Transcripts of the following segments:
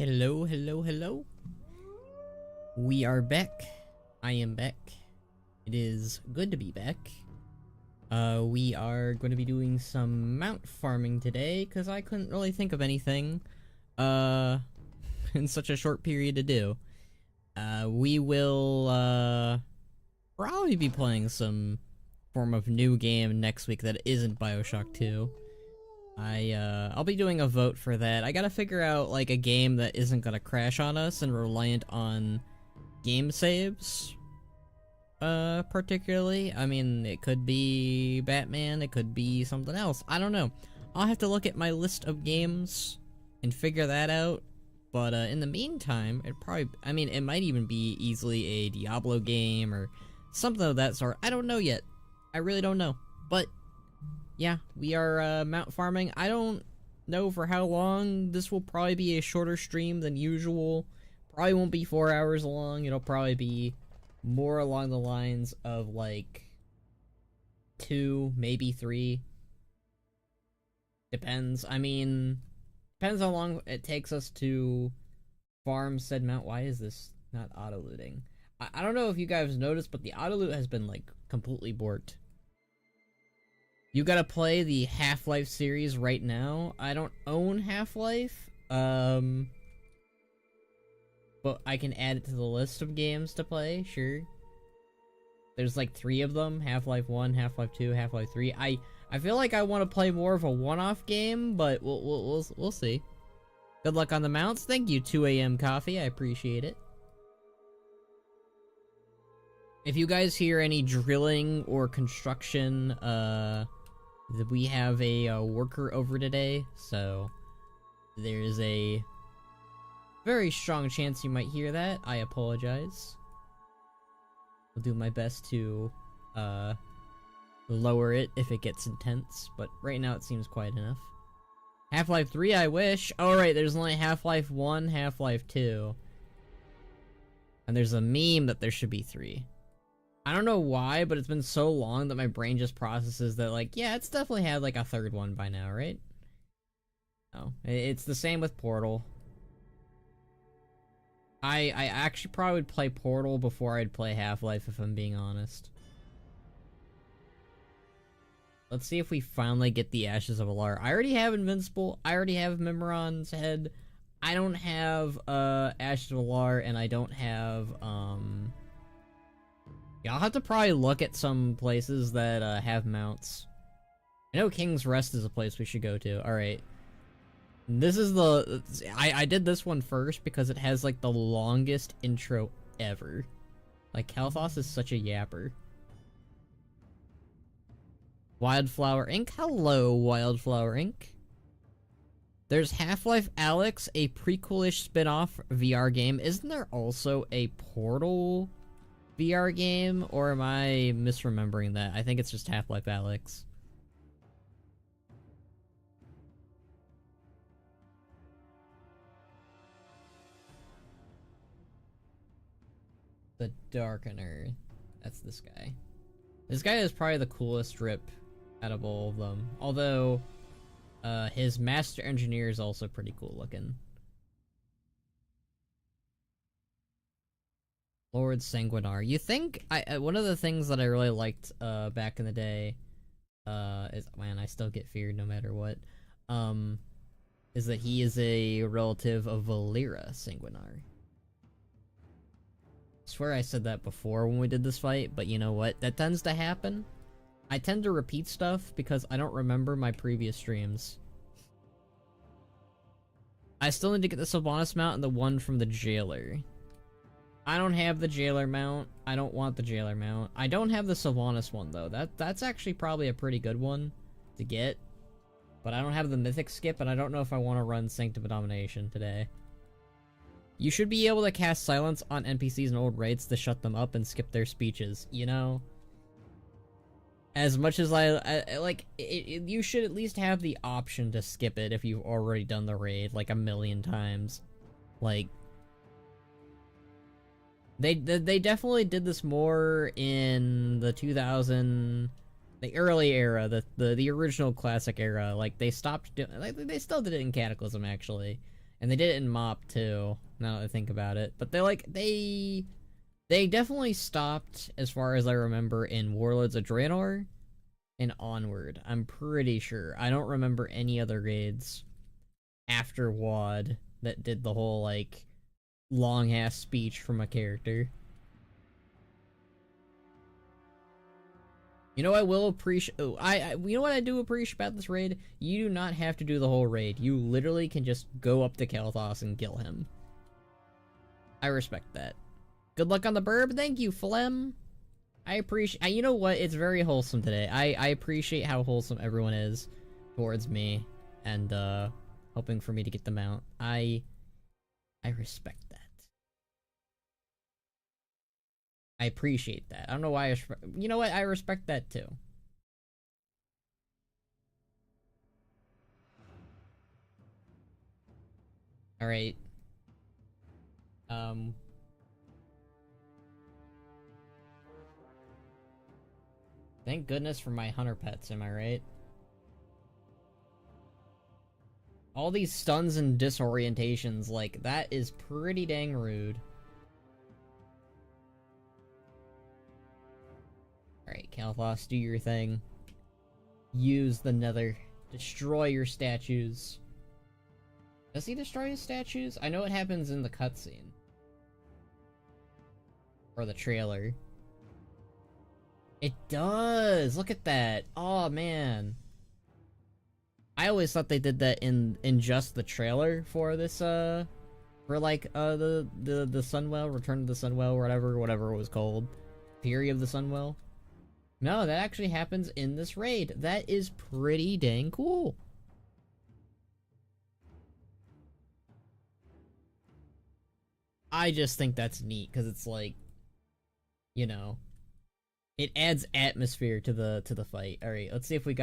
Hello, hello, hello. We are back. I am back. It is good to be back. We are going to be doing some mount farming today, because I couldn't really think of anything, in such a short period to do. We will, probably be playing some form of new game next week that isn't BioShock 2. I'll be doing a vote for that. I gotta figure out, like, a game that isn't gonna crash on us and reliant on game saves. Particularly. I mean, it could be Batman, it could be something else. I don't know. I'll have to look at my list of games and figure that out. But, in the meantime, it might even be easily a Diablo game or something of that sort. I don't know yet. I really don't know. But yeah, we are mount farming. I don't know for how long. This will probably be a shorter stream than usual. Probably won't be 4 hours long. It'll probably be more along the lines of like 2, maybe 3. Depends. I mean, depends how long it takes us to farm said mount. Why is this not auto-looting? I don't know if you guys noticed, but the auto-loot has been like completely borked. You gotta play the Half-Life series right now. I don't own Half-Life, but I can add it to the list of games to play, sure. There's like 3 of them, Half-Life 1, Half-Life 2, Half-Life 3. I feel like I want to play more of a one-off game, but we'll see. Good luck on the mounts. Thank you, 2 AM Coffee, I appreciate it. If you guys hear any drilling or construction, we have a worker over today, so there's a very strong chance you might hear that. I apologize. I'll do my best to lower it if it gets intense, but right now it seems quiet enough. Half-Life 3, I wish. Oh right, there's only Half-Life 1, Half-Life 2. And there's a meme that there should be 3. I don't know why, but it's been so long that my brain just processes that, like, yeah, it's definitely had, like, a 3rd one by now, right? No. It's the same with Portal. I actually probably would play Portal before I'd play Half-Life, if I'm being honest. Let's see if we finally get the Ashes of Alar. I already have Invincible. I already have Mimiron's head. I don't have, Ashes of Alar, and I don't have, yeah, I'll have to probably look at some places that, have mounts. I know King's Rest is a place we should go to. Alright. This is the... I did this one first because it has, like, the longest intro ever. Like, Kalthos is such a yapper. Wildflower Inc. Hello, Wildflower Inc. There's Half-Life Alyx, a prequel-ish spin-off VR game. Isn't there also a Portal VR game, or am I misremembering that? I think it's just Half-Life Alyx. The Darkener. That's this guy. This guy is probably the coolest rip out of all of them. Although, his Master Engineer is also pretty cool looking. Lord Sanguinar. You think one of the things that I really liked back in the day is, man, I still get feared no matter what, is that he is a relative of Valera Sanguinar. I swear I said that before when we did this fight, but you know what? That tends to happen. I tend to repeat stuff because I don't remember my previous streams. I still need to get the Sylvanas mount and the one from the Jailer. I don't have the Jailer mount. I don't want the Jailer mount. I don't have the Sylvanas one, though. That's actually probably a pretty good one to get. But I don't have the Mythic skip, and I don't know if I want to run Sanctum of Domination today. You should be able to cast silence on NPCs and old raids to shut them up and skip their speeches, you know? As much as I like, you should at least have the option to skip it if you've already done the raid, like, 1,000,000 times. Like, They definitely did this more in the the early era, the original classic era. Like, they stopped doing, like, they still did it in Cataclysm, actually. And they did it in Mop too, now that I think about it. But they definitely stopped, as far as I remember, in Warlords of Draenor and onward. I'm pretty sure. I don't remember any other raids after WoD that did the whole, like, long-ass speech from a character. You know, I will appreciate. Oh, you know what I do appreciate about this raid? You do not have to do the whole raid. You literally can just go up to Kael'thas and kill him. I respect that. Good luck on the burb. Thank you, Flem. I appreciate. You know what? It's very wholesome today. I appreciate how wholesome everyone is towards me, and hoping for me to get the mount. I respect that. I appreciate that. I don't know why you know what? I respect that too. Alright. Thank goodness for my hunter pets, am I right? All these stuns and disorientations, like, that is pretty dang rude. Alright, Kael'thas, do your thing. Use the nether. Destroy your statues. Does he destroy his statues? I know it happens in the cutscene. Or the trailer. It does! Look at that! Oh man. I always thought they did that in just the trailer for this, for like, the Sunwell, Return to the Sunwell, whatever it was called. Fury of the Sunwell. No, that actually happens in this raid. That is pretty dang cool. I just think that's neat, because it's like, you know, it adds atmosphere to the fight. Alright, let's see if we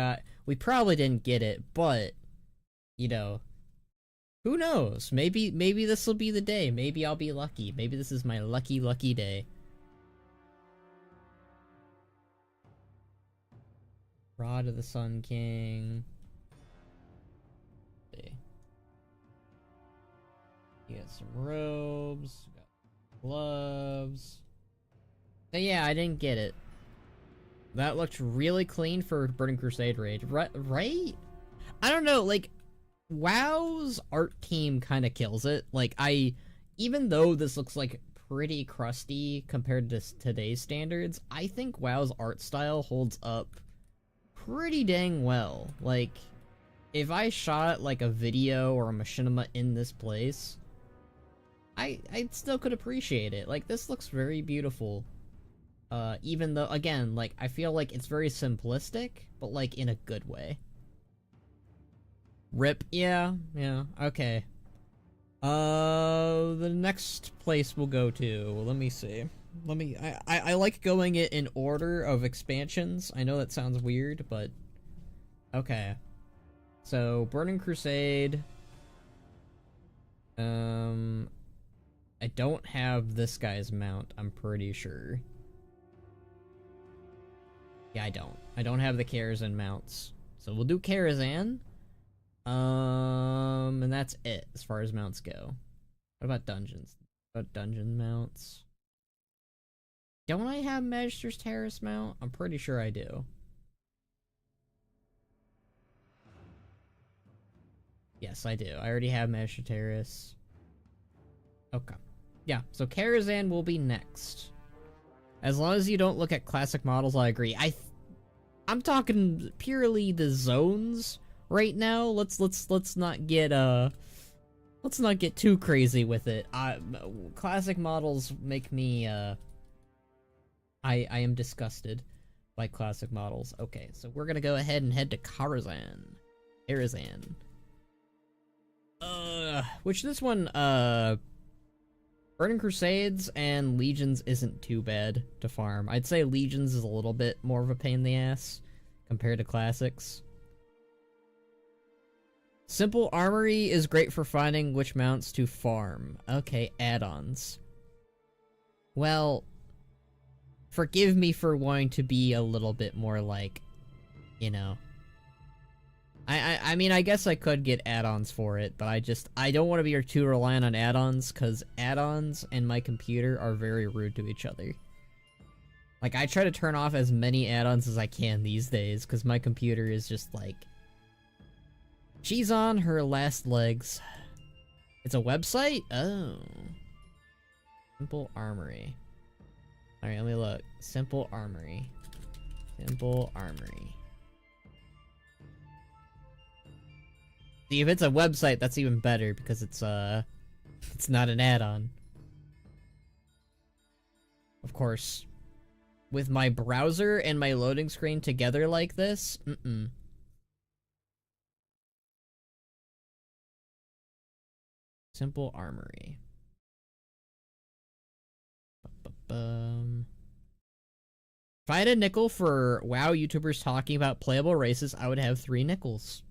probably didn't get it, but, you know, who knows? Maybe this will be the day. Maybe I'll be lucky. Maybe this is my lucky day. Rod of the Sun King. You got some robes, got gloves. So yeah, I didn't get it. That looked really clean for Burning Crusade raid, right? I don't know, like, WoW's art team kind of kills it. Like, even though this looks like pretty crusty compared to today's standards, I think WoW's art style holds up pretty dang well. Like, if I shot like a video or a machinima in this place, I still could appreciate it. Like, this looks very beautiful. Even though, again, like, I feel like it's very simplistic, but like in a good way. RIP, yeah, okay. The next place we'll go to, let me see. I like going it in order of expansions. I know that sounds weird, but okay. So, Burning Crusade. I don't have this guy's mount, I'm pretty sure. Yeah, I don't. I don't have the Karazhan mounts. So we'll do Karazhan. And that's it as far as mounts go. What about dungeons? What about dungeon mounts? Don't I have Magister's Terrace mount? I'm pretty sure I do. Yes, I do. I already have Magister's Terrace. Okay. Yeah, so Karazhan will be next. As long as you don't look at classic models, I agree. I'm talking purely the zones right now. Let's not get too crazy with it. Classic models make me I am disgusted by classic models. Okay, so we're gonna go ahead and head to Karazhan. Which this one, Burning Crusades and Legions isn't too bad to farm. I'd say Legions is a little bit more of a pain in the ass compared to Classics. Simple Armory is great for finding which mounts to farm. Okay, add-ons. Well, forgive me for wanting to be a little bit more like, you know, I mean, I guess I could get add-ons for it, but I don't want to be too reliant on add-ons, because add-ons and my computer are very rude to each other. Like, I try to turn off as many add-ons as I can these days, because my computer is just like... She's on her last legs. It's a website? Oh. Simple Armory. Alright, let me look. Simple Armory. Simple Armory. See, if it's a website, that's even better, because it's not an add-on. Of course. With my browser and my loading screen together like this, Simple Armory. If I had a nickel for WoW YouTubers talking about playable races, I would have 3 nickels.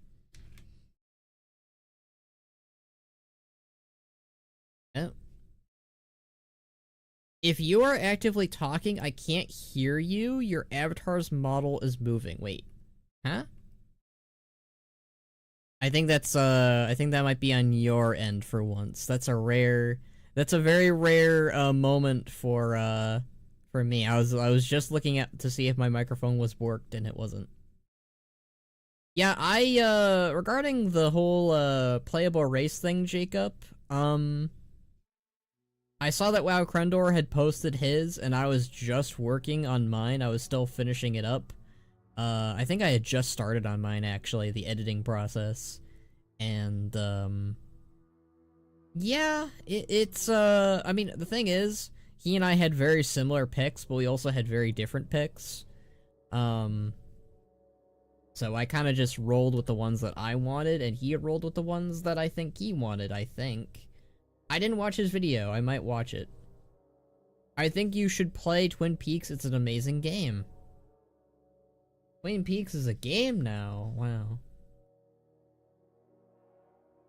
Oh. If you are actively talking, I can't hear you. Your avatar's model is moving. Wait. Huh? I think that's, I think that might be on your end for once. That's a very rare, moment for me. I was just looking at to see if my microphone was worked, and it wasn't. Yeah, regarding the whole, playable race thing, Jacob, I saw that WoW Krendor had posted his, and I was just working on mine. I was still finishing it up. I think I had just started on mine, actually, the editing process. And, yeah, it's, I mean, the thing is, he and I had very similar picks, but we also had very different picks. So I kind of just rolled with the ones that I wanted, and he rolled with the ones that I think he wanted, I think. I didn't watch his video. I might watch it. I think you should play Twin Peaks. It's an amazing game. Twin Peaks is a game now. Wow.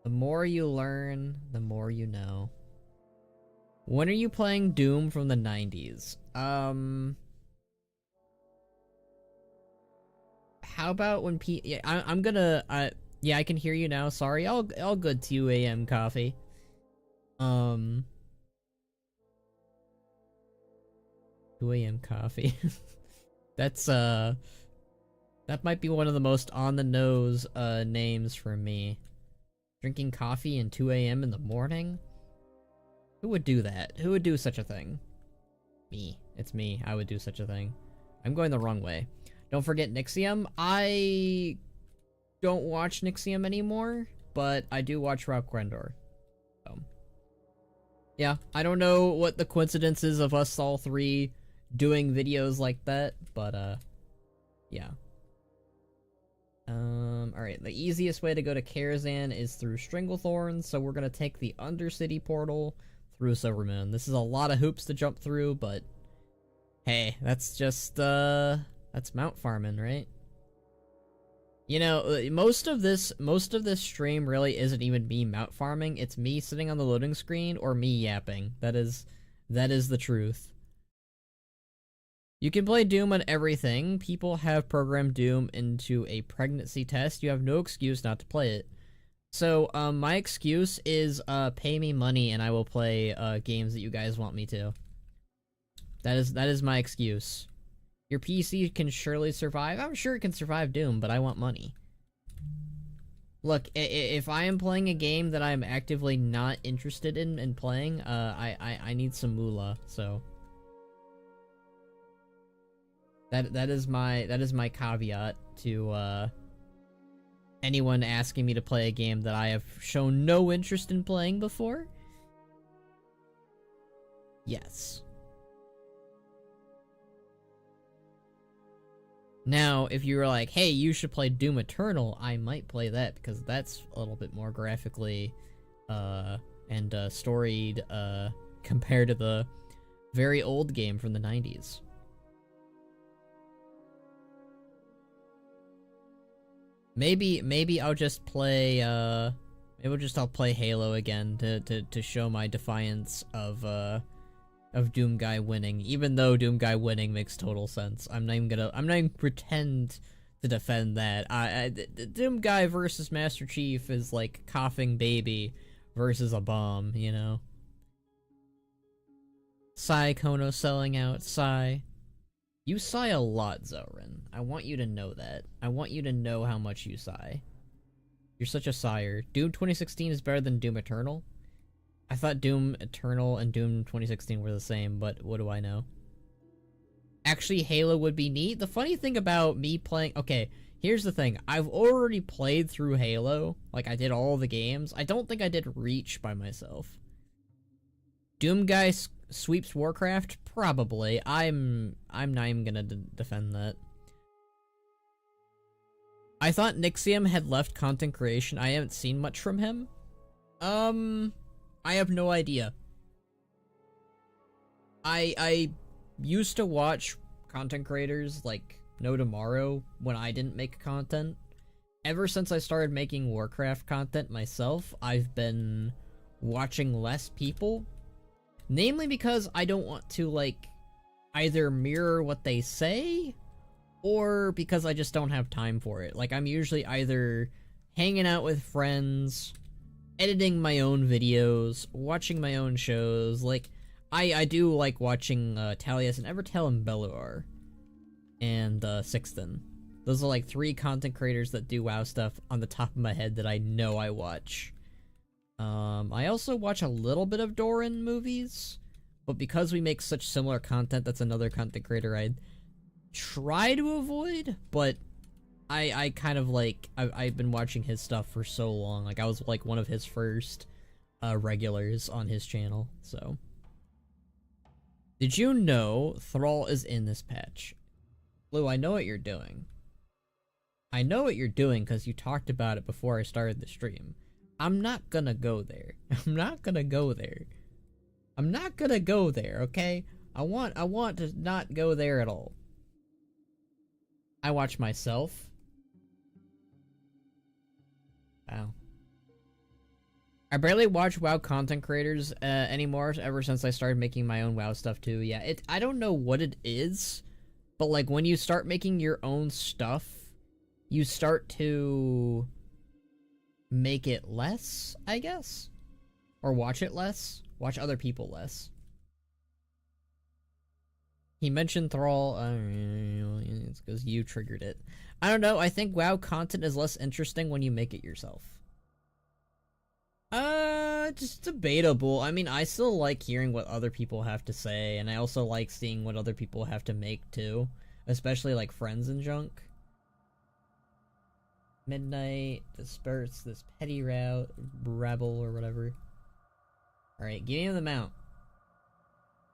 The more you learn, the more you know. When are you playing Doom from the 90s? How about when yeah, I'm gonna, yeah, I can hear you now. Sorry, all good 2 a.m. coffee. 2 a.m. coffee. That's, that might be one of the most on-the-nose, names for me. Drinking coffee at 2 a.m. in the morning? Who would do that? Who would do such a thing? Me. It's me. I would do such a thing. I'm going the wrong way. Don't forget Nixium. I don't watch Nixium anymore, but I do watch Rob Krendor. So. Yeah, I don't know what the coincidence is of us all 3 doing videos like that, but, yeah. Alright, the easiest way to go to Karazhan is through Stranglethorn, so we're gonna take the Undercity portal through Silvermoon. This is a lot of hoops to jump through, but hey, that's just, that's mount farming, right? You know, most of this stream really isn't even me mount farming, it's me sitting on the loading screen or me yapping. That is the truth. You can play Doom on everything. People have programmed Doom into a pregnancy test. You have no excuse not to play it. So, my excuse is, pay me money and I will play, games that you guys want me to. That is my excuse. Your PC can surely survive. I'm sure it can survive Doom, but I want money. Look, if I am playing a game that I'm actively not interested in playing, I need some moolah, so... That is my caveat to anyone asking me to play a game that I have shown no interest in playing before. Yes. Now, if you were like, hey, you should play Doom Eternal, I might play that because that's a little bit more graphically and storied compared to the very old game from the 90s. Maybe I'll just play, I'll play Halo again to show my defiance of Doom Guy winning, even though Doom Guy winning makes total sense. I'm not even pretend to defend that. Doom Guy versus Master Chief is like coughing baby versus a bomb, you know? Sigh, Khono selling out, sigh. You sigh a lot, Zorin. I want you to know that. I want you to know how much you sigh. You're such a sire. Doom 2016 is better than Doom Eternal? I thought Doom Eternal and Doom 2016 were the same, but what do I know? Actually, Halo would be neat. The funny thing about me playing... Okay, here's the thing. I've already played through Halo. Like, I did all the games. I don't think I did Reach by myself. Doom Guy sweeps Warcraft? Probably. I'm not even gonna defend that. I thought Nixium had left content creation. I haven't seen much from him. I have no idea. I used to watch content creators like No Tomorrow when I didn't make content. Ever since I started making Warcraft content myself, I've been watching less people. Namely because I don't want to, like, either mirror what they say, or because I just don't have time for it. Like, I'm usually either hanging out with friends, editing my own videos, watching my own shows. Like, I do like watching Talius and Evertale and Belluar, and Sixten. Those are like 3 content creators that do WoW stuff on the top of my head that I know I watch. I also watch a little bit of Doran movies, but because we make such similar content, that's another content creator I'd try to avoid, but I kind of like, I've been watching his stuff for so long. Like, I was like one of his first regulars on his channel, so. Did you know Thrall is in this patch? Blue, I know what you're doing. I know what you're doing because you talked about it before I started the stream. I'm not gonna go there. I'm not gonna go there. I'm not gonna go there, okay? I want to not go there at all. I watch myself. Wow. I barely watch WoW content creators anymore ever since I started making my own WoW stuff too. Yeah, I don't know what it is, but like when you start making your own stuff, you start to make it less, I guess? Or watch it less? Watch other people less. He mentioned Thrall. It's because you triggered it. I don't know, I think WoW content is less interesting when you make it yourself. Just debatable. I mean, I still like hearing what other people have to say, and I also like seeing what other people have to make too. Especially like friends and junk. Midnight disperse this petty rabble or whatever. Alright, give me the mount.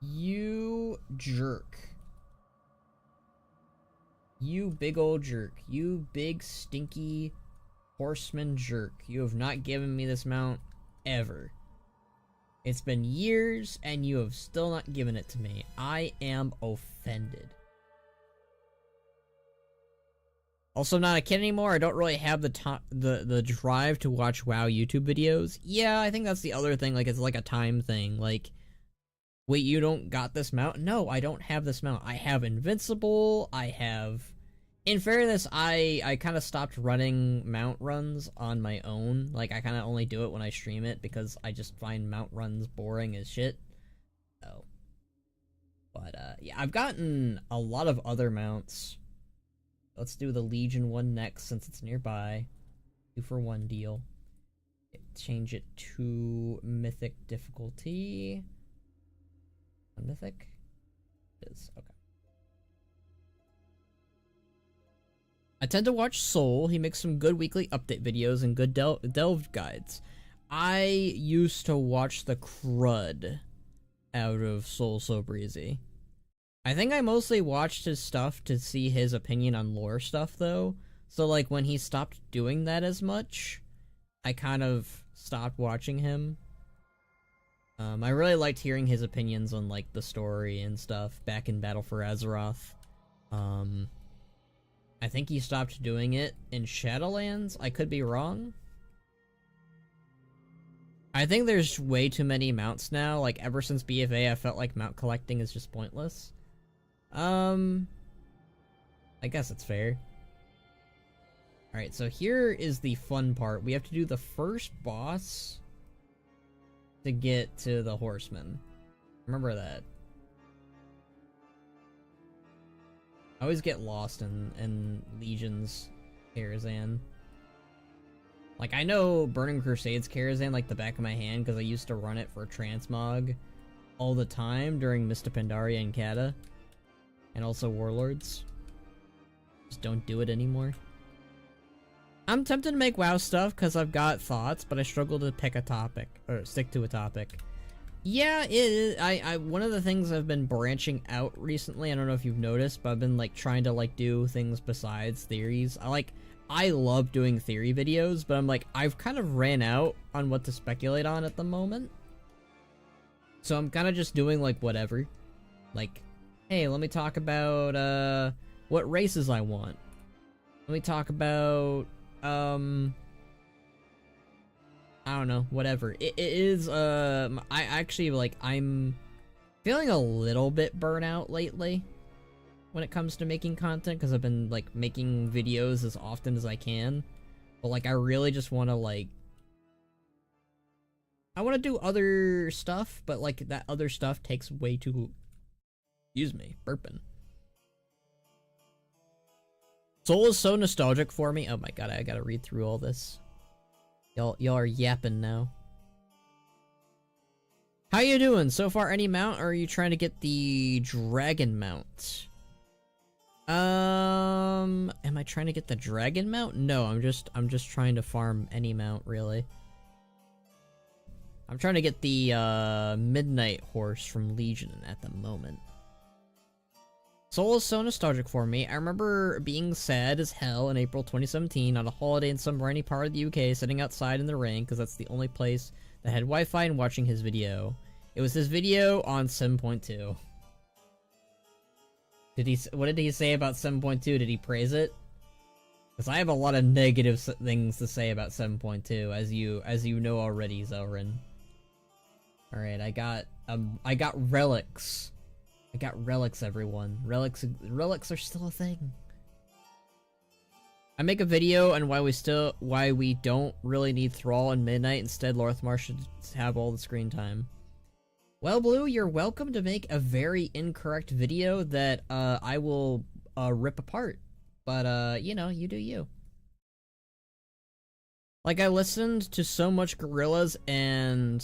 You jerk. You big old jerk. You big stinky horseman jerk. You have not given me this mount ever. It's been years and you have still not given it to me. I am offended. Also, I'm not a kid anymore. I don't really have the drive to watch WoW YouTube videos. Yeah, I think that's the other thing. Like, it's like a time thing. Like, wait, you don't got this mount? No, I don't have this mount. I have Invincible. I have... In fairness, I kind of stopped running mount runs on my own. Like, I kind of only do it when I stream it because I just find mount runs boring as shit. So. But, yeah, I've gotten a lot of other mounts. Let's do the Legion one next since it's nearby. 2-for-1 deal. Change it to Mythic difficulty. Mythic? It is, okay. I tend to watch Soul. He makes some good weekly update videos and good delve guides. I used to watch the crud out of Soul So Breezy. I think I mostly watched his stuff to see his opinion on lore stuff, though. So, like, when he stopped doing that as much, I kind of stopped watching him. I really liked hearing his opinions on, like, the story and stuff back in Battle for Azeroth. I think he stopped doing it in Shadowlands. I could be wrong. I think there's way too many mounts now. Like, ever since BFA, I felt like mount collecting is just pointless. I guess it's fair. Alright, so here is the fun part. We have to do the first boss to get to the horseman. Remember that. I always get lost in Legion's Karazhan. Like, I know Burning Crusade's Karazhan like the back of my hand because I used to run it for Transmog all the time during Mista Pandaria and Kata. And also Warlords. Just don't do it anymore. I'm tempted to make WoW stuff because I've got thoughts, but I struggle to pick a topic, or stick to a topic. Yeah, it is. One of the things I've been branching out recently, I don't know if you've noticed, but I've been, like, trying to, like, do things besides theories. I love doing theory videos, but I'm like, I've kind of ran out on what to speculate on at the moment. So I'm kind of just doing, like, whatever. Like, hey, let me talk about, what races I want. Let me talk about, I don't know, whatever. It is, I actually, like, I'm feeling a little bit burnout lately when it comes to making content, because I've been, like, making videos as often as I can. But, like, I really just want to, like, I want to do other stuff, but, like, that other stuff takes way too, excuse me, burping. Soul is so nostalgic for me. Oh my god, I gotta read through all this. Y'all are yapping now. How you doing? So far, any mount, or are you trying to get the dragon mount? Am I trying to get the dragon mount? No, I'm just trying to farm any mount, really. I'm trying to get the midnight horse from Legion at the moment. Soul is so nostalgic for me. I remember being sad as hell in April 2017 on a holiday in some rainy part of the UK, sitting outside in the rain because that's the only place that had Wi-Fi, and watching his video. It was his video on 7.2. What did he say about 7.2? Did he praise it? Because I have a lot of negative things to say about 7.2, as you know already, Zelrin. All right, I got relics. I got relics, everyone. Relics are still a thing. I make a video on why we don't really need Thrall and Midnight. Instead, Lorthmar should have all the screen time. Well, Blue, you're welcome to make a very incorrect video that I will rip apart. But you know, you do you. Like, I listened to so much Gorillas and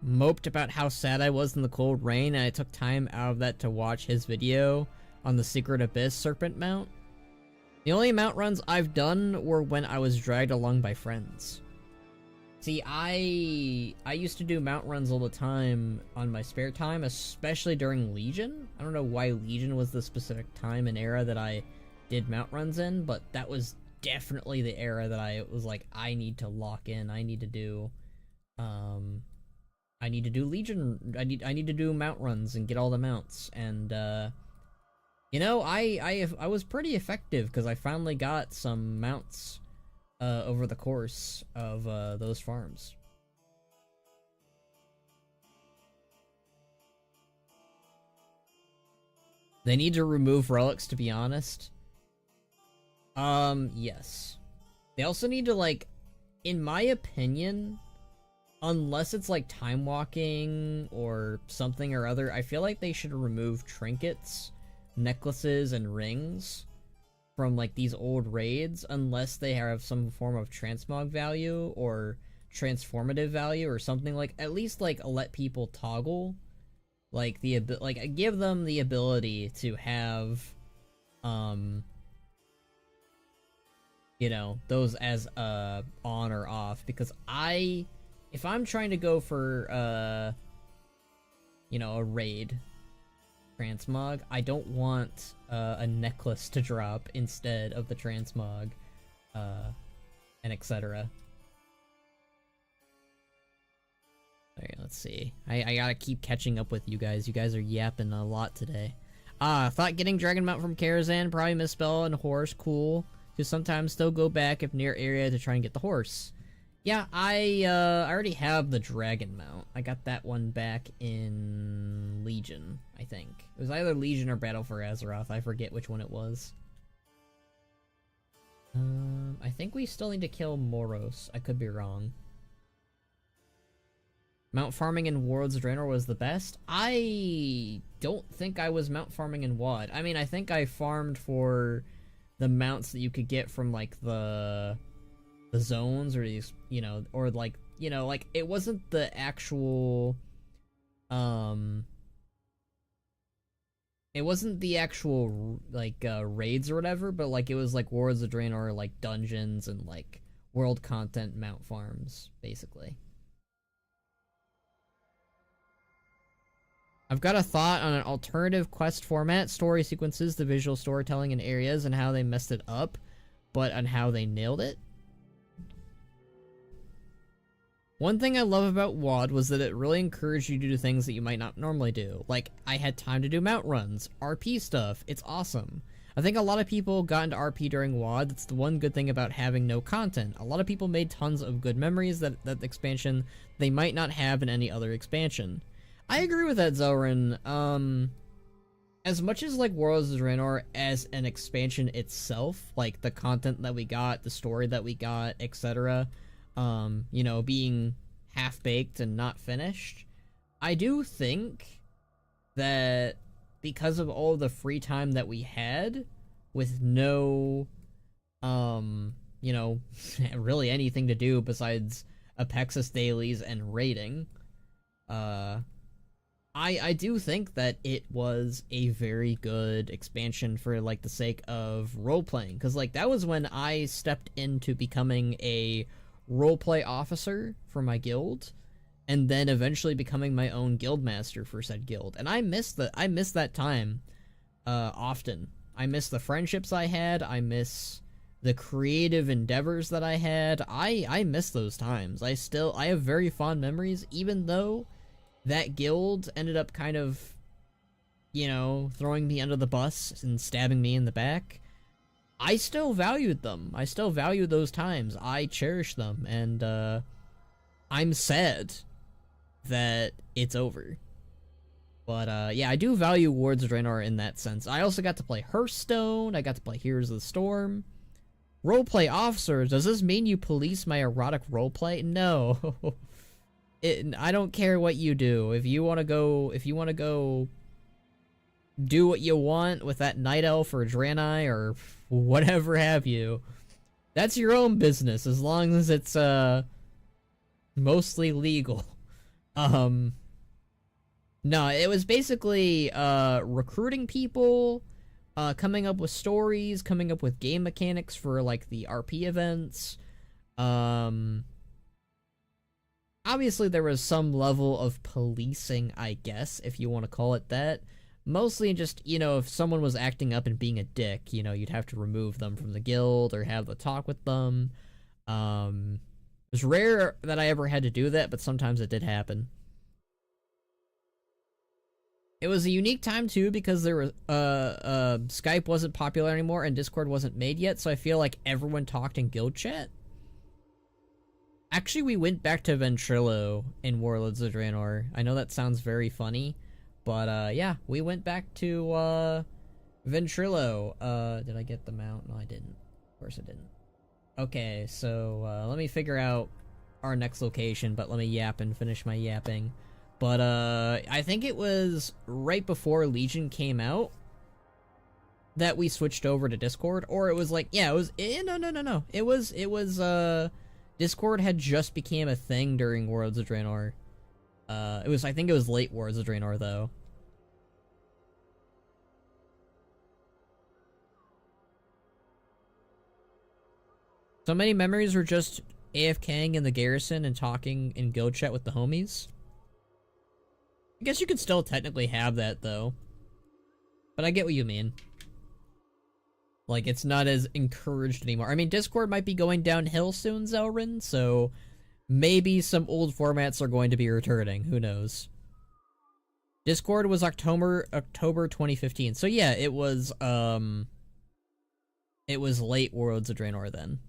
moped about how sad I was in the cold rain, and I took time out of that to watch his video on the Secret Abyss Serpent mount. The only mount runs I've done were when I was dragged along by friends. See, I used to do mount runs all the time on my spare time, especially during Legion. I don't know why Legion was the specific time and era that I did mount runs in, but that was definitely the era that I was like, I need to lock in, I need to do Legion, I need to do mount runs and get all the mounts, and you know, I was pretty effective because I finally got some mounts over the course of those farms. They need to remove relics, to be honest. Yes. They also need to, like, in my opinion, unless it's like time walking or something or other, I feel like they should remove trinkets, necklaces, and rings from, like, these old raids, unless they have some form of transmog value or transformative value or something, like, at least, like, let people toggle, like, give them the ability to have, you know, those as, on or off, because if I'm trying to go for, you know, a raid transmog, I don't want a necklace to drop instead of the transmog, and etc. Alright, let's see. I gotta keep catching up with you guys. You guys are yapping a lot today. Thought getting Dragon Mount from Karazhan, probably misspell and horse, cool. Just sometimes still go back if near area to try and get the horse. Yeah, I already have the Dragon Mount. I got that one back in Legion, I think. It was either Legion or Battle for Azeroth. I forget which one it was. I think we still need to kill Moros. I could be wrong. Mount farming in Worlds of Draenor was the best? I don't think I was mount farming in WoD. I mean, I think I farmed for the mounts that you could get from, like, the zones, or these, you know, or, like, you know, like, it wasn't the actual, it wasn't the actual, like, raids or whatever, but, like, it was, like, Worlds of Draenor, like, dungeons and, like, world content mount farms, basically. I've got a thought on an alternative quest format, story sequences, the visual storytelling in areas, and how they messed it up, but on how they nailed it. One thing I love about WoD was that it really encouraged you to do things that you might not normally do. Like, I had time to do mount runs, RP stuff, it's awesome. I think a lot of people got into RP during WoD. That's the one good thing about having no content. A lot of people made tons of good memories that expansion they might not have in any other expansion. I agree with that, Zelrin. As much as, like, Worlds of Draenor as an expansion itself, like, the content that we got, the story that we got, etc., you know, being half-baked and not finished, I do think that because of all the free time that we had, with no, you know, really anything to do besides Apexis dailies and raiding, I do think that it was a very good expansion for, like, the sake of role-playing. Because, like, that was when I stepped into becoming a roleplay officer for my guild, and then eventually becoming my own guild master for said guild. And I miss that time, often. I miss the friendships I had, I miss the creative endeavors that I had. I miss those times. I have very fond memories, even though that guild ended up kind of, you know, throwing me under the bus and stabbing me in the back. I still valued them. I still value those times. I cherish them, and I'm sad that it's over. But yeah, I do value Worlds of Draenor in that sense. I also got to play Hearthstone. I got to play Heroes of the Storm. Roleplay officers. Does this mean you police my erotic roleplay? No. I don't care what you do. If you want to go do what you want with that night elf or Draenei or whatever have you, that's your own business, as long as it's mostly legal. No, it was basically recruiting people, coming up with stories, coming up with game mechanics for, like, the RP events. Obviously there was some level of policing, I guess, if you want to call it that. Mostly just, you know, if someone was acting up and being a dick, you know, you'd have to remove them from the guild or have the talk with them. It was rare that I ever had to do that, but sometimes it did happen. It was a unique time too, because there was Skype wasn't popular anymore and Discord wasn't made yet, so I feel like everyone talked in guild chat. Actually, we went back to Ventrilo in Worlds of Draenor. I know that sounds very funny, but yeah, we went back to Ventrilo. Did I get the mount? No, I didn't. Of course I didn't. Okay, so let me figure out our next location, but let me yap and finish my yapping. But I think it was right before Legion came out that we switched over to Discord, or it was like, yeah, it was, no. It was, Discord had just became a thing during Worlds of Draenor. I think it was late Worlds of Draenor, though. So many memories were just AFKing in the garrison and talking in guild chat with the homies. I guess you could still technically have that, though. But I get what you mean. Like, it's not as encouraged anymore. I mean, Discord might be going downhill soon, Zelrin, so maybe some old formats are going to be returning. Who knows? Discord was October 2015. So yeah, it was late Worlds of Draenor then.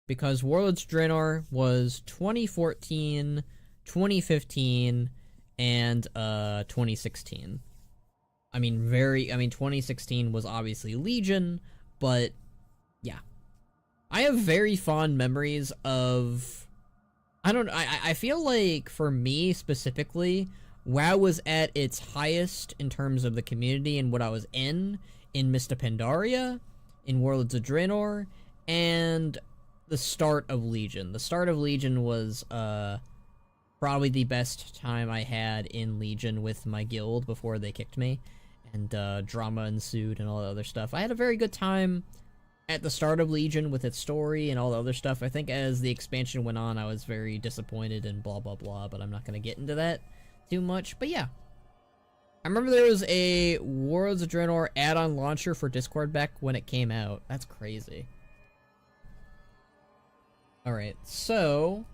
Because Worlds of Draenor was 2014, 2015, and 2016. I mean, 2016 was obviously Legion, but yeah. I have very fond memories of... I feel like, for me specifically, WoW was at its highest in terms of the community and what I was in Mista Pandaria, in Warlords of Draenor, and the start of Legion. The start of Legion was, probably the best time I had in Legion with my guild before they kicked me, and drama ensued and all the other stuff. I had a very good time at the start of Legion with its story and all the other stuff. I think as the expansion went on, I was very disappointed and blah blah blah, but I'm not going to get into that too much. But yeah, I remember there was a Warlords of Draenor add-on launcher for Discord back when it came out. That's crazy. Alright, so...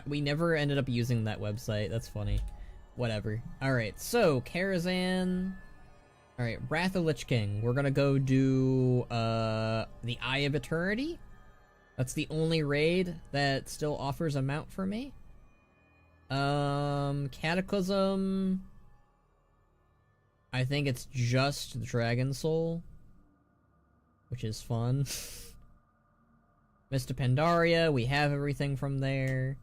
we never ended up using that website. That's funny. Whatever. Alright, so, Karazhan... Alright, Wrath of Lich King. We're gonna go do, the Eye of Eternity. That's the only raid that still offers a mount for me. Cataclysm... I think it's just Dragon Soul, which is fun. Mista Pandaria, we have everything from there.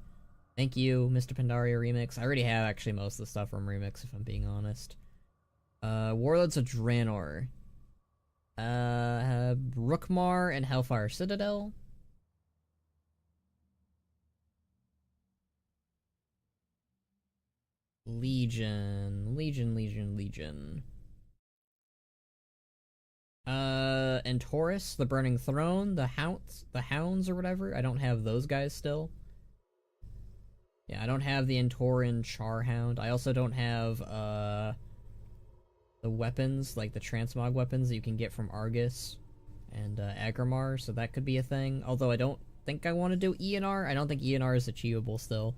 Thank you, Mista Pandaria Remix. I already have actually most of the stuff from Remix, if I'm being honest. Warlords of Draenor. Rookmar and Hellfire Citadel. Legion. And Taurus, the Burning Throne, the Hounds or whatever. I don't have those guys still. Yeah, I don't have the Antoran Charhound. I also don't have, the weapons, like the transmog weapons that you can get from Argus and, Agrimar, so that could be a thing. Although I don't think I want to do ENR. I don't think ENR is achievable still.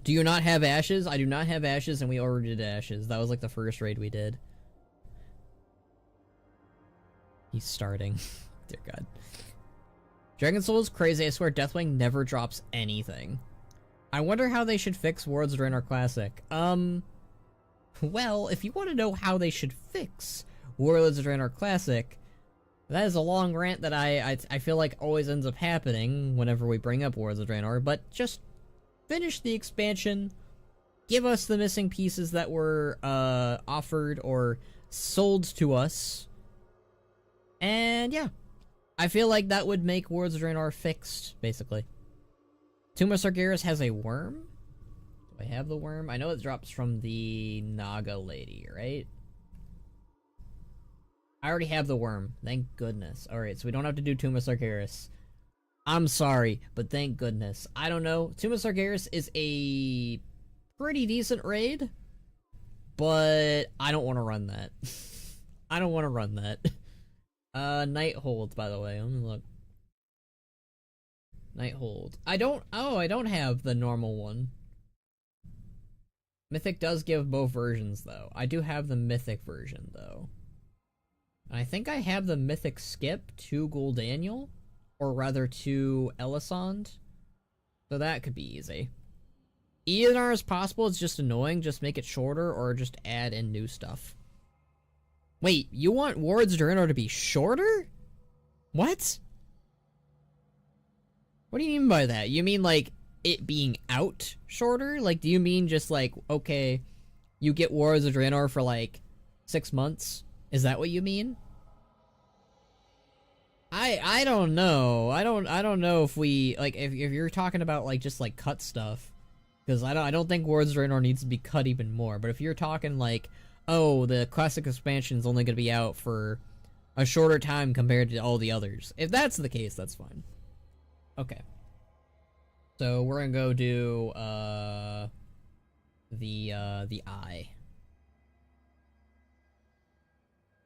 Do you not have Ashes? I do not have Ashes, and we already did Ashes. That was like the first raid we did. He's starting. Dear God. Dragon Soul is crazy. I swear Deathwing never drops anything. I wonder how they should fix Warlords of Draenor Classic. Well, if you want to know how they should fix Warlords of Draenor Classic, that is a long rant that I feel like always ends up happening whenever we bring up Warlords of Draenor, but just finish the expansion, give us the missing pieces that were offered or sold to us, and yeah, I feel like that would make Warlords of Draenor fixed, basically. Tomb of Sargeras has a worm? Do I have the worm? I know it drops from the Naga lady, right? I already have the worm, thank goodness. Alright, so we don't have to do Tomb of Sargeras. I'm sorry, but thank goodness. I don't know. Tomb of Sargeras is a pretty decent raid, but I don't want to run that. I don't want to run that. Night Hold, by the way. Let me look. Night Hold. I don't have the normal one. Mythic does give both versions, though. I do have the Mythic version, though. And I think I have the Mythic skip to Gul'Daniel. Or rather to Elisand. So that could be easy. ENR is possible, it's just annoying. Just make it shorter or just add in new stuff. Wait, you want Warlords of Draenor to be shorter? What? What do you mean by that? You mean like it being out shorter? Like, do you mean just like, okay, you get Warlords of Draenor for like 6 months? Is that what you mean? I don't know. I don't know if we like if you're talking about like just like cut stuff, because I don't think Warlords of Draenor needs to be cut even more. But if you're talking like, oh, the classic expansion is only going to be out for a shorter time compared to all the others, if that's the case, that's fine. Okay. So we're gonna go do the Eye.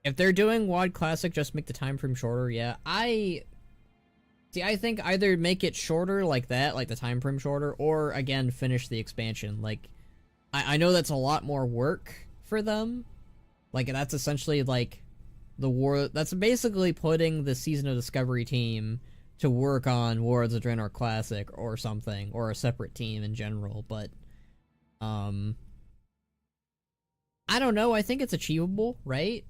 If they're doing WoD Classic, just make the time frame shorter, yeah. I think either make it shorter like that, like the time frame shorter, or, again, finish the expansion. Like, I know that's a lot more work for them. Like, that's essentially, like, that's basically putting the Season of Discovery team to work on Warlords of Draenor Classic or something, or a separate team in general, but, I don't know, I think it's achievable, right?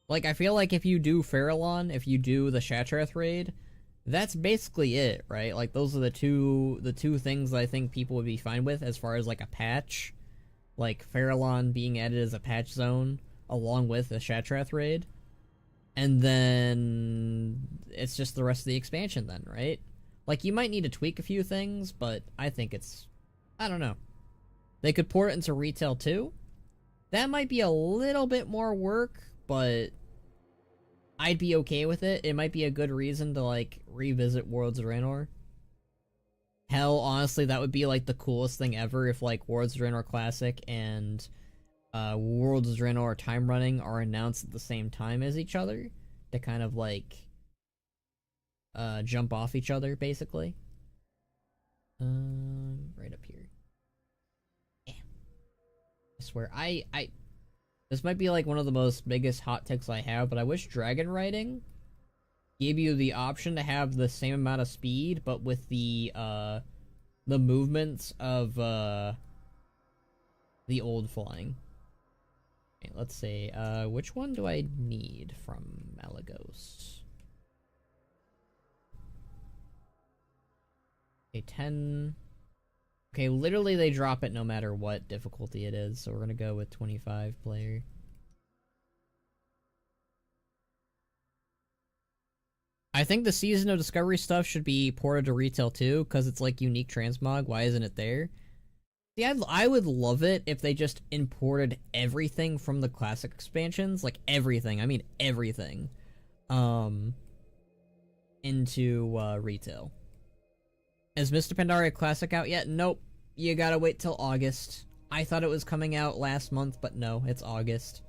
Like, I feel like if you do Farallon, if you do the Shatrath raid, that's basically it, right? Like, those are the two things that I think people would be fine with as far as, like, a patch. Like, Farallon being added as a patch zone, along with the Shatrath raid. And then it's just the rest of the expansion then, right? Like, you might need to tweak a few things, but I think it's... I don't know. They could port it into retail too. That might be a little bit more work, but I'd be okay with it. It might be a good reason to, like, revisit Worlds of Draenor. Hell, honestly, that would be, like, the coolest thing ever if, like, Worlds of Draenor Classic and Worlds of Draenor Time Running are announced at the same time as each other to kind of, like, jump off each other, basically. Right up here. Yeah. I swear, this might be, like, one of the most biggest hot takes I have, but I wish Dragon Riding gave you the option to have the same amount of speed, but with the movements of, the old flying. Okay, let's see, which one do I need from Malagos? Okay, 10... Okay, literally they drop it no matter what difficulty it is, so we're gonna go with 25 player. I think the Season of Discovery stuff should be ported to retail too, because it's like unique transmog. Why isn't it there? See, I would love it if they just imported everything from the classic expansions, like everything, I mean everything, into retail. Is Mr. Pandaria Classic out yet? Nope. You gotta wait till August. I thought it was coming out last month, but no, it's August.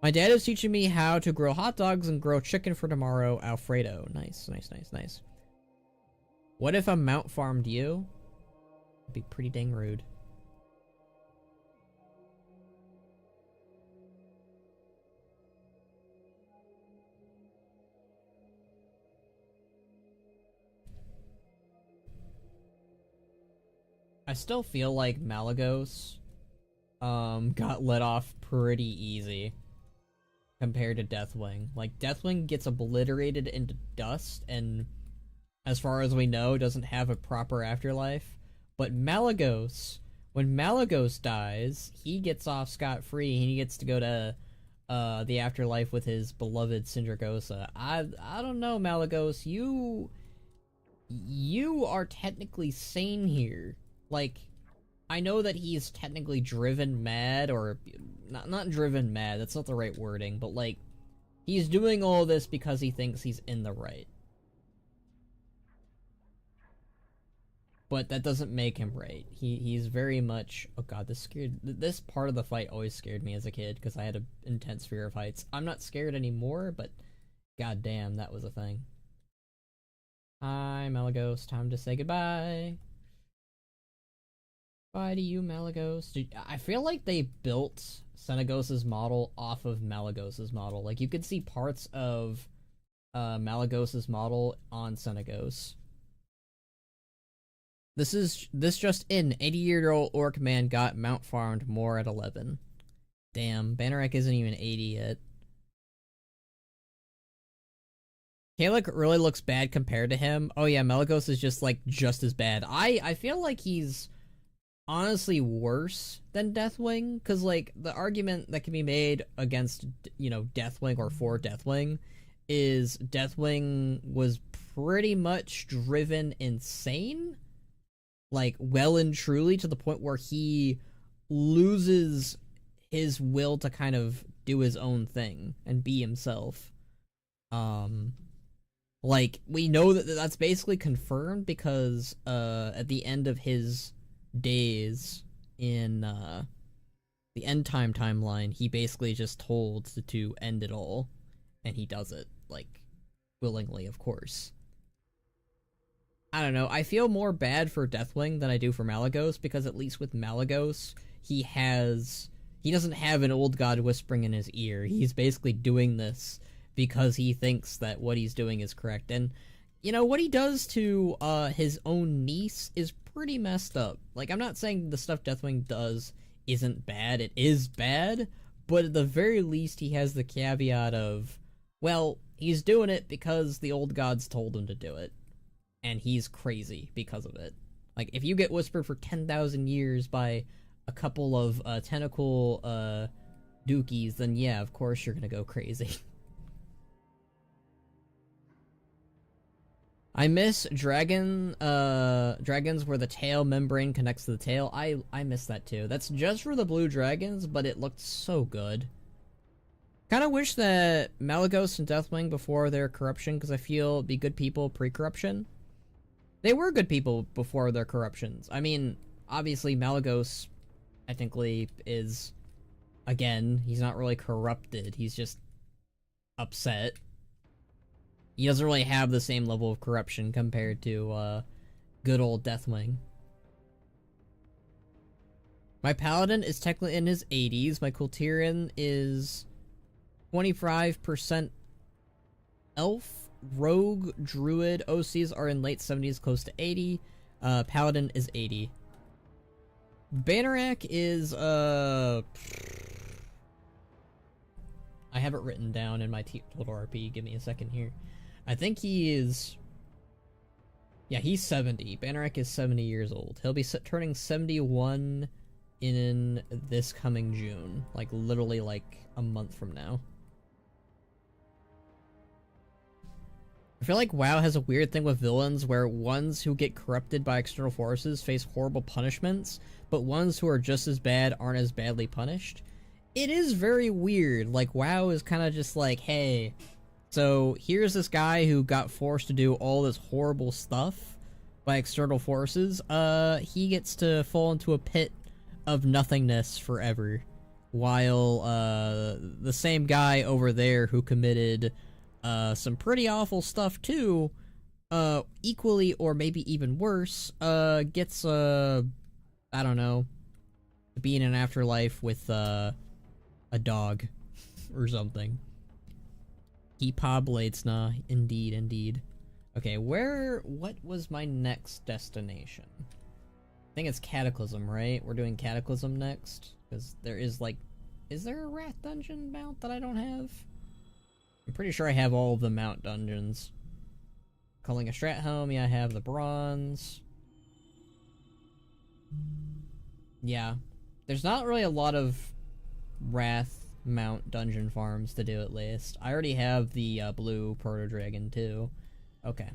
My dad is teaching me how to grill hot dogs and grill chicken for tomorrow, Alfredo. Nice, nice, nice, nice. What if I mount farmed you? It'd be pretty dang rude. I still feel like Malagos got let off pretty easy compared to Deathwing. Like, Deathwing gets obliterated into dust and, as far as we know, doesn't have a proper afterlife. But Malagos, when Malagos dies, he gets off scot-free and he gets to go to the afterlife with his beloved Sindragosa. I don't know, Malagos, you are technically sane here. Like, I know that he's technically driven mad, or not driven mad, that's not the right wording, but like, he's doing all this because he thinks he's in the right. But that doesn't make him right. He's very much... Oh god, this part of the fight always scared me as a kid, because I had an intense fear of heights. I'm not scared anymore, but god damn, that was a thing. Hi, Malagos, time to say goodbye. Bye to you, Malagos. I feel like they built Senegos's model off of Malagos's model. Like, you could see parts of Malagos's model on Senegos. This just in. 80-year-old orc man got mount farmed more at 11. Damn, Banneret isn't even 80 yet. Kalik really looks bad compared to him. Oh yeah, Malagos is just, like, just as bad. I feel like he's honestly worse than Deathwing, because, like, the argument that can be made against, you know, Deathwing or for Deathwing is Deathwing was pretty much driven insane, like, well and truly, to the point where he loses his will to kind of do his own thing and be himself. Like, we know that that's basically confirmed because at the end of his days in the end time timeline, he basically just told to end it all, and he does it, like, willingly, of course. I don't know, I feel more bad for Deathwing than I do for Malagos, because at least with Malagos, he doesn't have an old god whispering in his ear. He's basically doing this because he thinks that what he's doing is correct, and you know, what he does to his own niece is pretty messed up. Like, I'm not saying the stuff Deathwing does isn't bad. It is bad, but at the very least, he has the caveat of, well, he's doing it because the old gods told him to do it, and he's crazy because of it. Like, if you get whispered for 10,000 years by a couple of tentacle dookies, then yeah, of course you're gonna go crazy. I miss dragons where the tail membrane connects to the tail. I miss that too. That's just for the blue dragons, but it looked so good. Kind of wish that Malagos and Deathwing before their corruption, because I feel it'd be good people pre-corruption. They were good people before their corruptions. I mean, obviously Malagos technically is, again, he's not really corrupted. He's just upset. He doesn't really have the same level of corruption compared to good old Deathwing. My Paladin is technically in his 80s. My Kultirian is 25% Elf. Rogue, Druid, OCs are in late 70s, close to 80. Paladin is 80. Bannerac is, I have it written down in my total RP. Give me a second here. I think he is... Yeah, he's 70. Bannerac is 70 years old. He'll be turning 71 in this coming June. Like, literally, like, a month from now. I feel like WoW has a weird thing with villains where ones who get corrupted by external forces face horrible punishments, but ones who are just as bad aren't as badly punished. It is very weird. Like, WoW is kind of just like, hey, so here's this guy who got forced to do all this horrible stuff by external forces. He gets to fall into a pit of nothingness forever, while the same guy over there who committed some pretty awful stuff too, equally or maybe even worse, gets, I don't know, to be in an afterlife with, a dog, or something. Keepa Bladesna, indeed, indeed. Okay, what was my next destination? I think it's Cataclysm, right? We're doing Cataclysm next, because there is, like, is there a Wrath dungeon mount that I don't have? I'm pretty sure I have all of the mount dungeons. Calling a Strat Home, yeah, I have the bronze. Yeah. There's not really a lot of Wrath mount dungeon farms to do, at least. I already have the blue Proto-Dragon, too. Okay.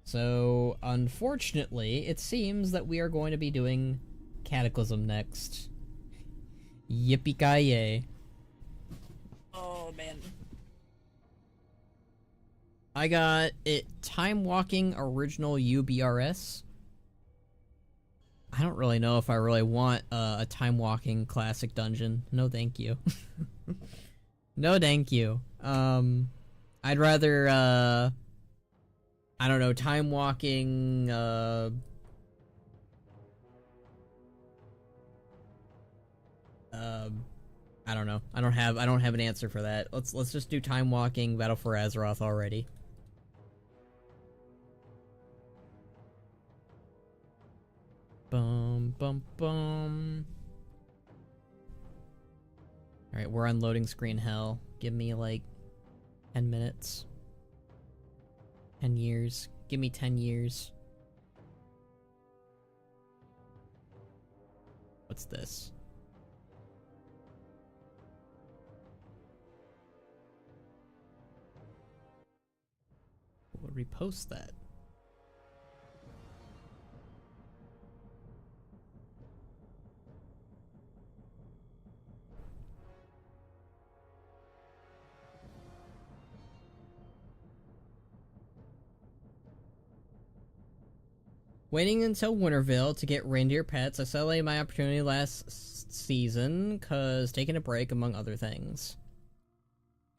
So, unfortunately, it seems that we are going to be doing Cataclysm next. Yippee-ki-yay. Oh, man. I got it Time Walking Original UBRS. I don't really know if I really want a Time Walking Classic Dungeon. No thank you. No thank you. I'd rather, I don't know, Time Walking, I don't know. I don't have an answer for that. Let's just do Time Walking Battle for Azeroth already. Bum bum bum. Alright, we're on loading screen hell. Give me like 10 minutes. 10 years. Give me 10 years. What's this? We'll repost that. Waiting until Winterville to get reindeer pets. I celebrated my opportunity last season, cause taking a break among other things.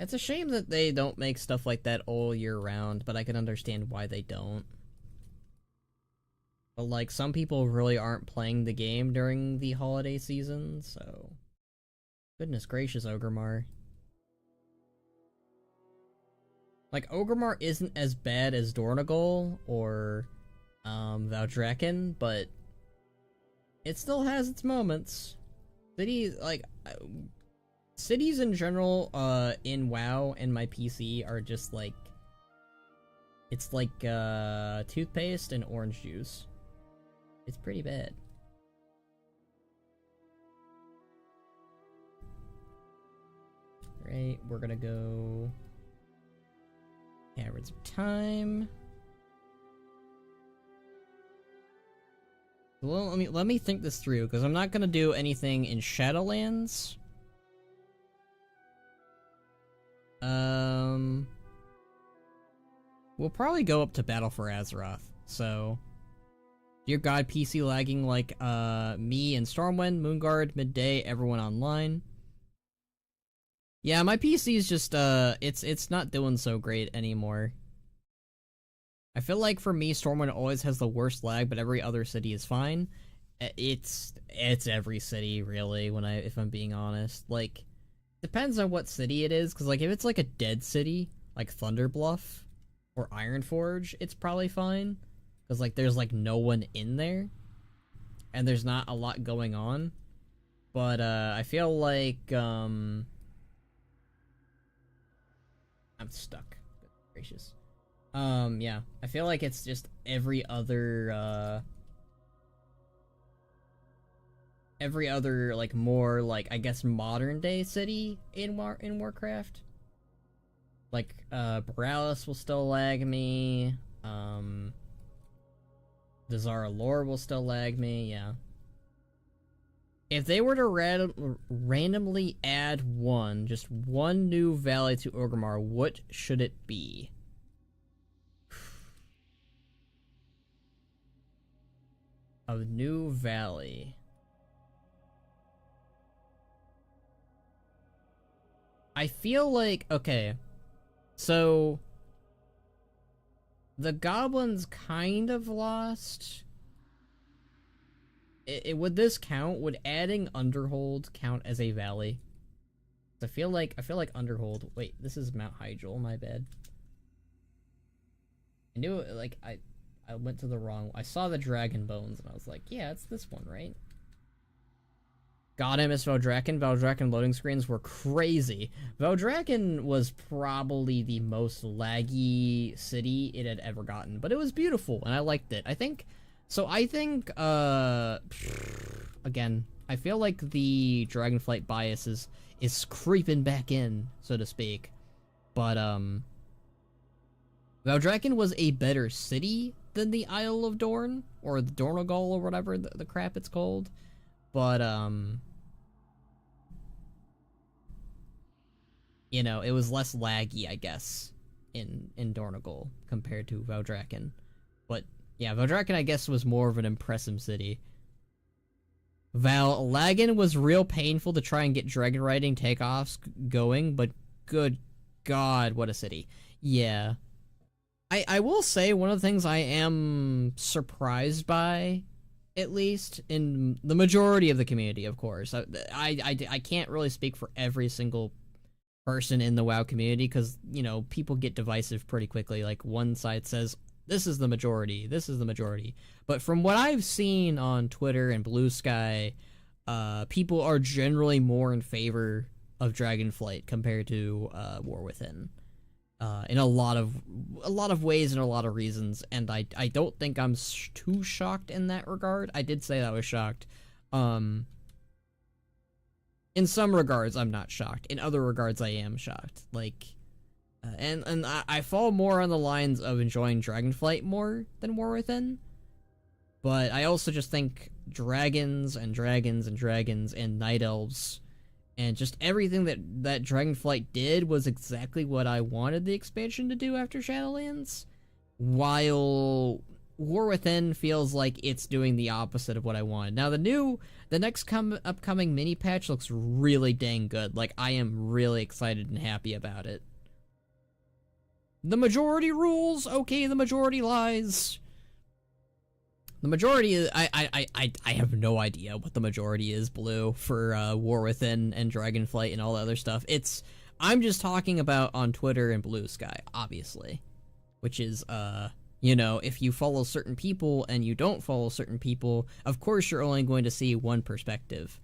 It's a shame that they don't make stuff like that all year round, but I can understand why they don't. But like, some people really aren't playing the game during the holiday season, so... Goodness gracious, Ogremar. Like, Orgrimmar isn't as bad as Dornogal or Valdrakken, but it still has its moments. Cities, like, cities in general, in WoW and my PC are just like, it's like, toothpaste and orange juice. It's pretty bad. Right, we're gonna go Caverns of Time. Well, let me think this through, because I'm not gonna do anything in Shadowlands. We'll probably go up to Battle for Azeroth, so... Dear God, PC lagging like, me and Stormwind, Moonguard, Midday, everyone online. Yeah, my PC is just, it's not doing so great anymore. I feel like for me, Stormwind always has the worst lag, but every other city is fine. It's every city, really, if I'm being honest. Like, depends on what city it is, because, like, if it's, like, a dead city, like Thunderbluff or Ironforge, it's probably fine. Because, like, there's, like, no one in there. And there's not a lot going on. But, I feel like, I'm stuck. Good gracious. Yeah. I feel like it's just every other, like, more, like, I guess, modern-day city in Warcraft. Like, Borealis will still lag me. The Zara lore will still lag me, yeah. If they were to randomly add just one new valley to Orgrimmar, what should it be? A new valley. I feel like, okay, so the goblins kind of lost. Would this count? Would adding Underhold count as a valley? I feel like Underhold. Wait, this is Mount Hyjal. My bad. I knew it, like I went to the wrong. I saw the dragon bones and I was like, yeah, it's this one, right? God, I miss Valdrakken. Valdrakken loading screens were crazy. Valdrakken was probably the most laggy city it had ever gotten, but it was beautiful and I liked it. I think, again, I feel like the Dragonflight bias is creeping back in, so to speak. But, Valdrakken was a better city than the Isle of Dorn, or the Dornogal, or whatever the crap it's called. But, you know, it was less laggy, I guess, in Dornogal compared to Valdrakken. But, yeah, Valdrakken, I guess, was more of an impressive city. Laggin was real painful to try and get dragon riding takeoffs going, but good God, what a city. Yeah. I will say, one of the things I am surprised by, at least in the majority of the community, of course. I can't really speak for every single person in the WoW community because, you know, people get divisive pretty quickly. Like, one side says, this is the majority, this is the majority. But from what I've seen on Twitter and Blue Sky, people are generally more in favor of Dragonflight compared to War Within. In a lot of ways and a lot of reasons, and I don't think I'm too shocked in that regard. I did say that I was shocked. In some regards, I'm not shocked. In other regards, I am shocked. Like, and I fall more on the lines of enjoying Dragonflight more than War Within. But I also just think dragons and dragons and dragons and night elves and just everything that Dragonflight did was exactly what I wanted the expansion to do after Shadowlands, while War Within feels like it's doing the opposite of what I wanted. Now, the next upcoming mini patch looks really dang good. Like, I am really excited and happy about it. The majority rules. Okay, the majority lies. The majority is, I have no idea what the majority is, Blue, for War Within and Dragonflight and all the other stuff. It's I'm just talking about on Twitter and Blue Sky, obviously. Which is, you know, if you follow certain people and you don't follow certain people, of course you're only going to see one perspective.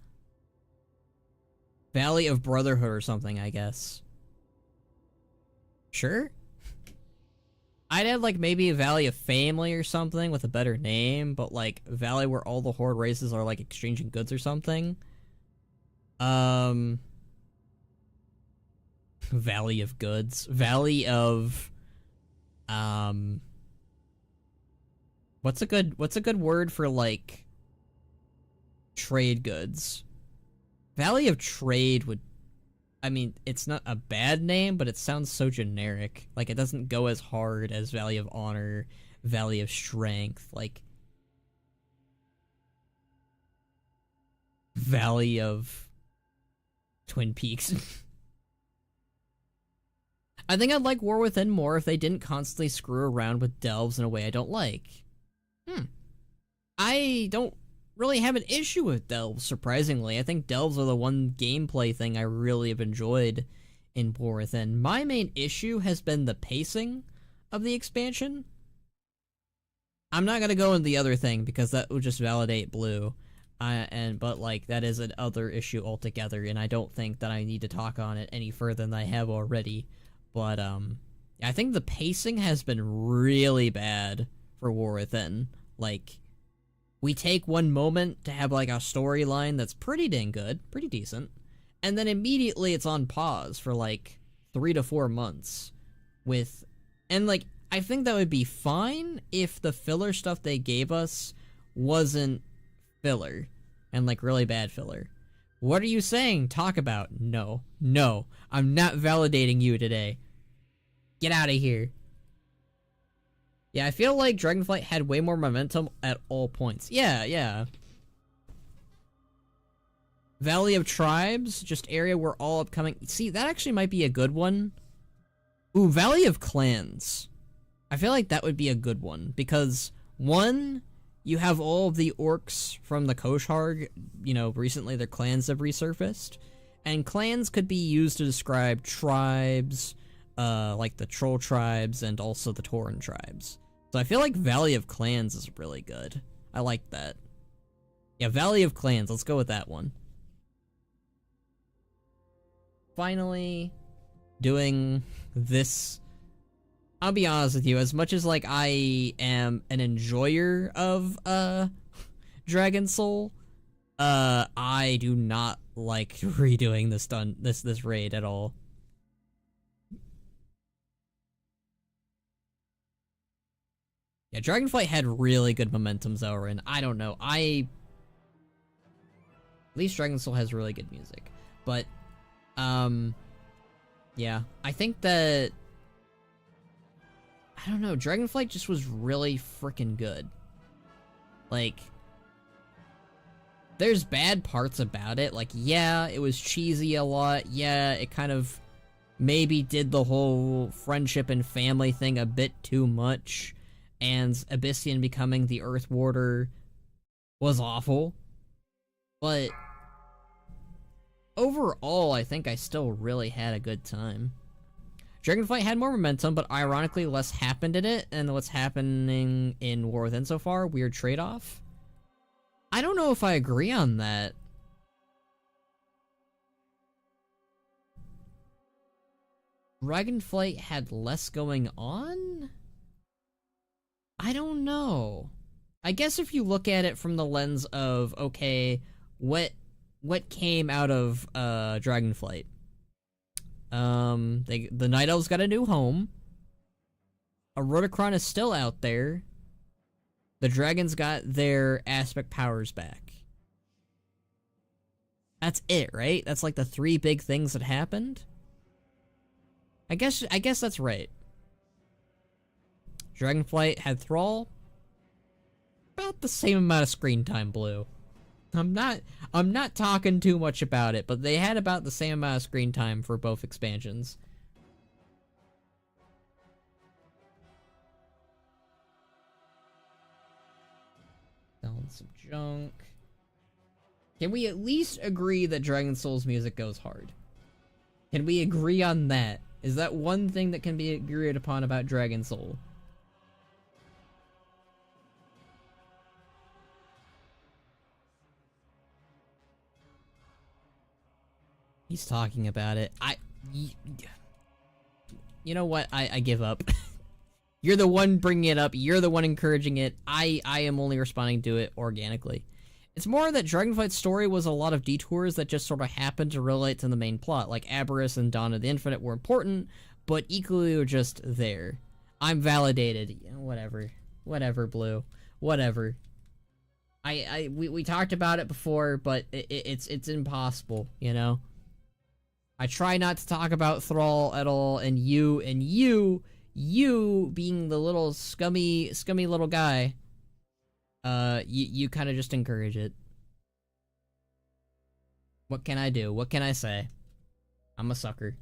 Valley of Brotherhood or something, I guess. Sure? I'd add, like, maybe a Valley of Family or something with a better name, but, like, Valley where all the Horde races are, like, exchanging goods or something. Valley of Goods. Valley of... What's a good word for, like, trade goods? Valley of Trade would... I mean, it's not a bad name, but it sounds so generic. Like, it doesn't go as hard as Valley of Honor, Valley of Strength, like... Valley of... Twin Peaks. I think I'd like War Within more if they didn't constantly screw around with delves in a way I don't like. I don't really have an issue with delves, surprisingly. I think delves are the one gameplay thing I really have enjoyed in War Within. My main issue has been the pacing of the expansion. I'm not gonna go into the other thing because that would just validate Blue. But like that is another issue altogether, and I don't think that I need to talk on it any further than I have already. But I think the pacing has been really bad for War Within. Like, we take one moment to have like a storyline that's pretty dang good, pretty decent, and then immediately it's on pause for like 3 to 4 months and like I think that would be fine if the filler stuff they gave us wasn't filler and like really bad filler. What are you saying? Talk about. No, I'm not validating you today. Get out of here. Yeah, I feel like Dragonflight had way more momentum at all points. Yeah. Valley of Tribes, just area where all upcoming... See, that actually might be a good one. Ooh, Valley of Clans. I feel like that would be a good one, because, one, you have all of the orcs from the Koshar, you know, recently their clans have resurfaced, and clans could be used to describe tribes, like the Troll tribes and also the Tauren tribes. So I feel like Valley of Clans is really good. I like that. Yeah, Valley of Clans, let's go with that one. Finally, doing this. I'll be honest with you, as much as like I am an enjoyer of Dragon Soul, I do not like redoing this raid at all. Yeah, Dragonflight had really good momentum, though, and I don't know, at least Dragon Soul has really good music. But, yeah, I think that, I don't know, Dragonflight just was really freaking good. Like, there's bad parts about it, like, yeah, it was cheesy a lot, yeah, it kind of maybe did the whole friendship and family thing a bit too much, and Abyssian becoming the Earth Warder was awful. But overall, I think I still really had a good time. Dragonflight had more momentum, but ironically less happened in it, and what's happening in War Within so far, weird trade-off. I don't know if I agree on that. Dragonflight had less going on? I don't know. I guess if you look at it from the lens of, okay, what came out of Dragonflight? The Night Elves got a new home. A Rotocron is still out there. The dragons got their aspect powers back. That's it, right? That's like the 3 big things that happened? I guess that's right. Dragonflight had Thrall. About the same amount of screen time, Blue. I'm not talking too much about it, but they had about the same amount of screen time for both expansions. Selling some junk. Can we at least agree that Dragon Soul's music goes hard? Can we agree on that? Is that one thing that can be agreed upon about Dragon Soul? He's talking about it. You know what? I give up. You're the one bringing it up. You're the one encouraging it. I am only responding to it organically. It's more that Dragonflight's story was a lot of detours that just sort of happened to relate to the main plot. Like Aberrus and Dawn of the Infinite were important, but equally were just there. I'm validated. Yeah, whatever. Whatever, Blue. Whatever. We talked about it before, but it's impossible, you know? I try not to talk about Thrall at all, and you being the little scummy little guy, you kind of just encourage it. What can I do? What can I say? I'm a sucker.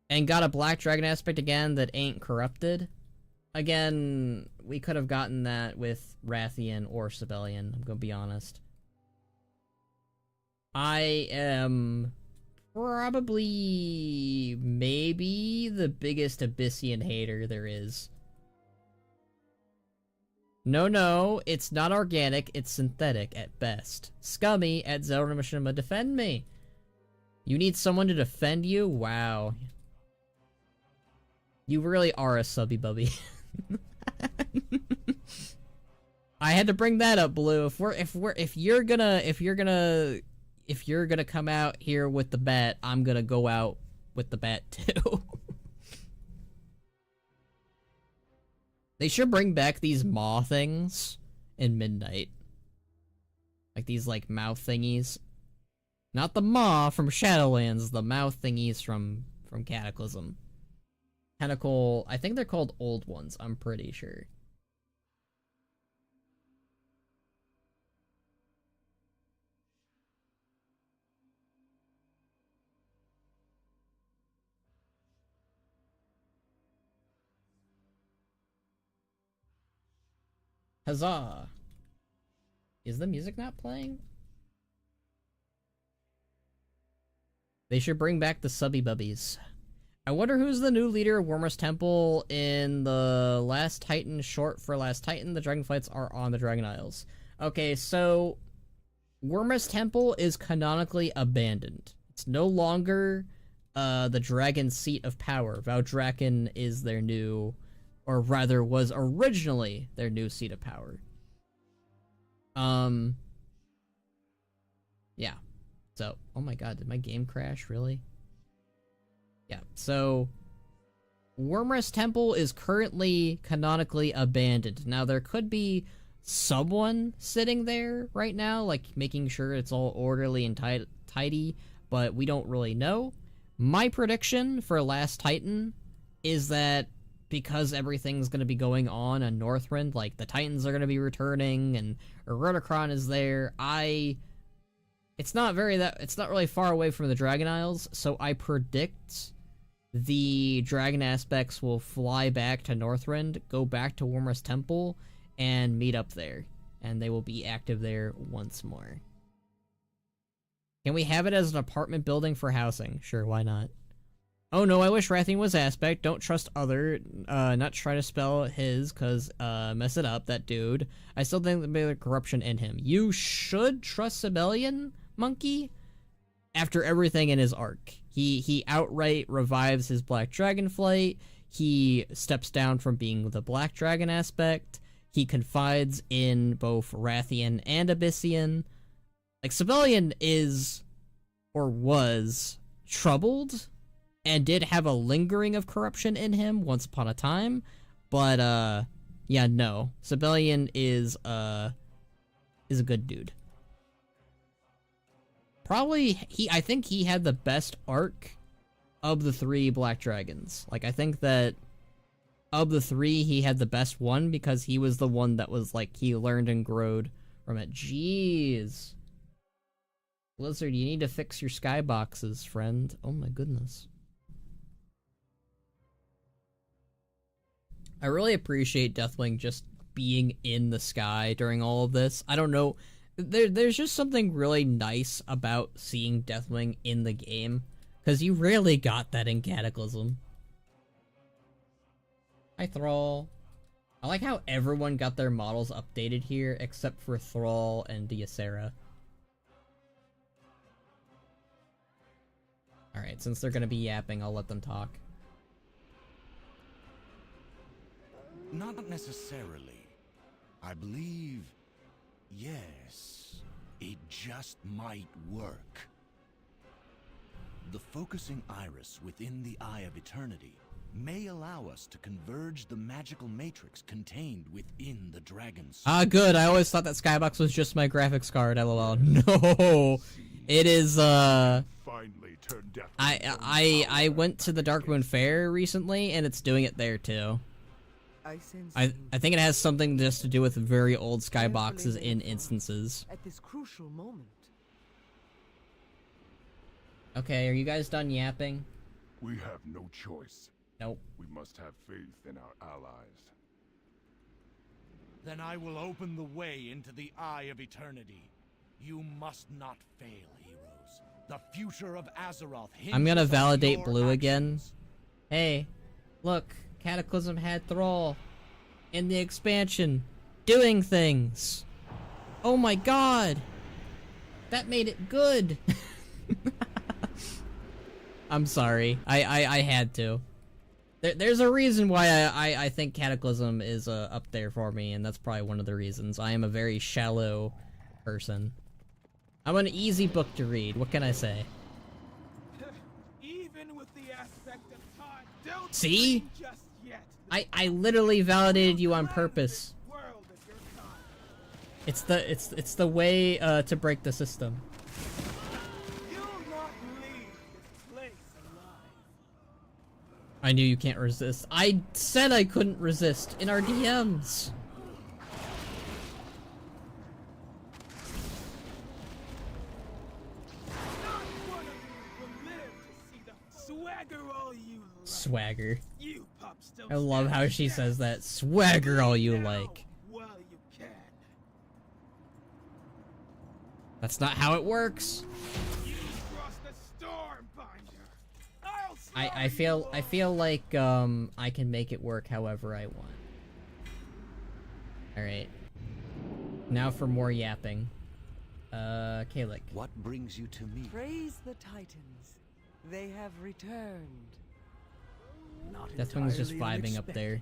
And got a Black Dragon aspect again that ain't corrupted. Again, we could have gotten that with Rathian or Sibelian, I'm gonna be honest. I am probably maybe the biggest Abyssian hater there is. No, it's not organic, it's synthetic at best. Scummy at Zelda Machinima, defend me! You need someone to defend you? Wow. You really are a subby bubby. I had to bring that up, Blue. If you're gonna come out here with the bat, I'm gonna go out with the bat too. They should bring back these maw things in Midnight. Like these like mouth thingies. Not the maw from Shadowlands, the mouth thingies from Cataclysm. Tentacle, I think they're called old ones, I'm pretty sure. Huzzah! Is the music not playing? They should bring back the subby bubbies. I wonder who's the new leader of Wormer's Temple in the Last Titan short for Last Titan. The Dragonflights are on the Dragon Isles. Okay, so Wormer's Temple is canonically abandoned. It's no longer the dragon seat of power. Valdrakken is their new, or rather was originally their new seat of power. Yeah. So, oh my god, did my game crash, really? Yeah, so Wormer's Temple is currently canonically abandoned. Now, there could be someone sitting there right now, like making sure it's all orderly and tidy, but we don't really know. My prediction for Last Titan is that because everything's going to be going on Northrend, like the Titans are going to be returning and Erotacron is there, it's not really far away from the Dragon Isles, so I predict the dragon aspects will fly back to Northrend, go back to Wormer's Temple, and meet up there. And they will be active there once more. Can we have it as an apartment building for housing? Sure, why not? Oh no, I wish Rathian was aspect. Don't trust other. Not try to spell his, cause mess it up, that dude. I still think there's corruption in him. You should trust Sibelian, monkey, after everything in his arc. He outright revives his Black Dragonflight. He steps down from being the Black Dragon aspect. He confides in both Rathian and Abyssian. Like, Sibelian is, or was, troubled, and did have a lingering of corruption in him once upon a time. But, yeah, no. Sibelian is a good dude. Probably, I think he had the best arc of the three Black Dragons. Like, I think that of the three, he had the best one because he was the one that was, like, he learned and growed from it. Jeez. Blizzard, you need to fix your skyboxes, friend. Oh my goodness. I really appreciate Deathwing just being in the sky during all of this. I don't know. there's just something really nice about seeing Deathwing in the game, because you rarely got that in Cataclysm. Hi, Thrall. I like how everyone got their models updated here, except for Thrall and Diacera. Alright, since they're gonna be yapping, I'll let them talk. Not necessarily. I believe, yes, it just might work. The focusing iris within the Eye of Eternity may allow us to converge the magical matrix contained within the dragon's soul. Ah, good. I always thought that Skybox was just my graphics card, lol. No! It is, I went to the Darkmoon Fair recently, and it's doing it there, too. I think it has something just to do with very old skyboxes in instances. At this crucial moment. Okay, are you guys done yapping? We have no choice. Nope. We must have faith in our allies. Then I will open the way into the Eye of Eternity. You must not fail, heroes. The future of Azeroth hinges I'm gonna validate on blue your again. actions. Hey, look. Cataclysm had Thrall in the expansion doing things. Oh my god. That made it good. I'm sorry. I had to. There's a reason why I think Cataclysm is up there for me, and that's probably one of the reasons. I am a very shallow person. I'm an easy book to read. What can I say? Even with the aspect of time, don't See? dream just yet. I literally validated you on purpose. World of your time. It's the way to break the system. You'll not leave this place alive. I knew you can't resist. I said I couldn't resist in our DMs. Not one of you will live to see the swagger all you like. Swagger. You pups don't I love stand how a she chance. says that. Swagger all you Now, like. while you can. That's not how it works. You cross the Stormbinder. I'll I slaughter you feel all. like I can make it work however I want. Alright. Now for more yapping. Kalik. What brings you to me? Praise the Titans. They have returned. Deathwing's just vibing up there.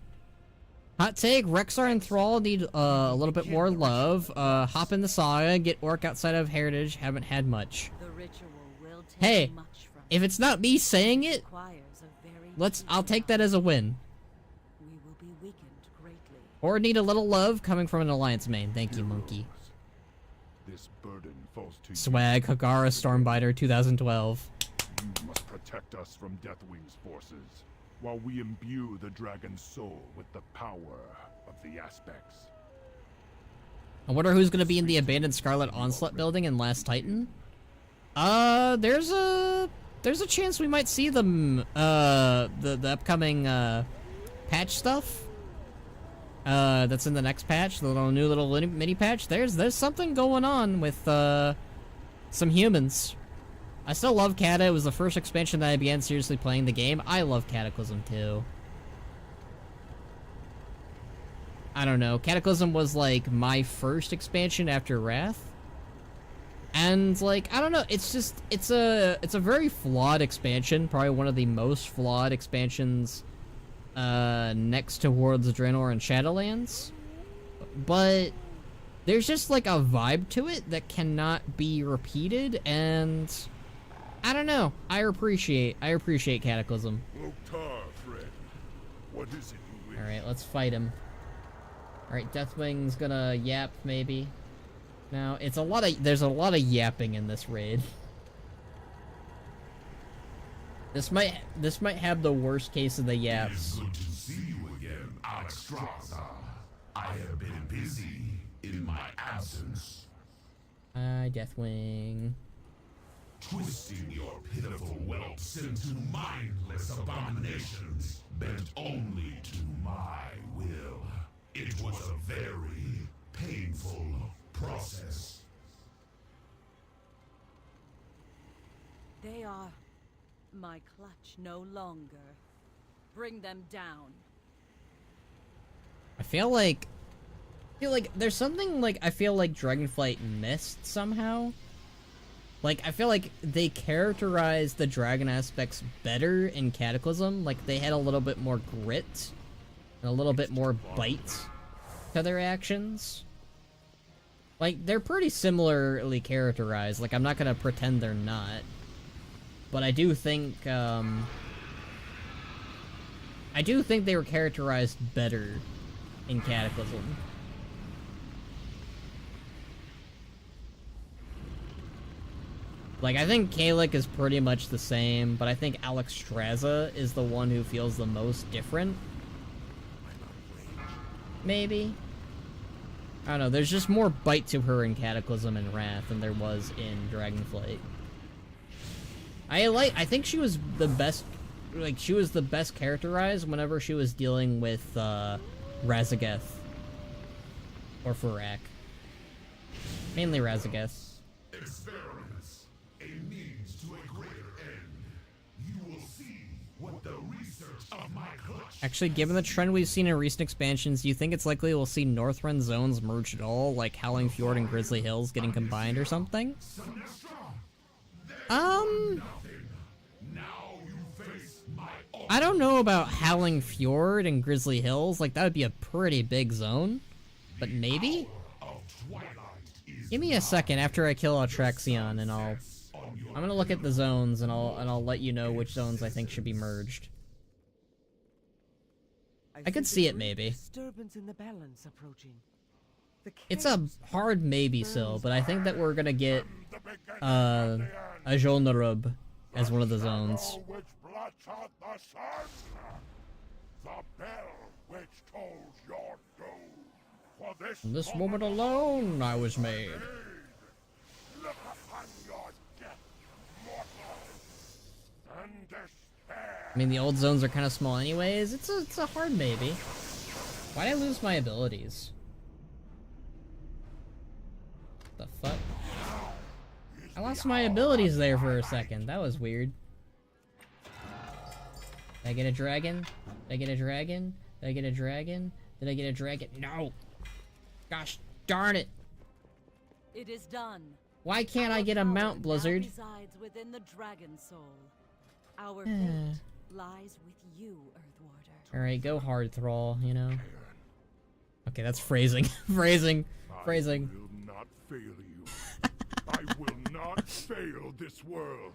Hot take, Rexar and Thrall need a little bit more love. Hop in the saga, get Orc outside of Heritage, haven't had much. The ritual will take Hey, much from if it's not me saying it, requires a very I'll take that as a win. We will be weakened greatly. Or need a little love coming from an Alliance main. Thank you, Monkey. This burden falls to Swag, Hagara, Stormbiter, 2012. you. You must protect us from Deathwing's forces, while we imbue the dragon's soul with the power of the aspects. I wonder who's gonna be in the abandoned Scarlet Onslaught building in Last Titan. There's a chance we might see them, the upcoming, patch stuff. That's in the next patch, the new little mini patch. There's something going on with, some humans. I still love Cata. It was the first expansion that I began seriously playing the game. I love Cataclysm too. I don't know. Cataclysm was like my first expansion after Wrath. And like, I don't know, it's just it's a very flawed expansion, probably one of the most flawed expansions next to Worlds of Draenor and Shadowlands. But there's just like a vibe to it that cannot be repeated, and I don't know. I appreciate Cataclysm. Loktar, friend. What is it you wish? Alright, let's fight him. Alright, Deathwing's gonna yap, maybe. Now, there's a lot of yapping in this raid. This might have the worst case of the yaps. Good to see you again, Alexstrasza. I have been busy in my absence, Hi, Deathwing. twisting your pitiful whelps into mindless abominations, bent only to my will. It was a very painful process. They are my clutch no longer. Bring them down. I feel like there's something like I feel like Dragonflight missed somehow. Like, I feel like they characterized the dragon aspects better in Cataclysm. Like, they had a little bit more grit and a little bit more bite to their actions. Like, they're pretty similarly characterized. Like, I'm not gonna pretend they're not. But I do think they were characterized better in Cataclysm. Like, I think Kalik is pretty much the same, but I think Alexstrasza is the one who feels the most different. Maybe? I don't know, there's just more bite to her in Cataclysm and Wrath than there was in Dragonflight. I think she was the best, like, she was the best characterized whenever she was dealing with, Razageth. Or Farak. Mainly Razageth. Experiments, a means to a greater end. You will see what the research of my clutch. Actually, given the trend we've seen in recent expansions, do you think it's likely we'll see Northrend zones merged at all, like Howling Fjord and Grizzly Hills getting combined or something? I don't know about Howling Fjord and Grizzly Hills, like that would be a pretty big zone, but maybe? Give me a second after I kill Atraxion and I'm gonna look at the zones and I'll let you know which zones I think should be merged. I could see it maybe. Disturbance in the balance approaching. It's a hard maybe still, but I think that we're gonna get Ajol Narub as one of the zones. From this moment alone, I was made. Look upon your death, mortal, and despair. I mean, the old zones are kind of small anyways. It's a hard maybe. Why'd I lose my abilities? The fuck? I lost my abilities there for a second. That was weird. Did I get a dragon? Did I get a dragon? Did I get a dragon? Did I get a dragon? No! Gosh darn it! It is done. Why can't I get a mount, Blizzard? Resides within the dragon soul. Our fate lies with you, Earthwarder. Alright, go hard, Thrall, you know? Okay, that's phrasing. Phrasing. Phrasing. I will not fail you. I will not fail this world.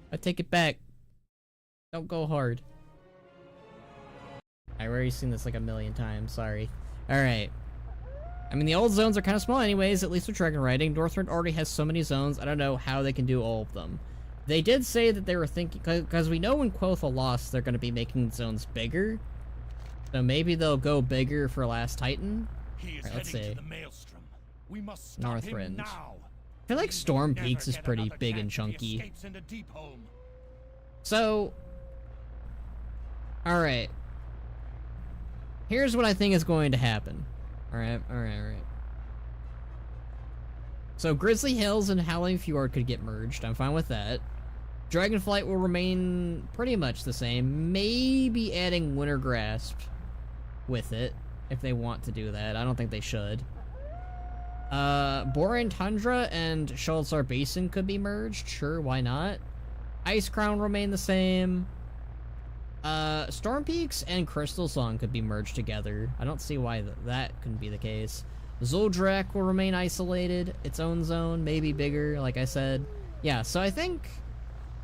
I take it back. Don't go hard. I've already seen this like a million times, sorry. Alright. I mean, the old zones are kind of small anyways, at least with dragon riding. Northrend already has so many zones, I don't know how they can do all of them. They did say that they were thinking, because we know when Quotha lost, they're going to be making zones bigger. So maybe they'll go bigger for Last Titan. Alright, let's see. We must stop him Northrend. now. I feel like Storm Peaks is pretty big and chunky. So, alright. Here's what I think is going to happen. Alright. So Grizzly Hills and Howling Fjord could get merged. I'm fine with that. Dragonflight will remain pretty much the same. Maybe adding Winter Grasp with it, if they want to do that. I don't think they should. Borean Tundra and Shalsar Basin could be merged. Sure, why not? Ice Crown remain the same. Storm Peaks and Crystal Song could be merged together. I don't see why that couldn't be the case. Zoldrak will remain isolated, its own zone, maybe bigger, like I said. Yeah, so I think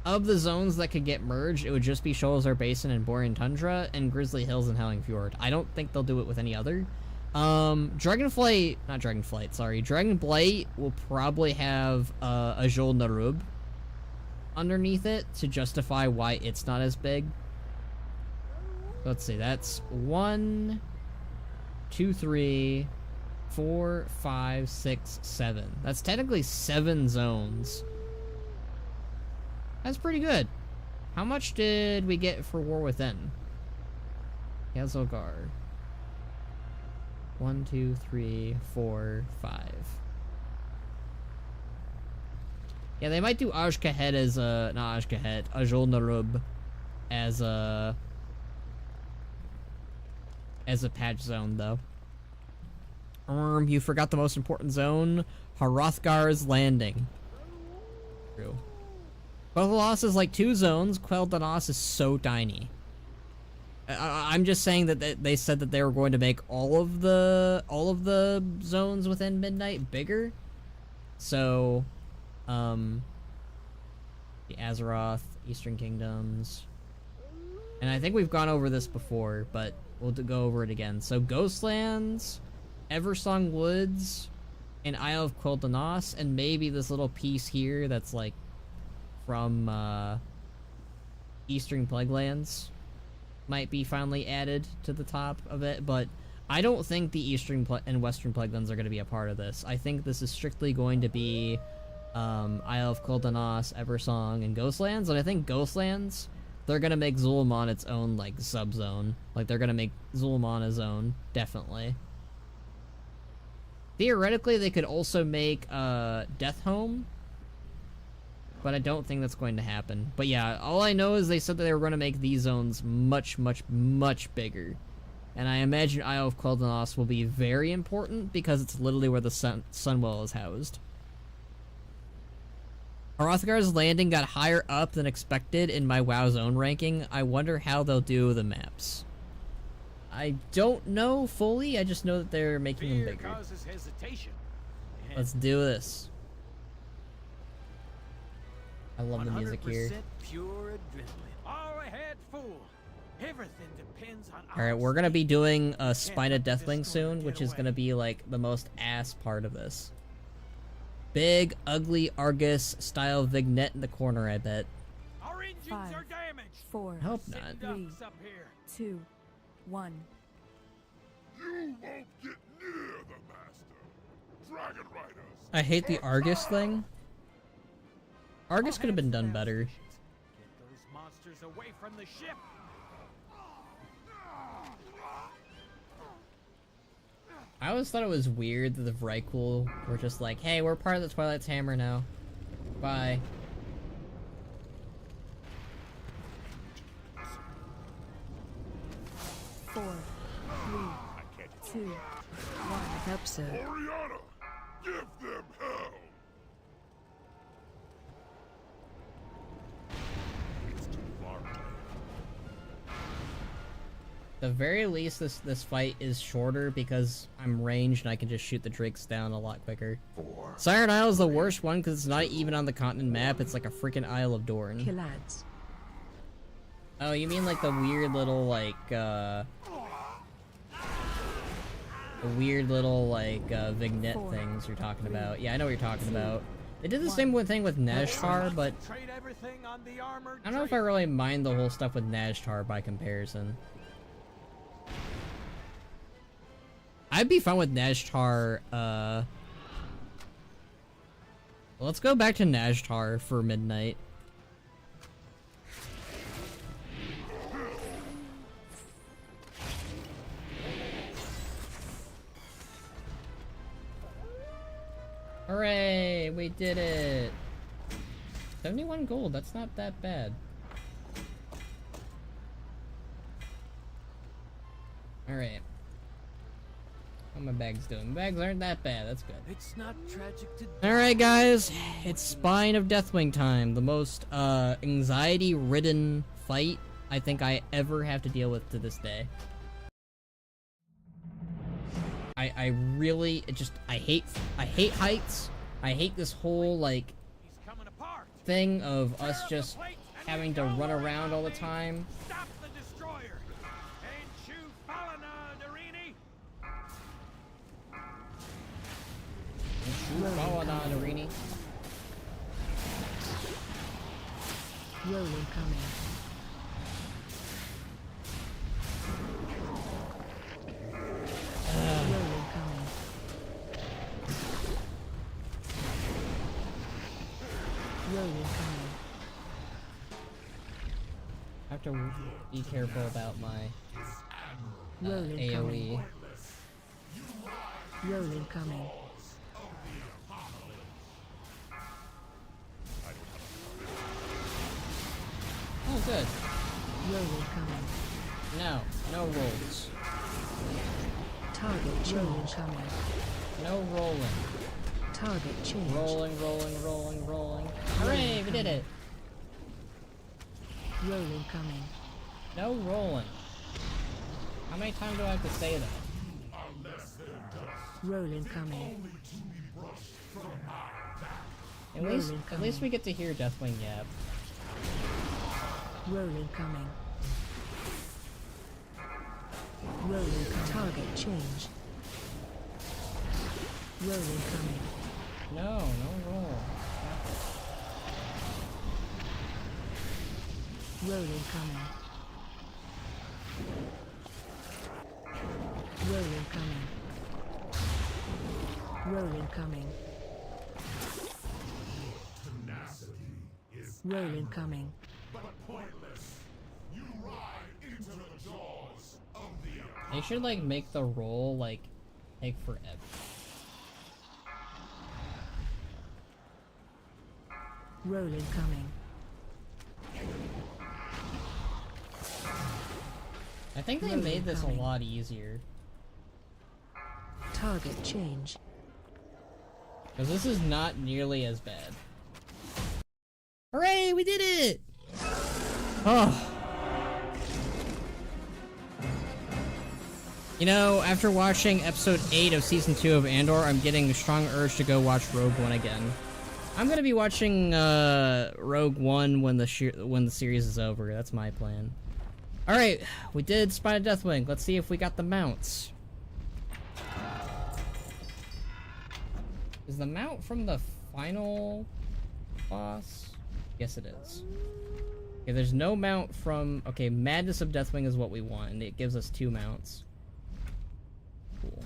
of the zones that could get merged, it would just be Shalsar Basin and Borean Tundra and Grizzly Hills and Howling Fjord. I don't think they'll do it with any other. Dragonblight will probably have Ajol Narub underneath it to justify why it's not as big. Let's see, that's 1, 2, 3, 4, 5, 6, 7. That's technically 7 zones. That's pretty good. How much did we get for War Within? Yazilgar. 1, 2, 3, 4, 5. Yeah, they might do Ajkahet as a... Not Ajkahet. Ajol Narub as a patch zone, though. You forgot the most important zone. Hrothgar's Landing. True. Quel'Thalas is like 2 zones. Quel'Thalas is so tiny. I'm just saying that they said that they were going to make all of the zones within Midnight bigger. So, the Azeroth, Eastern Kingdoms, and I think we've gone over this before, but we'll go over it again. So Ghostlands, Eversong Woods, and Isle of Quel'Thalas, and maybe this little piece here that's like from Eastern Plaguelands might be finally added to the top of it, but I don't think the Eastern and Western Plaguelands are going to be a part of this. I think this is strictly going to be Isle of Quel'Thalas, Eversong, and Ghostlands, and I think Ghostlands, they're going to make Zul'Aman its own, like, sub-zone. Like, they're going to make Zul'Aman a zone, definitely. Theoretically, they could also make Deathhome, but I don't think that's going to happen. But yeah, all I know is they said that they were going to make these zones much, much, much bigger. And I imagine Isle of Quel'Thalas will be very important because it's literally where the Sunwell is housed. Hrothgar's Landing got higher up than expected in my WoW zone ranking. I wonder how they'll do the maps. I don't know fully, I just know that they're making them bigger. Causes hesitation. Let's do this. I love the music here. 100% pure adrenaline. All ahead, fool. Everything depends on. Alright, we're gonna be doing a Spine of Deathwing soon, which is gonna be like the most ass part of this. Big, ugly Argus style vignette in the corner, I bet. Our engines 5, are damaged. 4, I hope not. Ducks up here. 2, 1. You won't get near the master. Dragon Riders. I hate the Argus thing. Argus could have been done better. Get those monsters away from the ship. I always thought it was weird that the Vrykul were just like, hey, we're part of the Twilight's Hammer now. Bye. Four, 3, 2, 1. Episode. Oriana, give them hell. It's too far away. At the very least, this fight is shorter because I'm ranged and I can just shoot the drakes down a lot quicker. 4. Siren Isle is the worst one because it's not even on the continent map. It's like a freaking Isle of Dorn. Kill ads. Oh, you mean like the weird little like vignette things you're talking about? Yeah, I know what you're talking about. They did the same thing with Nazhtar, but Trade everything on the armored I don't know if I really mind the whole stuff with Nazhtar by comparison. I'd be fine with Nazhtar, let's go back to Nazhtar for midnight. Hooray! We did it! 71 gold, that's not that bad. Alright. How my bags doing? Bags aren't that bad, that's good. It's not tragic to Alright guys, it's Spine of Deathwing time. The most anxiety-ridden fight I think I ever have to deal with to this day. I really, I hate heights. I hate this whole, like, He's coming apart. thing of us just having to run around all the time. Stop the destroyer. And shoot Falana, Darini. Arini. Rolling coming. Rolling coming. Rolling coming. I have to be careful about my Rolling AoE. coming. Roll incoming. Oh, good. Roll incoming. No, no rolls. Target change coming. No rolling. Target change. Rolling, rolling, rolling, rolling. Hooray, we did it! Roll incoming. No rolling. How many times do I have to say that? Roll incoming. At least we get to hear Deathwing yap. Roll incoming. Roll incoming. Target change. Roll incoming. No, no roll. Roll incoming. Roll incoming. Roll incoming. Roll incoming. They should like make the roll like take forever. Roll incoming. I think they made this a lot easier. Target change. Because this is not nearly as bad. Hooray, we did it! Oh. You know, after watching episode 8 of season 2 of Andor, I'm getting a strong urge to go watch Rogue One again. I'm gonna be watching Rogue One when the series is over. That's my plan. All right, we did spot a Deathwing. Let's see if we got the mounts. Is the mount from the final boss? Yes, it is. Okay, there's no mount from... Okay, Madness of Deathwing is what we want, and it gives us 2 mounts. Cool.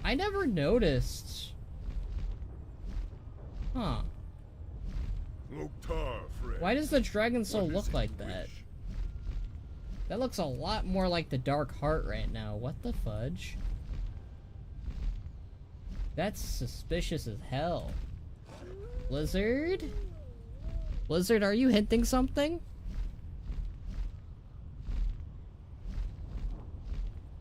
I never noticed. Huh. Why does the Dragon Soul look like that? That looks a lot more like the Dark Heart right now. What the fudge? That's suspicious as hell. Blizzard? Blizzard, are you hinting something?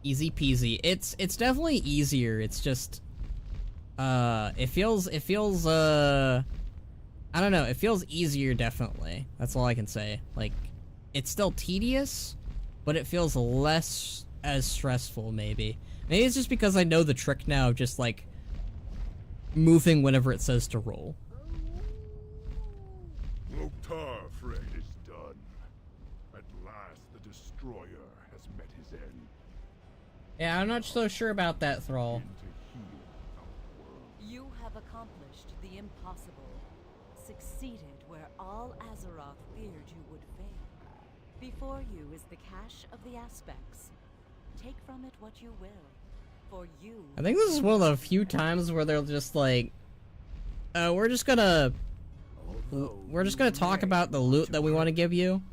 Easy peasy. It's definitely easier. It's just it feels I don't know, it feels easier definitely. That's all I can say. Like, it's still tedious, but it feels less as stressful maybe. Maybe it's just because I know the trick now of just like moving whenever it says to roll. Loktar, friend, is done. At last, the Destroyer has met his end. Yeah, I'm not so sure about that, Thrall. You have accomplished the impossible. Succeeded where all Azeroth feared you would fail. Before you is the cache of the aspects. Take from it what you will. For you... I think this is one of the few times where they're just like, we're just gonna talk about the loot that we want to give you.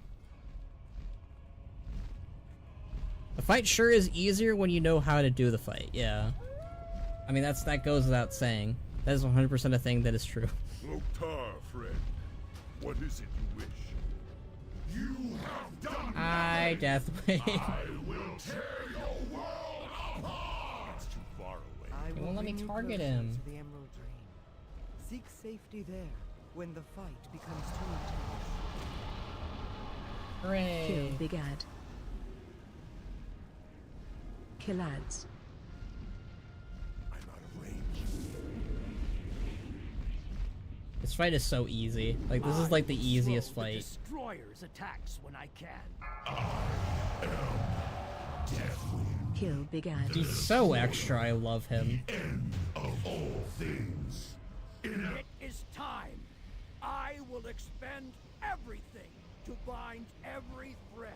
The fight sure is easier when you know how to do the fight, yeah. I mean, that goes without saying. That is 100% a thing that is true. Loktar, friend, what is it you wish? You have done Hi, Deathwing. I will tear your world apart. It's too far away. It won't let me target him. To the Emerald Dream. Seek safety there when the fight becomes too intense. Hooray. Kill Big Ad. Kill ads. I'm out of range. This fight is so easy. Like, this is like the easiest fight. Destroyers attacks when I can. Kill Big Ad. He's so extra, I love him. End of all things. It is time. I will expend everything to bind every thread.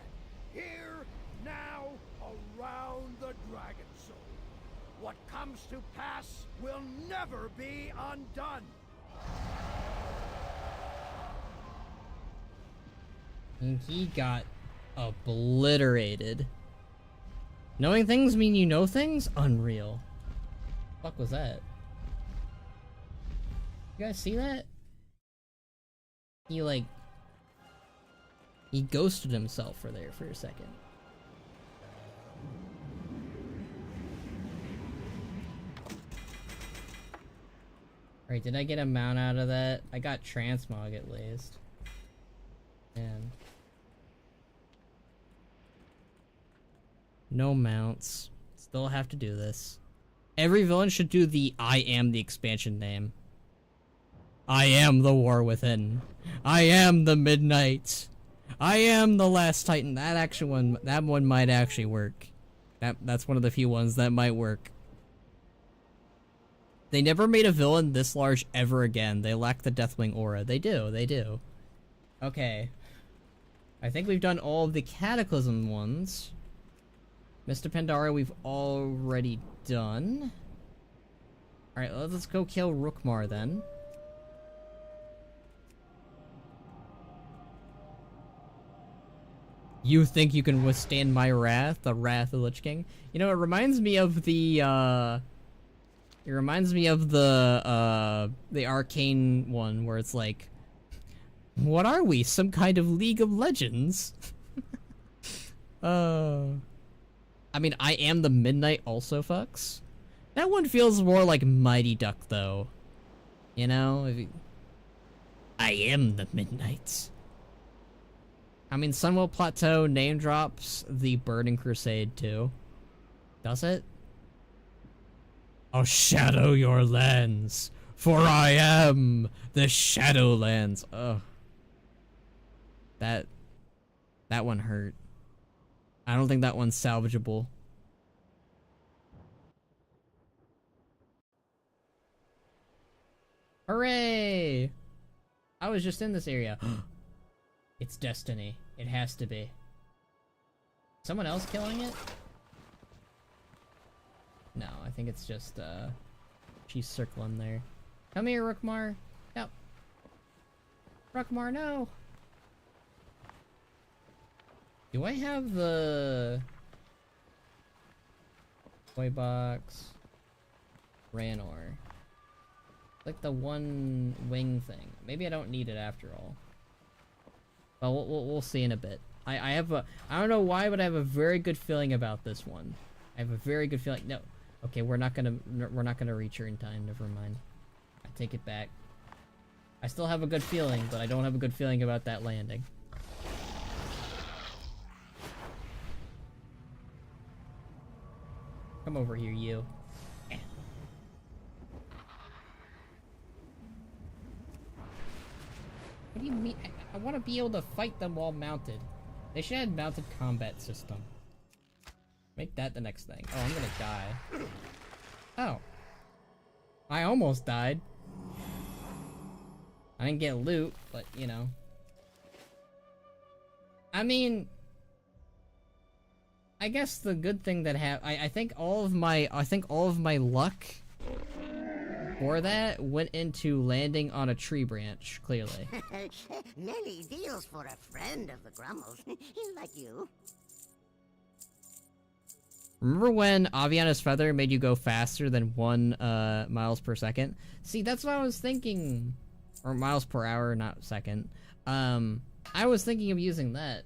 Here, now, around the Dragon Soul. What comes to pass will never be undone. And he got obliterated. Knowing things mean you know things? Unreal. Fuck was that? You guys see that? He like... He ghosted himself for there for a second. Alright, did I get a mount out of that? I got transmog at least. Man. No mounts. Still have to do this. Every villain should do the I am the expansion name. I am the war within. I am the midnight. I am the last titan. That one might actually work. That's one of the few ones that might work. They never made a villain this large ever again. They lack the Deathwing aura. They do. Okay. I think we've done all of the Cataclysm ones. Mr. Pandara we've already done. Alright, let's go kill Rookmar then. You think you can withstand my wrath? The wrath of the Lich King? You know, it reminds me of the, It reminds me of the Arcane one, where it's like... What are we? Some kind of League of Legends? I mean, I am the Midnight also fucks. That one feels more like Mighty Duck, though. You know? I am the Midnight. I mean, Sunwell Plateau name drops the Burning Crusade, too. Does it? I'll shadow your lands, for I am the Shadowlands. Ugh. That one hurt. I don't think that one's salvageable. Hooray! I was just in this area. It's destiny. It has to be. Someone else killing it? No, I think it's just, she's circling there. Come here, Rookmar. No. Rookmar, no! Do I have the... Toy box... Ranor? Like the one wing thing. Maybe I don't need it after all. Well, we'll see in a bit. I don't know why, but I have a very good feeling about this one. I have a very good feeling. No. Okay, we're not gonna reach her in time. Never mind. I take it back. I still have a good feeling, but I don't have a good feeling about that landing. Come over here, you. What do you mean? I want to be able to fight them while mounted. They should have mounted combat system. Make that the next thing. Oh, I'm gonna die. Oh. I almost died. I didn't get loot, but, you know. I mean... I guess the good thing that I think all of my luck for that went into landing on a tree branch, clearly. Many deals for a friend of the Grummles. He's like you. Remember when Aviana's Feather made you go faster than 1 miles per second? See, that's what I was thinking. Or miles per hour, not second. I was thinking of using that.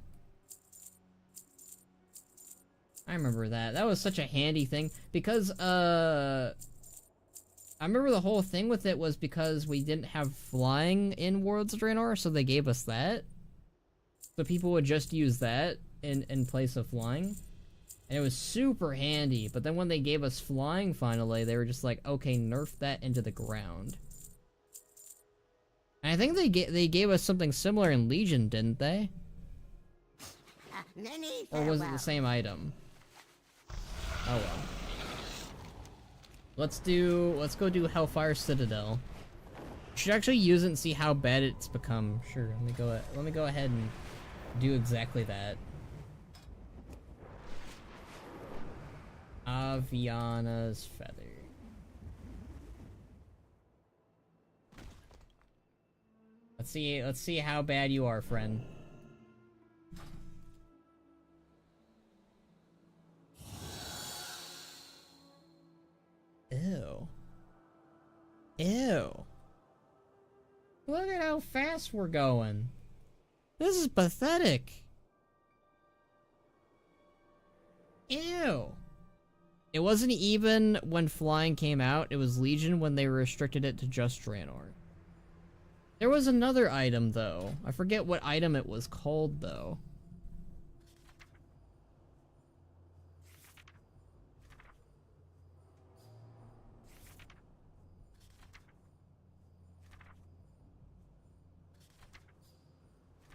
I remember that. That was such a handy thing. Because, I remember the whole thing with it was because we didn't have flying in Worlds of Draenor, so they gave us that. So people would just use that in place of flying. And it was super handy, but then when they gave us flying finally, they were just like, okay, nerf that into the ground. And I think they gave us something similar in Legion, didn't they? Or was it the same item? Oh well. Let's go do Hellfire Citadel. Should actually use it and see how bad it's become. Sure, let me go ahead and do exactly that. Aviana's Feather. Let's see how bad you are, friend. Ew. Ew. Look at how fast we're going. This is pathetic. Ew. It wasn't even when flying came out, it was Legion when they restricted it to just Draenor. There was another item though. I forget what item it was called though.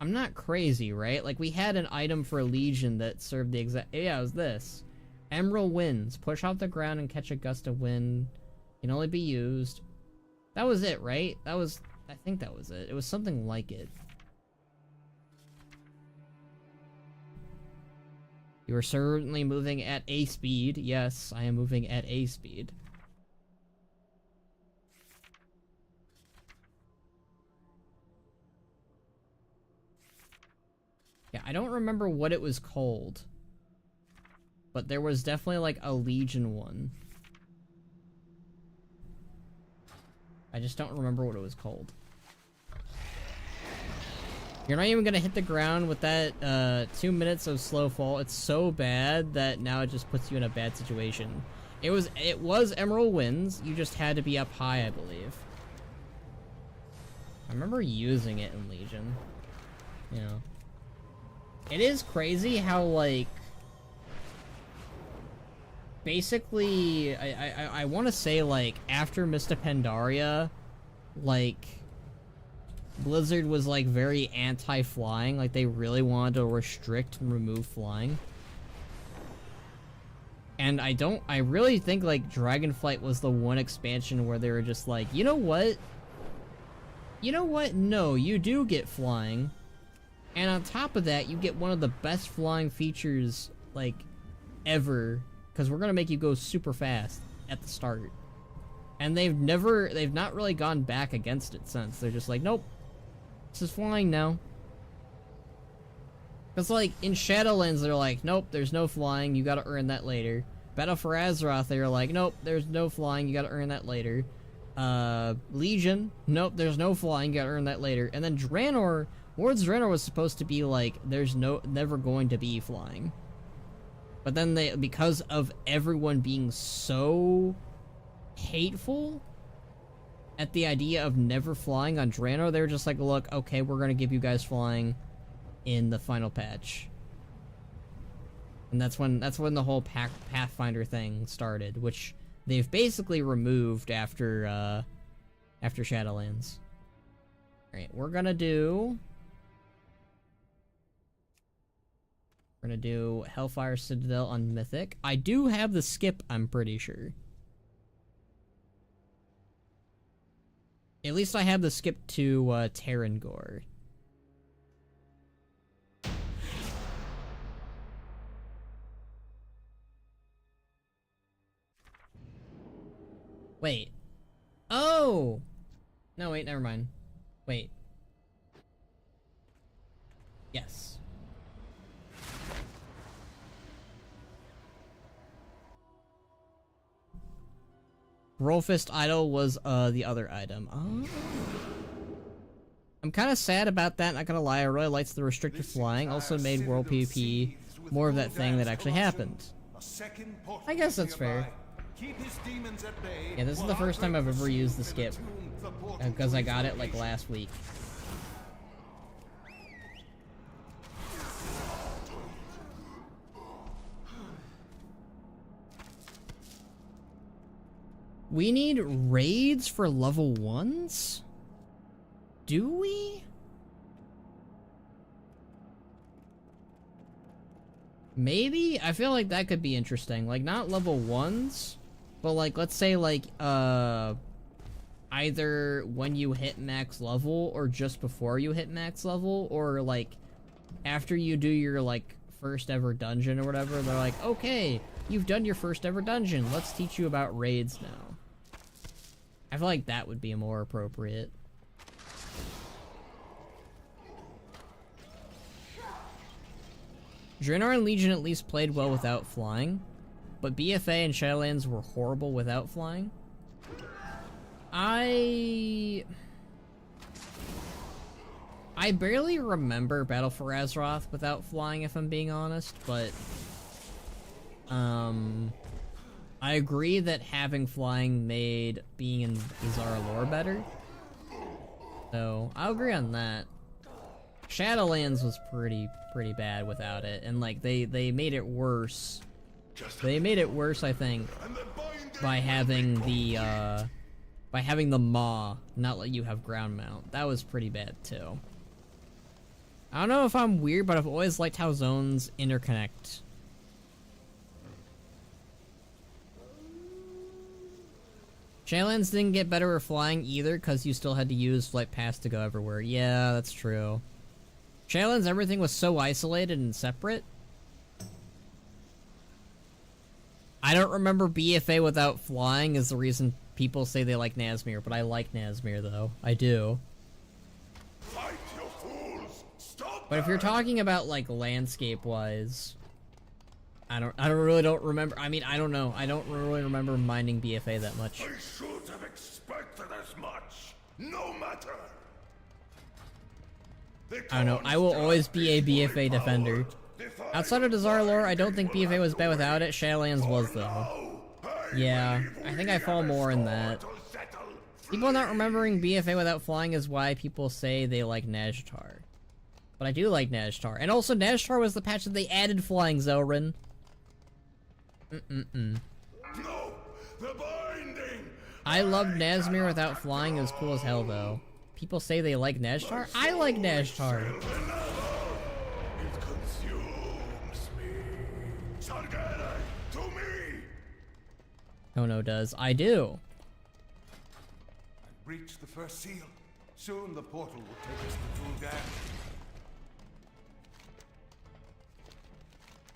I'm not crazy, right? Like, we had an item for a Legion that served the exact... Yeah, it was this. Emerald Winds. Push off the ground and catch a gust of wind. Can only be used. That was it, right? That was... I think that was it. It was something like it. You are certainly moving at a speed. Yes, I am moving at a speed. Yeah, I don't remember what it was called. But there was definitely like a Legion one. I just don't remember what it was called. You're not even gonna hit the ground with that 2 minutes of slow fall. It's so bad that now it just puts you in a bad situation. It was Emerald Winds. You just had to be up high, I believe. I remember using it in Legion. You know. It is crazy how, like, basically, I want to say, like, after Mista Pandaria, like, Blizzard was, like, very anti-flying. Like, they really wanted to restrict and remove flying. And I really think, like, Dragonflight was the one expansion where they were just like, you know what? You know what? No, you do get flying. And on top of that, you get one of the best flying features, like, ever. Because we're gonna make you go super fast at the start. And they've not really gone back against it since. They're just like, nope. This is flying now. Because, like, in Shadowlands, they're like, nope, there's no flying, you gotta earn that later. Battle for Azeroth, they're like, nope, there's no flying, you gotta earn that later. Legion, nope, there's no flying, you gotta earn that later. And then Draenor... Wards Draenor was supposed to be like, there's never going to be flying. But then because of everyone being so hateful at the idea of never flying on Draenor, they were just like, look, okay, we're gonna give you guys flying in the final patch. And that's when the whole Pathfinder thing started, which they've basically removed after Shadowlands. Alright, we're gonna do Hellfire Citadel on Mythic. I do have the skip, I'm pretty sure. At least I have the skip to Terrangor. Wait. Oh! No, wait, never mind. Wait. Yes. Rollfist Idol was the other item. Oh. I'm kind of sad about that, not gonna lie. I really liked the restricted flying. Also made World PvP more of that thing that actually happened. I guess that's fair. Yeah, this is the first time I've ever used the skip. Because I got it like last week. We need raids for level 1s? Do we? Maybe? I feel like that could be interesting. Like, not level 1s, but like, let's say like, either when you hit max level, or just before you hit max level, or like, after you do your like, first ever dungeon or whatever, they're like, okay, you've done your first ever dungeon, let's teach you about raids now. I feel like that would be more appropriate. Draenor and Legion at least played well without flying, but BFA and Shadowlands were horrible without flying. I barely remember Battle for Azeroth without flying, if I'm being honest, but I agree that having flying made being in Bizarre lore better. So, I'll agree on that. Shadowlands was pretty bad without it, and like they made it worse. They made it worse, I think, by having the Maw not let you have ground mount. That was pretty bad too. I don't know if I'm weird, but I've always liked how zones interconnect. Shadowlands didn't get better at flying either, because you still had to use Flight Pass to go everywhere. Yeah, that's true. Shadowlands, everything was so isolated and separate. I don't remember BFA without flying is the reason people say they like Nazmir, but I like Nazmir though. I do. Fight, you fools! Stop! But if you're talking about like landscape-wise, I really don't remember. I mean, I don't know. I don't really remember minding BFA that much. I should have expected as much. No matter. I don't know. I will always be a BFA defender. Outside of Desire lore, I don't think BFA was bad without it. Shadowlands was though. Yeah, I think I fall more in that. People not remembering BFA without flying is why people say they like Naz'tar. But I do like Naz'tar. And also, Naz'tar was the patch that they added flying, Zelrin. No, the binding. I love Nazmir without flying. It was cool as hell, though. People say they like Naz'tar. I like Naz'tar. It consumes me. Sargere, to me. Khono does. I do. Breach the first seal. Soon the portal will take us to Fuldan.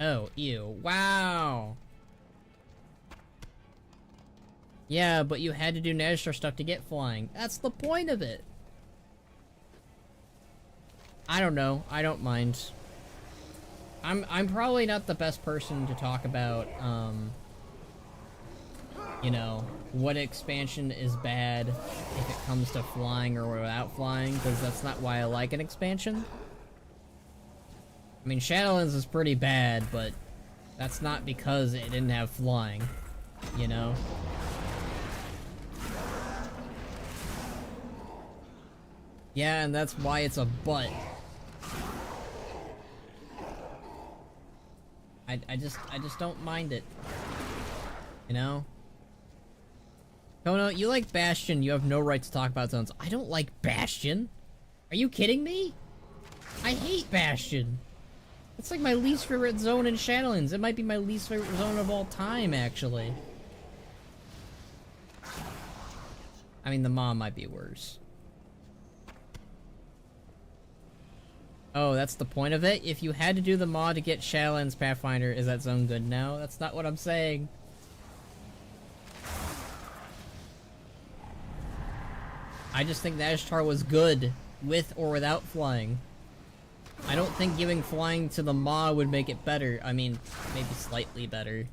Oh, ew. Wow. Yeah, but you had to do Naz'tar stuff to get flying. That's the point of it. I don't know. I don't mind. I'm probably not the best person to talk about, you know, what expansion is bad if it comes to flying or without flying, because that's not why I like an expansion. I mean, Shadowlands is pretty bad, but that's not because it didn't have flying, you know? Yeah, and that's why it's a butt. I just don't mind it. You know? Khono, you like Bastion, you have no right to talk about zones. I don't like Bastion. Are you kidding me? I hate Bastion. It's like my least favorite zone in Shadowlands. It might be my least favorite zone of all time, actually. I mean, the Maw might be worse. Oh, that's the point of it? If you had to do the Maw to get Shadowlands Pathfinder, is that zone good now? That's not what I'm saying. I just think Naz'tar was good, with or without flying. I don't think giving flying to the Maw would make it better. I mean, maybe slightly better.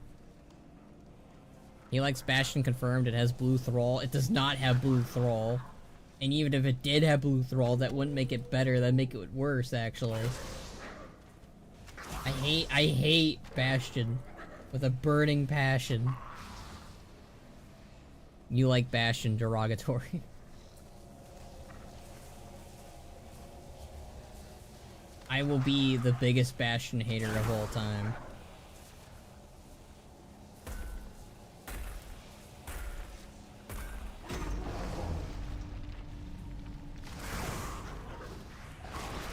He likes Bastion confirmed. It has Blue Thrall. It does not have Blue Thrall. And even if it did have Blue Thrall, that wouldn't make it better. That'd make it worse, actually. I hate Bastion with a burning passion. You like Bastion, derogatory. I will be the biggest Bastion hater of all time.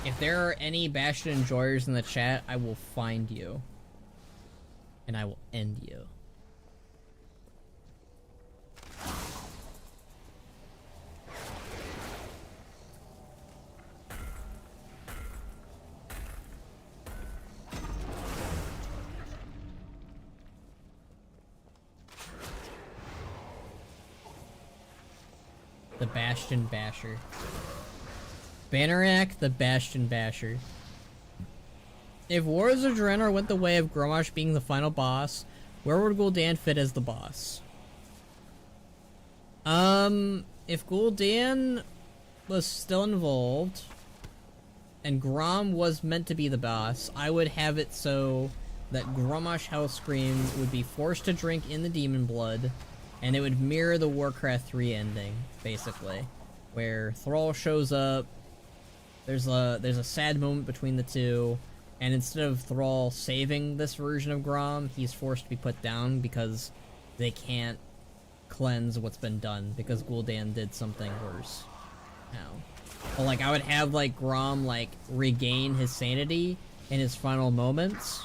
If there are any Bastion enjoyers in the chat, I will find you. And I will end you. The Bastion Basher. Bannerac, the Bastion Basher. If Wars of Draenor went the way of Grommash being the final boss, where would Gul'dan fit as the boss? if Gul'dan was still involved, and Grom was meant to be the boss, I would have it so that Grommash Hellscream would be forced to drink in the demon blood, and it would mirror the Warcraft 3 ending, basically. Where Thrall shows up, there's a sad moment between the two, and instead of Thrall saving this version of Grom, he's forced to be put down because they can't cleanse what's been done, because Gul'dan did something worse. Now. But, like, I would have, like, Grom, like, regain his sanity in his final moments,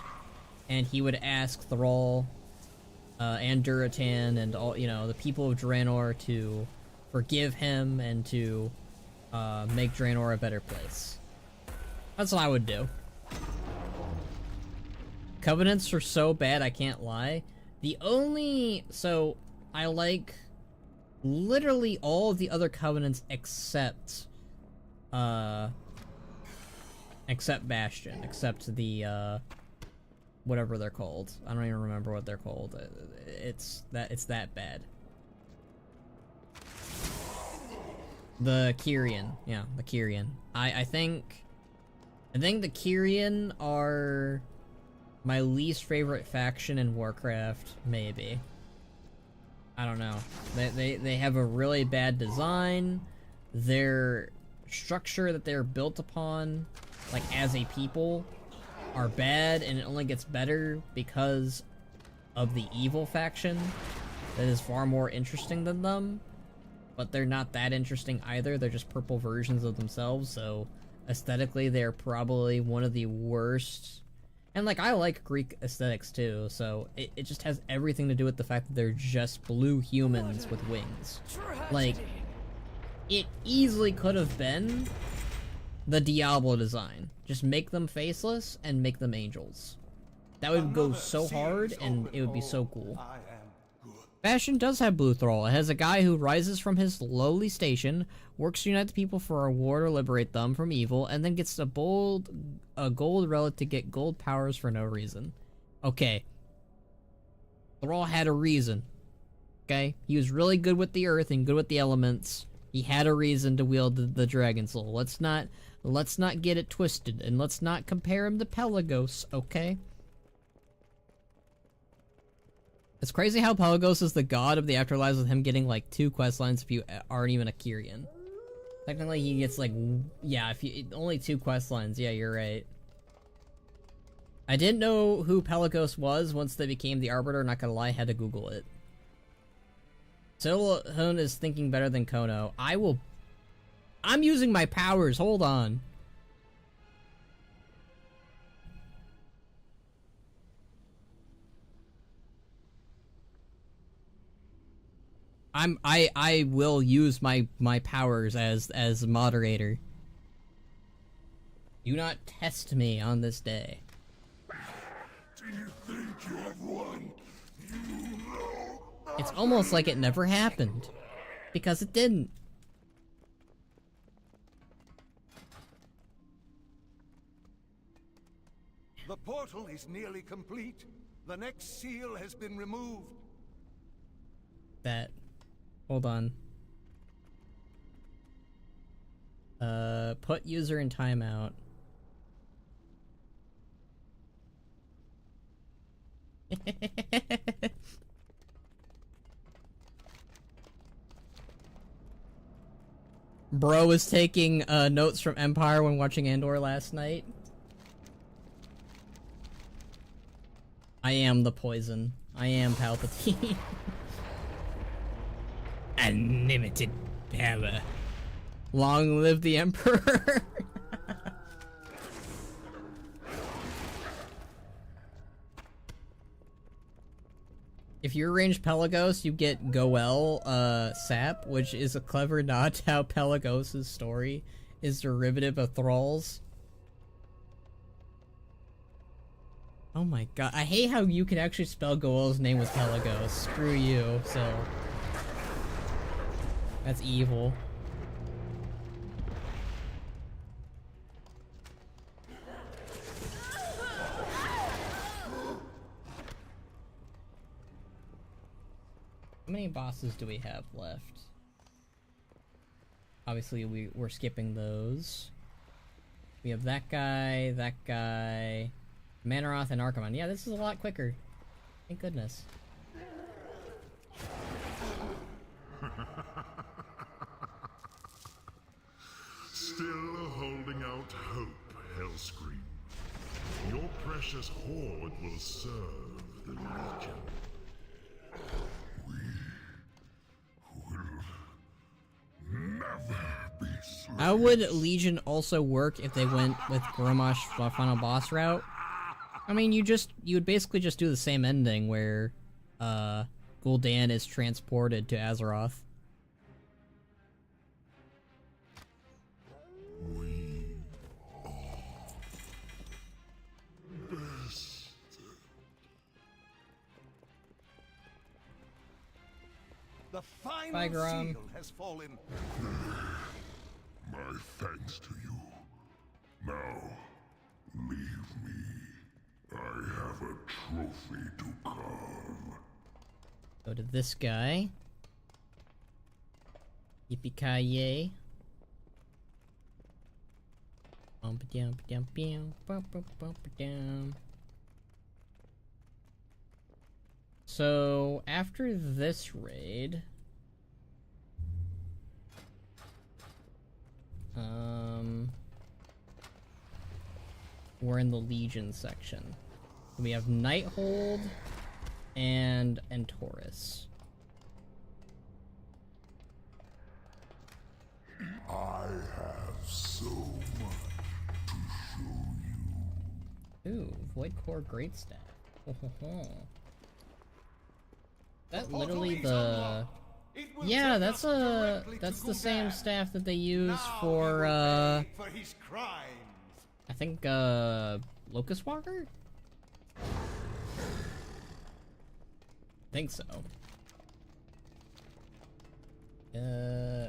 and he would ask Thrall, and Duratan, and all, you know, the people of Draenor to forgive him and to, make Draenor a better place. That's what I would do. Covenants are so bad, I can't lie. So, I like literally all of the other Covenants except Bastion, except the, whatever they're called. I don't even remember what they're called. It's that bad. The Kyrian. Yeah, the Kyrian. I think the Kyrian are my least favorite faction in Warcraft, maybe. I don't know. They have a really bad design. Their structure that they're built upon, like as a people, are bad, and it only gets better because of the evil faction that is far more interesting than them. But they're not that interesting either. They're just purple versions of themselves, so aesthetically they're probably one of the worst. And, like, I like Greek aesthetics too, so it just has everything to do with the fact that they're just blue humans with wings. Like, it easily could have been the Diablo design. Just make them faceless and make them angels. That would go so hard, and it would be so cool. Bastion does have Blue Thrall. It has a guy who rises from his lowly station, works to unite the people for a war to liberate them from evil, and then gets a gold relic to get gold powers for no reason. Okay. Thrall had a reason. Okay? He was really good with the earth and good with the elements. He had a reason to wield the Dragon Soul. Let's not get it twisted, and let's not compare him to Pelagos, okay? It's crazy how Pelagos is the god of the afterlives with him getting like 2 questlines if you aren't even a Kyrian. Technically he gets like, yeah, if you only 2 questlines, yeah, you're right. I didn't know who Pelagos was once they became the Arbiter, not gonna lie, I had to Google it. Silhun is thinking better than Khono. I'm using my powers, hold on. I will use my powers as moderator. Do not test me on this day. Do you think you have won? You know. It's almost like it never happened. Because it didn't. The portal is nearly complete. The next seal has been removed. That. Hold on. Put user in timeout. Bro was taking notes from Empire when watching Andor last night. I am the poison. I am Palpatine. Unlimited power. Long live the Emperor. If you arrange Pelagos, you get Goel, Sap, which is a clever nod to how Pelagos' story is derivative of Thrall's. Oh my god, I hate how you can actually spell Goel's name with Pelagos. Screw you, so... That's evil. How many bosses do we have left? Obviously, we're skipping those. We have that guy, Manaroth, and Archimon. Yeah, this is a lot quicker. Thank goodness. Still holding out hope, Hellscream. Your precious horde will serve the Legion. We will never be slaves. How would Legion also work if they went with Grommash final boss route? I mean, you would basically just do the same ending where Gul'dan is transported to Azeroth. We are best. The final Bye, Grom. seal has fallen. My thanks to you. Now, leave me. I have a trophy to carve. Go to this guy. Yippee-ki-yay. So, after this raid... we're in the Legion section. We have Nighthold and Taurus. I have so much to show you. Ooh, Void Core Greatstaff. That literally the... Yeah, that's the same staff that they use for his crimes. I think Locust Walker? Think so.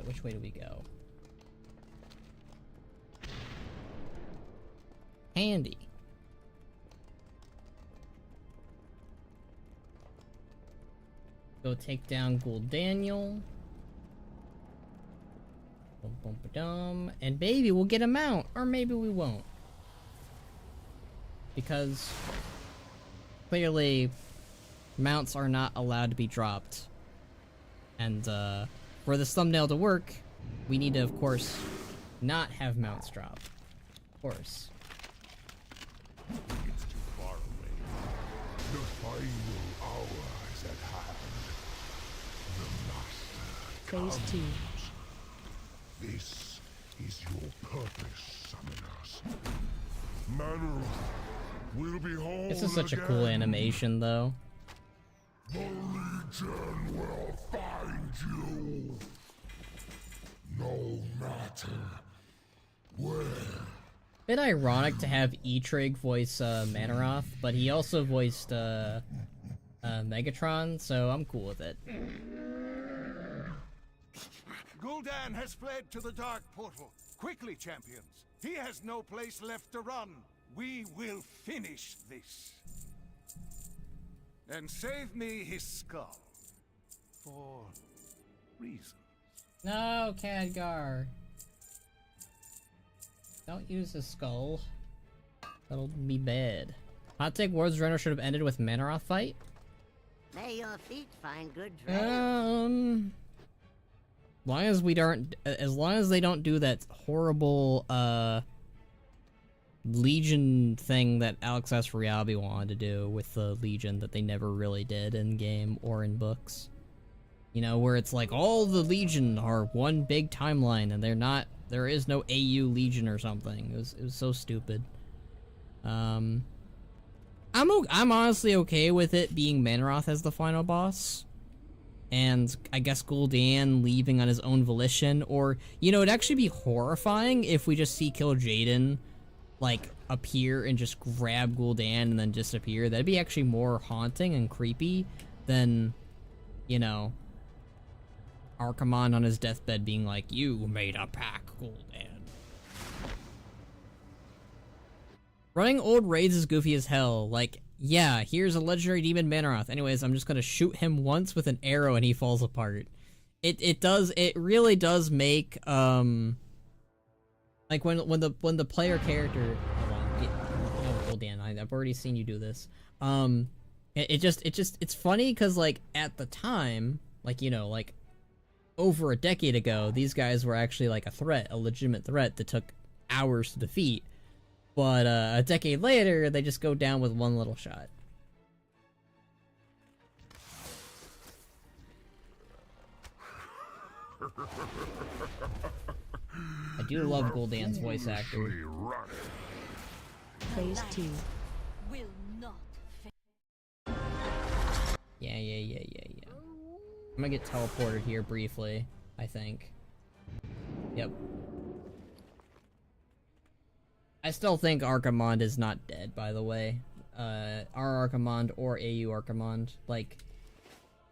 Which way do we go? Handy. Go take down Gul'Daniel. And maybe we'll get a mount, or maybe we won't. Because clearly mounts are not allowed to be dropped. And for this thumbnail to work, we need to, of course, not have mounts dropped. Of course. It's too far away. The final hour is at hand. The Master Phase 2. This is your purpose, Summoners. Manaroth will be whole This is such a cool again. animation, though. The Legion will find you. No matter where. Bit ironic to have Etrig voice Manaroth, but he also voiced Megatron, so I'm cool with it. Gul'dan has fled to the Dark Portal. Quickly, champions. He has no place left to run. We will finish this. And save me his skull. For reasons. No, Khadgar. Don't use his skull. That'll be bad. Hot take: Ward's Runner should have ended with Manaroth fight. May your feet find good trails. As long as they don't do that horrible Legion thing that Alex S. Riabi wanted to do with the Legion that they never really did in game or in books. You know, where it's like all the Legion are one big timeline and there is no AU Legion or something. It was so stupid. I'm honestly okay with it being Manaroth as the final boss. And I guess Gul'dan leaving on his own volition, or, you know, it'd actually be horrifying if we just see Kil'jaeden, like, appear and just grab Gul'dan and then disappear. That'd be actually more haunting and creepy than, you know, Archimon on his deathbed being like, "You made a pact, Gul'dan." Running old raids is goofy as hell. Like, yeah, here's a legendary demon Manaroth. Anyways, I'm just gonna shoot him once with an arrow and he falls apart. it really does make like when the player character, hold on, no, Gul'dan, I've already seen you do this. It's funny because like at the time, like, you know, like over a decade ago, these guys were actually like a threat, a legitimate threat that took hours to defeat. But a decade later, they just go down with one little shot. I do love Gul'dan's voice actor. Phase 2. Will not fail. Yeah. I'm gonna get teleported here briefly, I think. Yep. I still think Archimonde is not dead, by the way. Our Archimonde or AU Archimonde. Like,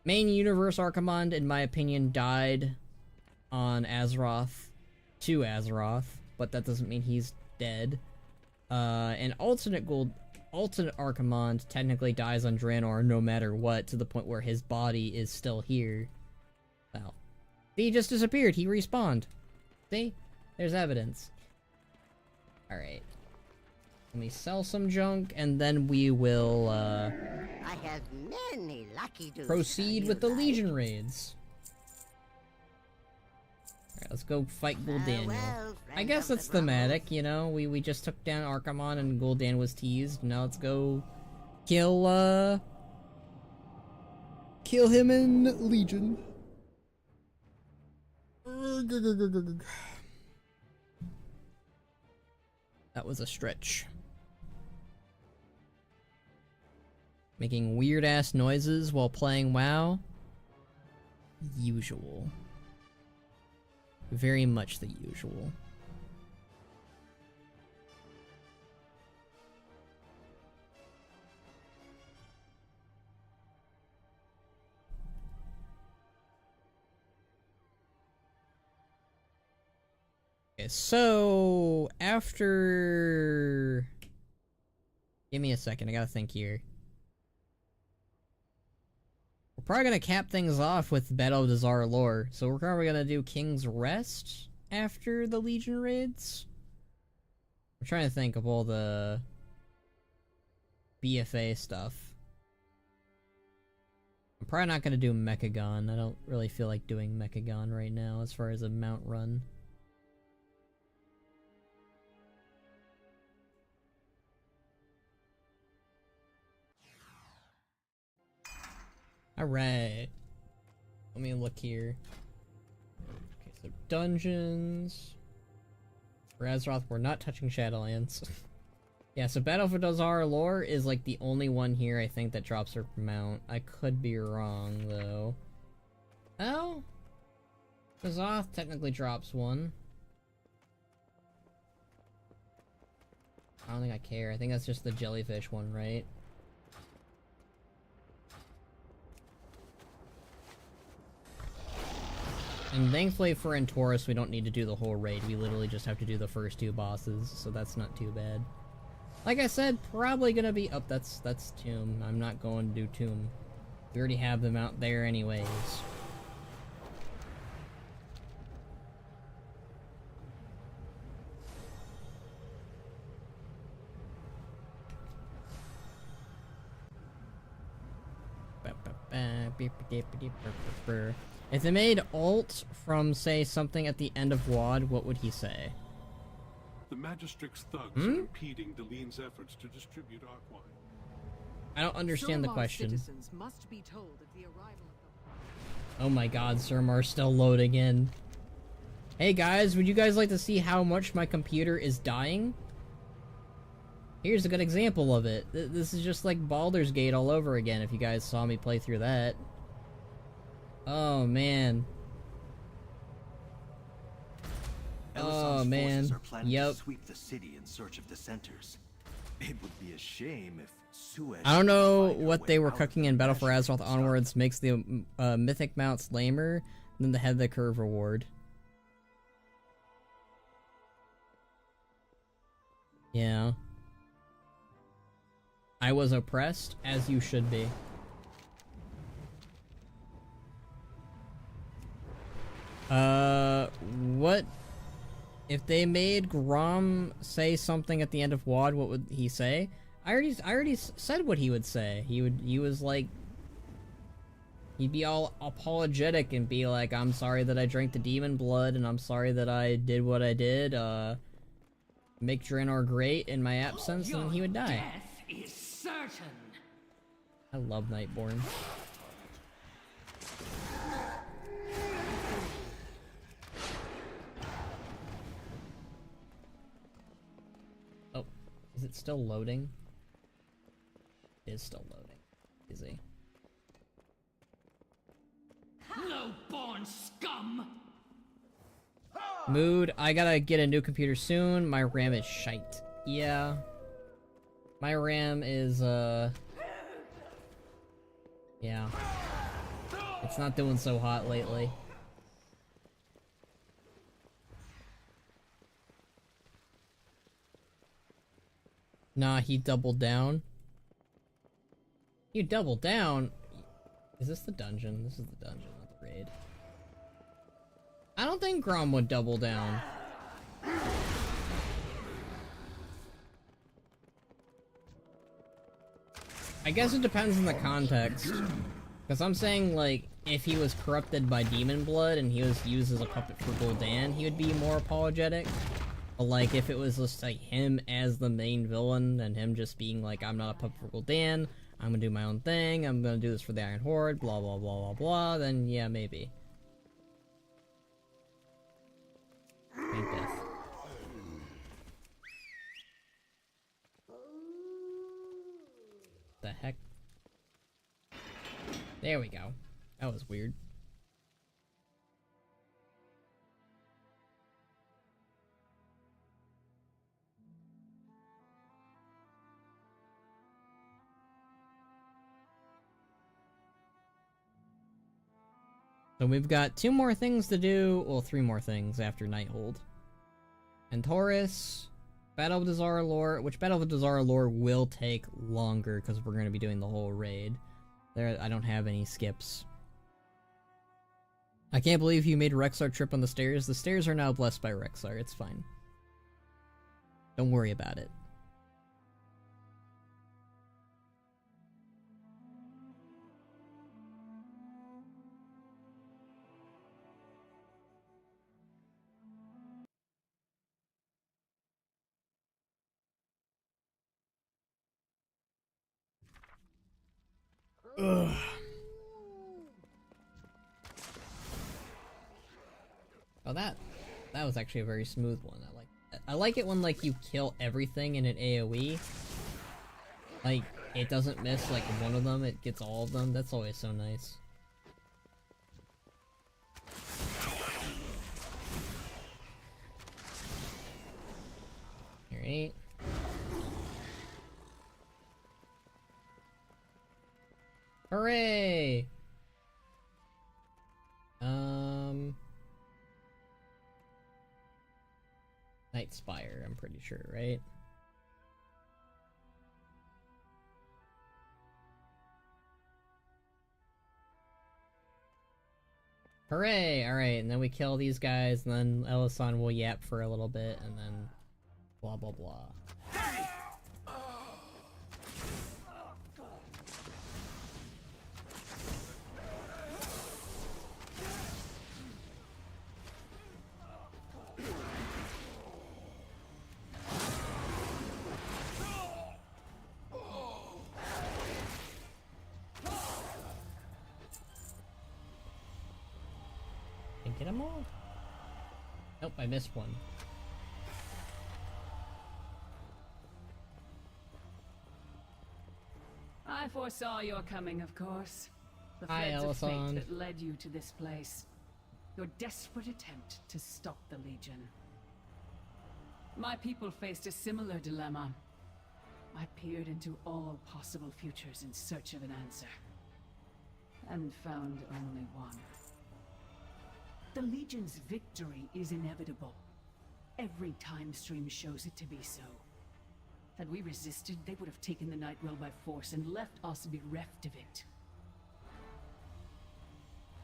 main universe Archimonde, in my opinion, died on Azeroth to Azeroth, but that doesn't mean he's dead. And alternate Archimonde technically dies on Draenor no matter what, to the point where his body is still here. Well, he just disappeared. He respawned. See? There's evidence. Alright. Let me sell some junk, and then we will, I have many lucky dudes. proceed with the Legion raids. Alright, let's go fight Gul'dan. I guess that's thematic, you know? We just took down Archimonde and Gul'dan was teased. Now let's go kill him in Legion. That was a stretch. Making weird-ass noises while playing WoW? Usual. Very much the usual. Okay, so after... Give me a second, I gotta think here. We're probably gonna cap things off with Battle of Dazar lore, so we're probably gonna do King's Rest after the Legion raids. I'm trying to think of all the BFA stuff. I'm probably not gonna do Mechagon. I don't really feel like doing Mechagon right now as far as a mount run. Alright. Let me look here. Okay, so dungeons. For Azeroth, we're not touching Shadowlands. Yeah, so Battle for Dazar lore is like the only one here I think that drops her mount. I could be wrong though. Oh? Azoth technically drops one. I don't think I care. I think that's just the jellyfish one, right? And thankfully for Entorus, we don't need to do the whole raid. We literally just have to do the first two bosses, so that's not too bad. Like I said, probably gonna be... Oh, that's Tomb. I'm not going to do Tomb. We already have them out there anyways. If they made alt from, say, something at the end of WoD, what would he say? The Magistrict's thugs are impeding Delene's efforts to distribute Arkwine. I don't understand the question. Citizens must be told of the arrival of the... Oh my god, Surmar's still loading in. Hey guys, would you guys like to see how much my computer is dying? Here's a good example of it. This is just like Baldur's Gate all over again, if you guys saw me play through that. Oh man. Oh man. Yep. Sweep the city in search of dissenters. It would be a shame if Suez... I don't know what they were cooking in Battle for Azeroth Onwards makes the mythic mounts lamer than the head of the curve reward. Yeah. I was oppressed, as you should be. What if they made Grom say something at the end of WoD? What would he say? I already said what he would say. He was like, he'd be all apologetic and be like, "I'm sorry that I drank the demon blood, and I'm sorry that I did what I did. Make Draenor great in my absence," and then he would die. Death is certain. I love Nightborn. Oh, is it still loading? It is still loading. Easy. Low-born scum! Mood, I gotta get a new computer soon. My RAM is shite. Yeah. My RAM is, yeah. It's not doing so hot lately. Nah, he doubled down. You doubled down? Is this the dungeon? This is the dungeon, not the raid. I don't think Grom would double down. I guess it depends on the context. Because I'm saying, like, if he was corrupted by demon blood and he was used as a puppet for Gul'dan, he would be more apologetic. But, like, if it was just, like, him as the main villain and him just being like, I'm not a puppet for Gul'dan, I'm gonna do my own thing, I'm gonna do this for the Iron Horde, blah blah blah blah blah, then yeah, maybe. Faint death. The heck? There we go. That was weird. So we've got 2 more things to do, well 3 more things after Nighthold. And Taurus, Battle of the Zara lore, which Battle of the Zara lore will take longer because we're going to be doing the whole raid. There, I don't have any skips. I can't believe you made Rexar trip on the stairs. The stairs are now blessed by Rexar, it's fine. Don't worry about it. Ugh. Oh, that was actually a very smooth one. I like it when, like, you kill everything in an AoE. Like, it doesn't miss, like, one of them, it gets all of them. That's always so nice. Alright. Hooray! Night Spire, I'm pretty sure, right? Hooray! Alright, and then we kill these guys, and then Elisan will yap for a little bit, and then blah blah blah. Get them all? Nope, I missed one. I foresaw your coming, of course. The Hi, threads of fate Elisan. that led you to this place. Your desperate attempt to stop the Legion. My people faced a similar dilemma. I peered into all possible futures in search of an answer. And found only one. The Legion's victory is inevitable. Every time stream shows it to be so. Had we resisted, they would have taken the Nightwell by force and left us bereft of it.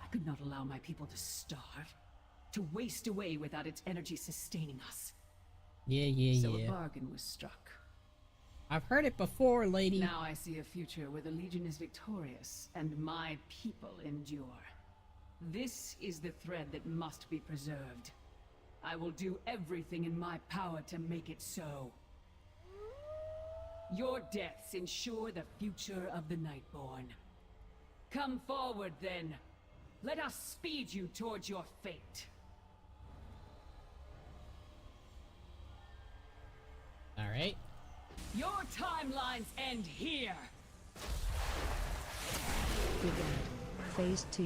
I could not allow my people to starve. to waste away without its energy sustaining us. Yeah. So a bargain was struck. I've heard it before, lady. Now I see a future where the Legion is victorious and my people endure. This is the thread that must be preserved. I will do everything in my power to make it so. Your deaths ensure the future of the Nightborn. Come forward, then. Let us speed you towards your fate. Alright. Your timelines end here! Phase 2.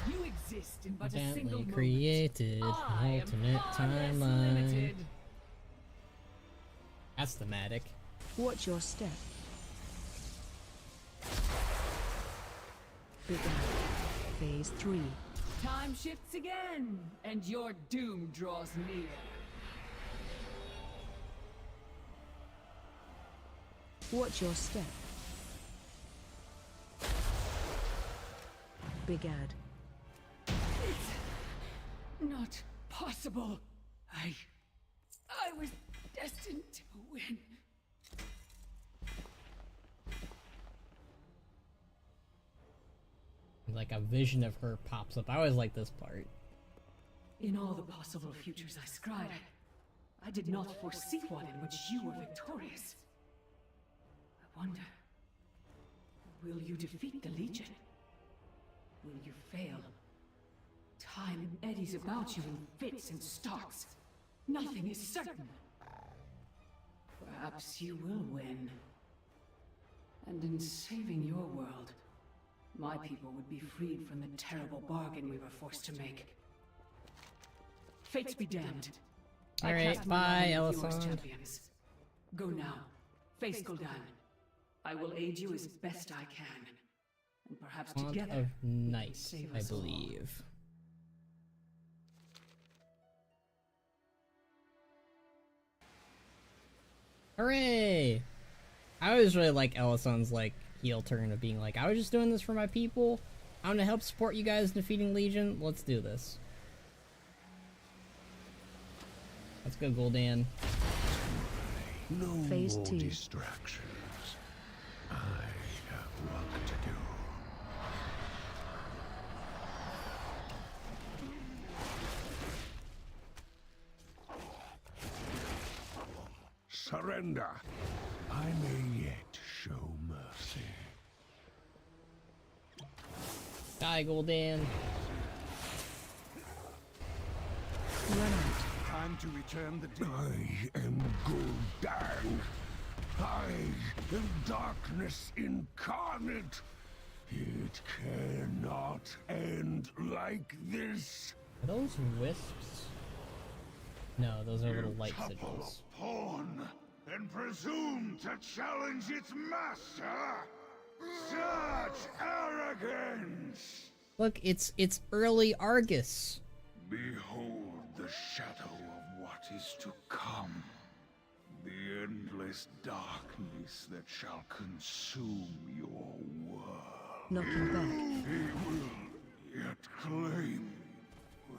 You exist in but a single Gently moment. created I am alternate far less timeline. limited. That's thematic. Watch your step. Begin. Phase 3. Time shifts again, and your doom draws near. Watch your step. Begad. It's not possible. I was destined to win. Like a vision of her pops up. I always like this part. In all the possible futures I scried, I did not foresee one in which you were victorious. I wonder, will you defeat the Legion? Will you fail? Time eddies about you in fits and starts. Nothing is certain. Perhaps you will win. And in saving your world, my people would be freed from the terrible bargain we were forced to make. Fates be damned. Alright, bye, Elisande. Champions. Go now. Face Gul'dan. I will aid you as best I can. And perhaps Font together of we can Night, save I us all. believe. Hooray! I always really like Elisande's like heel turn of being like, I was just doing this for my people. I'm gonna help support you guys in defeating Legion. Let's do this. Let's go, Gul'dan. No Phase more 2. distractions. I have work to do. Surrender. I may yet show mercy. Die, Gul'dan. Run out. Time to return the I am Gul'dan. I am darkness incarnate. It cannot end like this. Are those wisps? No, those are little light Couple sigils. of pawn and presume to challenge its master? Such arrogance! Look, it's early Argus. Behold the shadow of what is to come. The endless darkness that shall consume your world. Knocking back. He will yet claim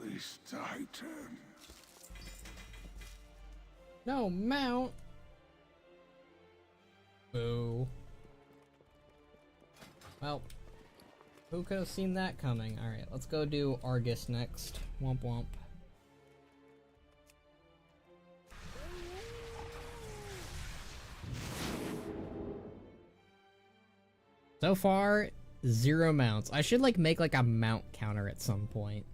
this titan. No, mount. Boo. Well, who could have seen that coming? Alright, let's go do Argus next. Womp womp. So far, 0 mounts. I should like make like a mount counter at some point.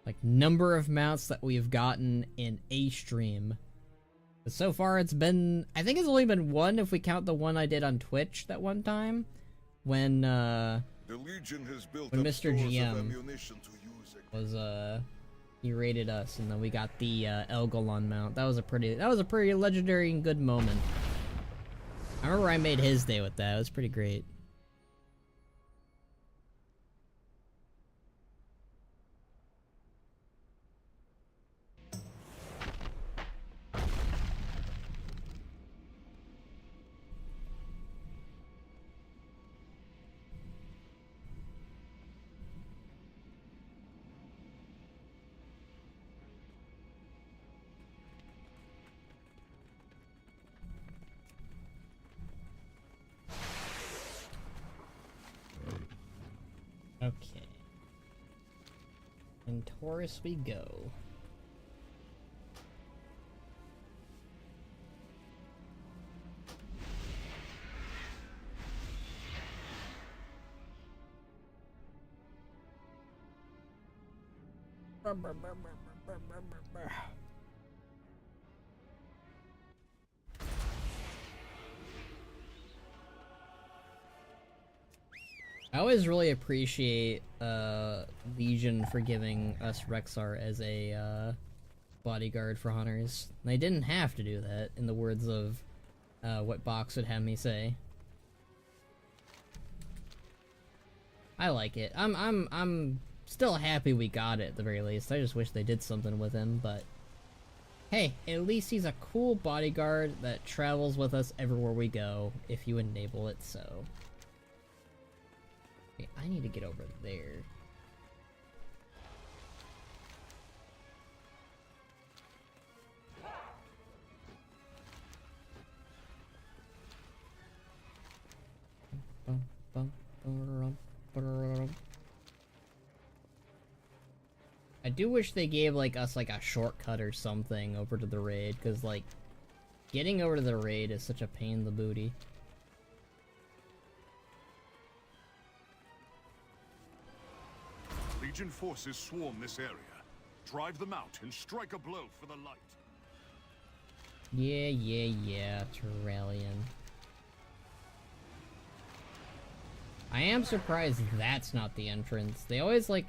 Like number of mounts that we've gotten in a stream. But so far it's been, I think it's only been 1 if we count the one I did on Twitch that one time. When The Legion has built when up Mr. stores of GM ammunition to use was he raided us, and then we got the Elgalon mount. That was a pretty legendary and good moment. I remember I made his day with that. It was pretty great. Okay. In Taurus we go. I always really appreciate Legion for giving us Rexar as a bodyguard for hunters. They didn't have to do that, in the words of what Box would have me say. I like it. I'm still happy we got it at the very least. I just wish they did something with him, but hey, at least he's a cool bodyguard that travels with us everywhere we go if you enable it so. Okay, I need to get over there. I do wish they gave us a shortcut or something over to the raid, because getting over to the raid is such a pain in the booty. Legion forces swarm this area. Drive them out and strike a blow for the light. Yeah, Terrellian. I am surprised that's not the entrance. They always I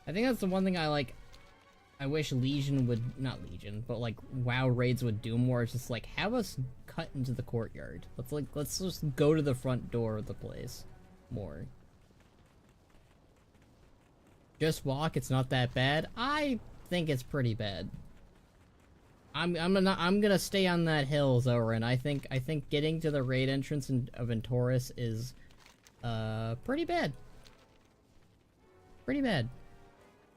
think that's the one thing I wish Legion would, not Legion, but WoW raids would do more. It's just have us cut into the courtyard. Let's just go to the front door of the place more. Just walk, it's not that bad. I think it's pretty bad. I'm gonna stay on that hill, Zoran. I think getting to the raid entrance of Taurus is pretty bad. Pretty bad.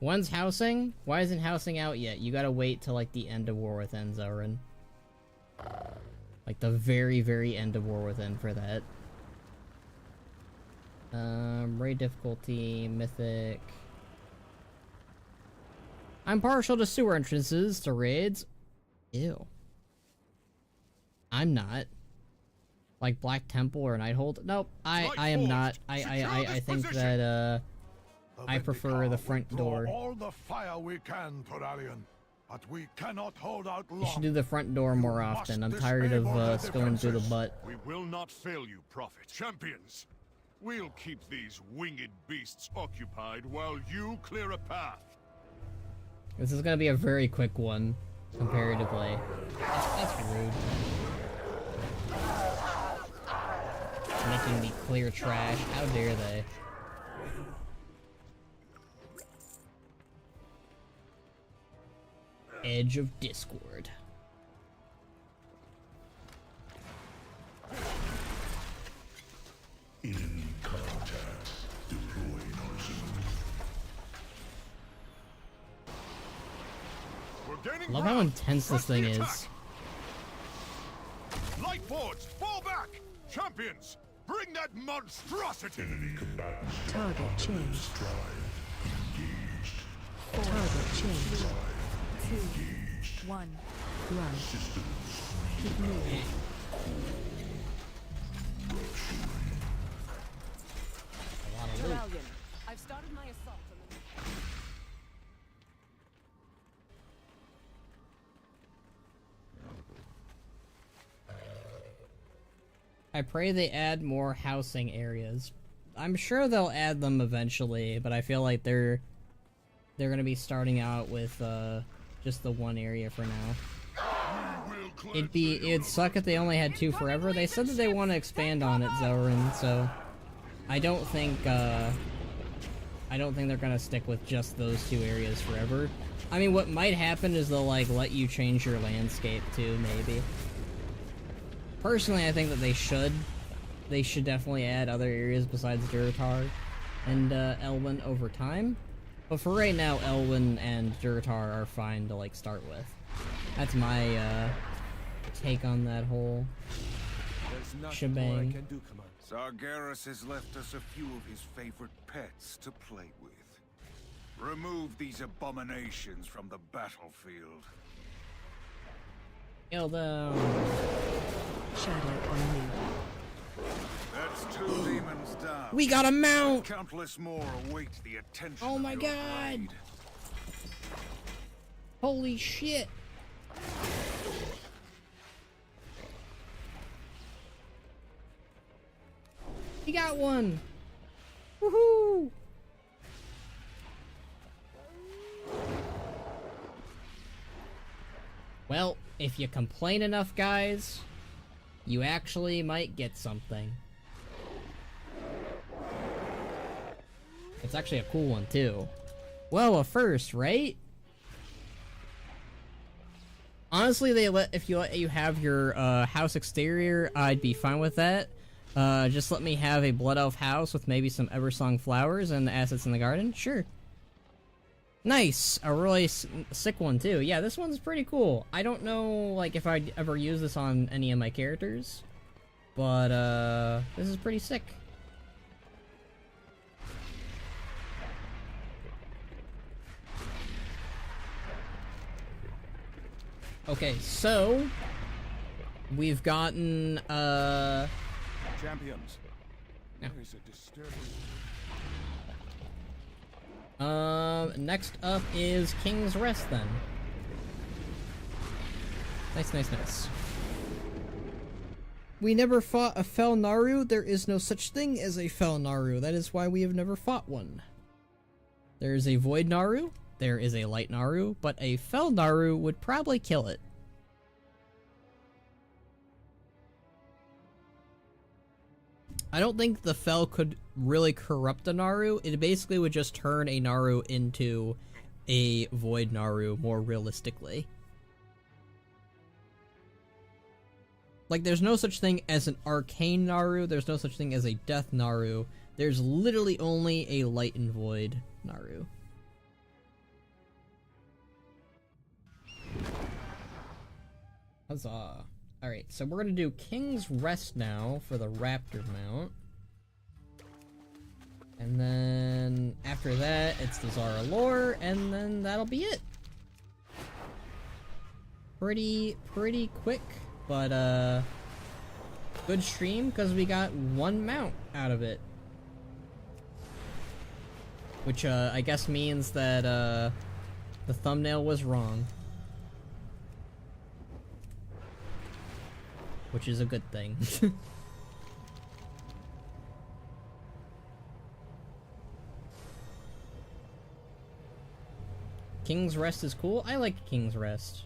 When's housing? Why isn't housing out yet? You gotta wait till the end of War Within, Zoran. The very, very end of War Within for that. Raid difficulty, mythic. I'm partial to sewer entrances to raids. Ew. I'm not. Black Temple or Nighthold? Nope, I am not. I think that I prefer the front door. All the fire we can, Toralian, but we cannot hold out long. You should do the front door more often. I'm tired of going through the butt. We will not fail you, Prophet. Champions, we'll keep these winged beasts occupied while you clear a path. This is gonna be a very quick one, comparatively. That's rude. Making me clear trash. How dare they? Edge of Discord. In contact. Deploying I love how intense this thing is. Lightboards, fall back! Champions, bring that monstrosity! Target changed. Target changed. 2, 1. Run. Keep moving. Terrellian, I've started my assault on the... I pray they add more housing areas. I'm sure they'll add them eventually, but I feel like they're gonna be starting out with just the one area for now. It'd suck if they only had 2 forever. They said that they want to expand on it, Zoran, so I don't think they're gonna stick with just those 2 areas forever. I mean, what might happen is they'll let you change your landscape too, maybe. Personally, I think that they should. They should definitely add other areas besides Durotar and Elwyn over time. But for right now, Elwyn and Durotar are fine to start with. That's my take on that whole shebang. I can do, Commands. Sargeras has left us a few of his favorite pets to play with. Remove these abominations from the battlefield. Kill them. Shadow on me. That's 2 demons down. We got a mount! Countless more await the attention. Oh of my your god! blade. Holy shit! We got one! Woohoo! Well, if you complain enough, guys, you actually might get something. It's actually a cool one, too. Well, a first, right? Honestly, if you let you have your house exterior, I'd be fine with that. Just let me have a Blood Elf house with maybe some Eversong flowers and the assets in the garden. Sure. Nice! A really sick one, too. Yeah, this one's pretty cool. I don't know, like, if I'd ever use this on any of my characters. But, this is pretty sick. Okay, so... we've gotten, Champions. No. There is a disturbing... Next up is King's Rest, then. Nice, nice, nice. We never fought a Fel Naru. There is no such thing as a Fel Naru. That is why we have never fought one. There is a Void Naru. There is a Light Naru. But a Fel Naru would probably kill it. I don't think the Fel could really corrupt a Naru. It basically would just turn a Naru into a Void Naru more realistically. Like, there's no such thing as an Arcane Naru, there's no such thing as a Death Naru. There's literally only a Light and Void Naru. Huzzah. Alright, so we're gonna do King's Rest now for the Raptor mount. And then after that, it's the Zara Lore, and then that'll be it. Pretty quick, but good stream because we got one mount out of it. Which I guess means that the thumbnail was wrong. Which is a good thing. King's Rest is cool. I like King's Rest.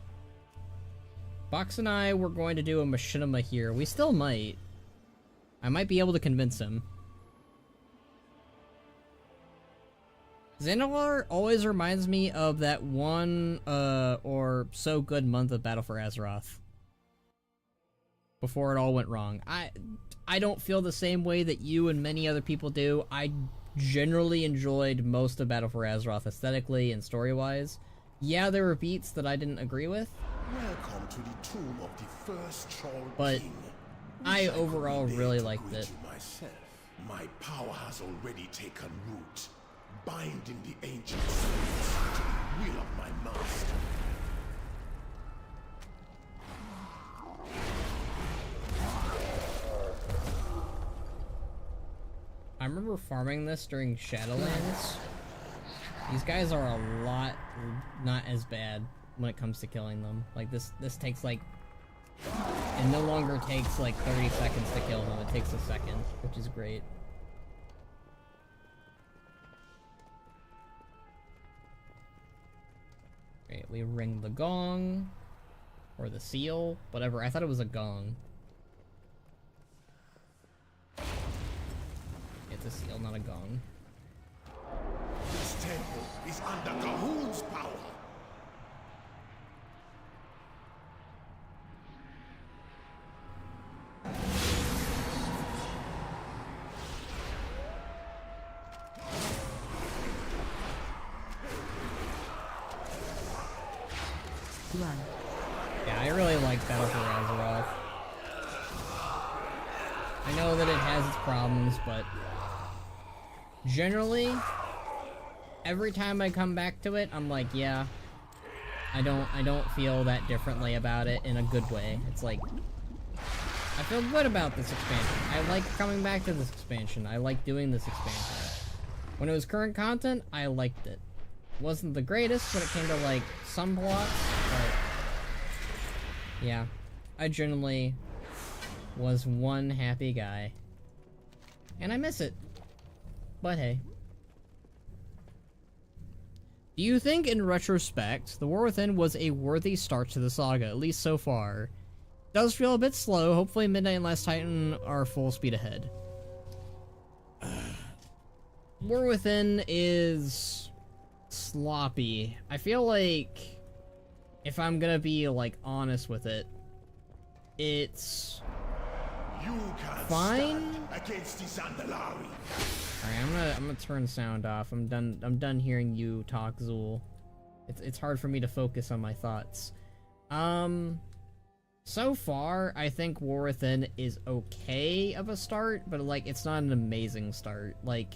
Box and I were going to do a machinima here. We still might. I might be able to convince him. Zandalar always reminds me of that one, or so good month of Battle for Azeroth. Before it all went wrong. I don't feel the same way that you and many other people do. I generally enjoyed most of Battle for Azeroth aesthetically and story-wise. Yeah, there were beats that I didn't agree with. Welcome to the tomb of the first Troll but King. I overall really liked it. Myself. My power has already taken root, binding the ancient spirits to the will of my master. I remember farming this during Shadowlands. These guys are a lot not as bad when it comes to killing them. Like this takes like, it no longer takes like 30 seconds to kill them, it takes a second, which is great. Okay, we ring the gong, or the seal, whatever, I thought it was a gong. It's a seal, not a gong. This temple is under Kahun's power. Run. Yeah, I really like Battle for Azeroth. I know that it has its problems, but generally, every time I come back to it, I'm like, yeah, I don't feel that differently about it in a good way. It's like, I feel good about this expansion. I like coming back to this expansion. I like doing this expansion. When it was current content, I liked it. It wasn't the greatest when it came to, like, some plots, but yeah, I generally was one happy guy. And I miss it. But hey. Do you think, in retrospect, The War Within was a worthy start to the saga, at least so far? Does feel a bit slow. Hopefully Midnight and Last Titan are full speed ahead. War Within is sloppy. I feel like, if I'm gonna be, like, honest with it, it's fine. Against the Zandalari. Alright, I'm gonna turn sound off. I'm done hearing you talk, Zool. It's hard for me to focus on my thoughts. So far, I think War Within is okay of a start, but, like, it's not an amazing start. Like,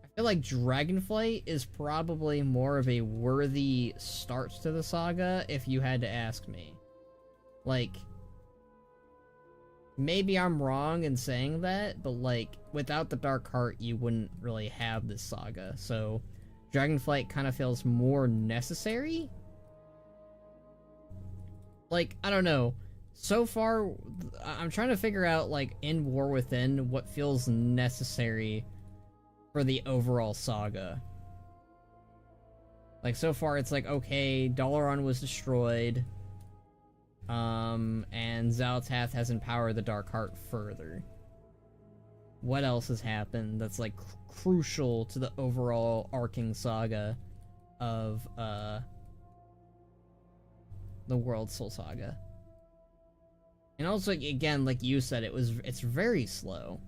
I feel like Dragonflight is probably more of a worthy start to the saga, if you had to ask me. Like, maybe I'm wrong in saying that, but, like, without the Dark Heart, you wouldn't really have this saga, so Dragonflight kind of feels more necessary? Like, I don't know. So far, I'm trying to figure out, like, in War Within, what feels necessary for the overall saga. Like, so far, it's like, okay, Dalaran was destroyed, and Xal'atath has empowered the Dark Heart further. What else has happened that's, like, crucial to the overall arcing saga of, the World Soul Saga? And also, again, like you said, it's very slow.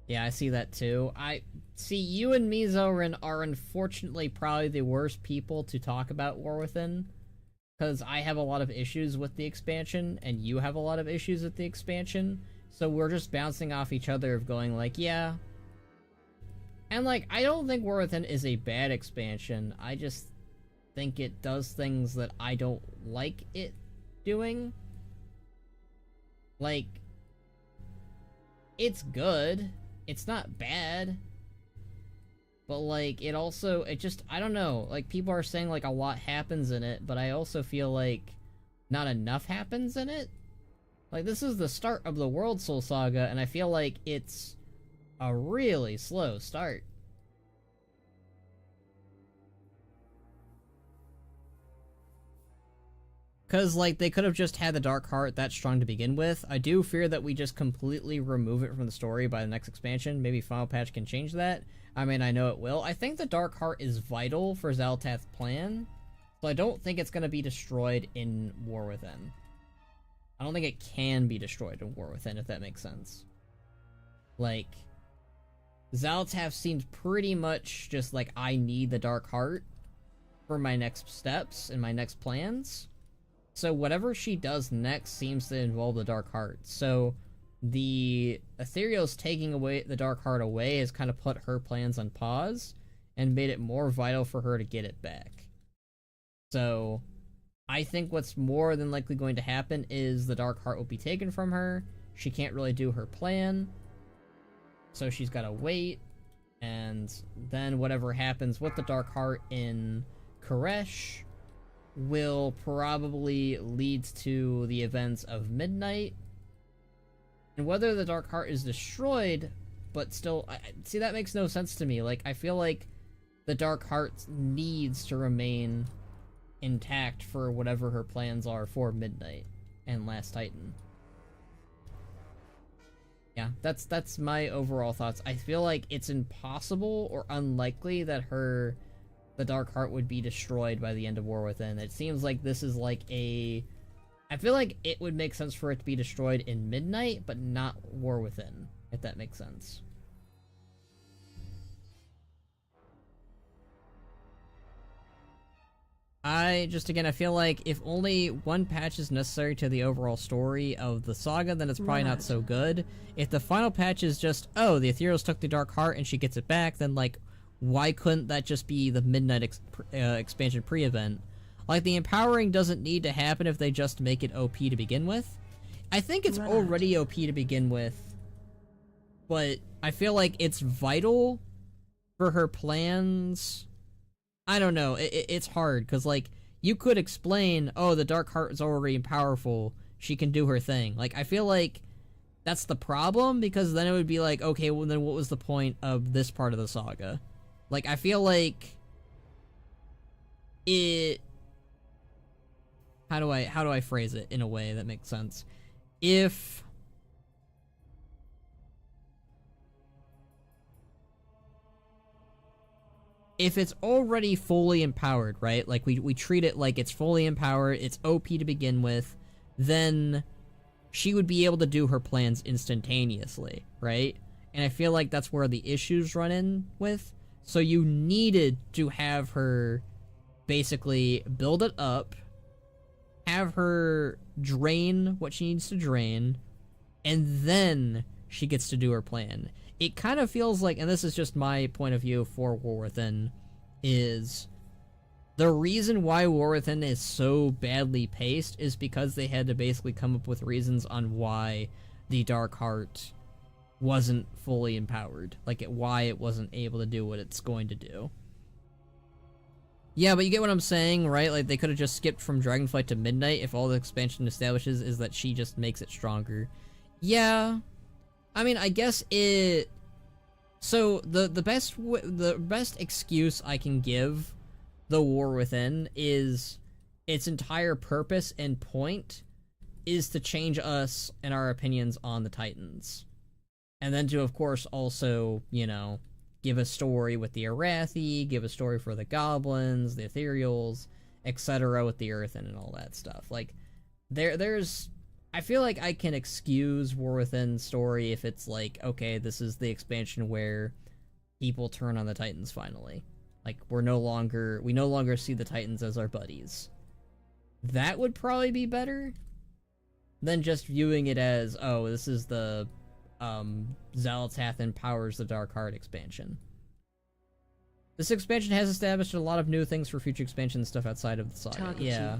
Yeah, I see that too. I see you and me, Zoran, are unfortunately probably the worst people to talk about War Within, because I have a lot of issues with the expansion, and you have a lot of issues with the expansion, so we're just bouncing off each other of going like, yeah. And, like, I don't think War Within is a bad expansion, I just think it does things that I don't like it doing. Like, it's good. It's not bad. But, like, it also, I don't know. Like, people are saying, like, a lot happens in it, but I also feel like not enough happens in it. Like, this is the start of the World Soul Saga, and I feel like it's a really slow start. Because, like, they could have just had the Dark Heart that strong to begin with. I do fear that we just completely remove it from the story by the next expansion. Maybe Final Patch can change that. I mean, I know it will. I think the Dark Heart is vital for Xal'atath's plan, so I don't think it's going to be destroyed in War Within. I don't think it can be destroyed in War Within, if that makes sense. Like, Xal'atath seems pretty much just like, I need the Dark Heart for my next steps and my next plans. So whatever she does next seems to involve the Dark Heart. So the Ethereal's taking away the Dark Heart away has kind of put her plans on pause and made it more vital for her to get it back. So I think what's more than likely going to happen is the Dark Heart will be taken from her. She can't really do her plan, so she's got to wait, and then whatever happens with the Dark Heart in Koresh will probably lead to the events of Midnight. And whether the Dark Heart is destroyed, but still, see, that makes no sense to me. Like, I feel like the Dark Heart needs to remain intact for whatever her plans are for Midnight and Last Titan. Yeah, that's my overall thoughts. I feel like it's impossible or unlikely that the Dark Heart would be destroyed by the end of War Within. It seems like this is like I feel like it would make sense for it to be destroyed in Midnight, but not War Within, if that makes sense. I feel like if only one patch is necessary to the overall story of the saga, then it's probably not so good. If the final patch is just, oh, the Ethereals took the Dark Heart and she gets it back, then, like, why couldn't that just be the Midnight expansion pre-event? Like, the empowering doesn't need to happen if they just make it OP to begin with. I think it's already OP to begin with, but I feel like it's vital for her plans. I don't know, it's hard, because, like, you could explain, oh, the Dark Heart is already powerful, she can do her thing. Like, I feel like that's the problem, because then it would be like, okay, well, then what was the point of this part of the saga? Like, I feel like it... How do I phrase it in a way that makes sense? If it's already fully empowered, right? Like, we treat it like it's fully empowered, it's OP to begin with, then she would be able to do her plans instantaneously, right? And I feel like that's where the issues run in with. So you needed to have her basically build it up, have her drain what she needs to drain, and then she gets to do her plan. It kind of feels like, and this is just my point of view for War Within, is the reason why War Within is so badly paced is because they had to basically come up with reasons on why the Dark Heart wasn't fully empowered. Like, why it wasn't able to do what it's going to do. Yeah, but you get what I'm saying, right? Like, they could have just skipped from Dragonflight to Midnight if all the expansion establishes is that she just makes it stronger. Yeah. I mean, I guess it... So, the best excuse I can give the War Within is its entire purpose and point is to change us and our opinions on the Titans. And then to, of course, also, you know, give a story with the Arathi, give a story for the Goblins, the Ethereals, etc. with the Earthen and all that stuff. Like, there's... I feel like I can excuse War Within's story if it's like, okay, this is the expansion where people turn on the Titans finally. Like, we no longer see the Titans as our buddies. That would probably be better than just viewing it as, oh, this is the Xalatath empowers the Dark Heart expansion. This expansion has established a lot of new things for future expansion stuff outside of the saga. Yeah.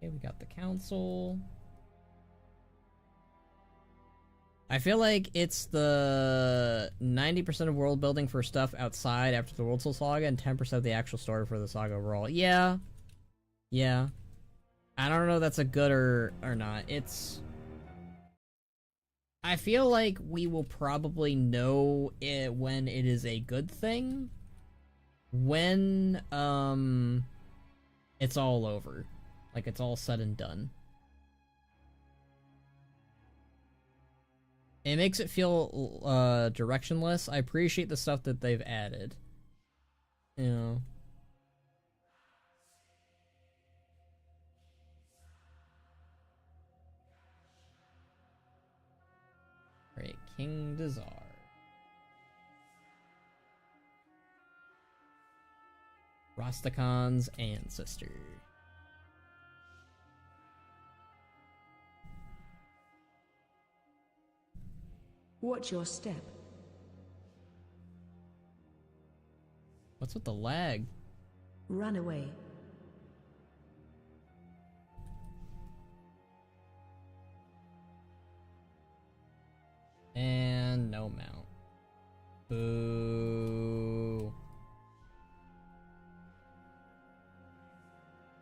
Okay, we got the council. I feel like it's the 90% of world building for stuff outside after the World Soul Saga and 10% of the actual story for the saga overall. Yeah. Yeah. I don't know if that's a good or not. It's... I feel like we will probably know it when it is a good thing. When, it's all over. Like, it's all said and done. It makes it feel, directionless. I appreciate the stuff that they've added. You know. Right, King Dazar. Rastakan's ancestor. Watch your step. What's with the lag? Run away. And no mount. Boo.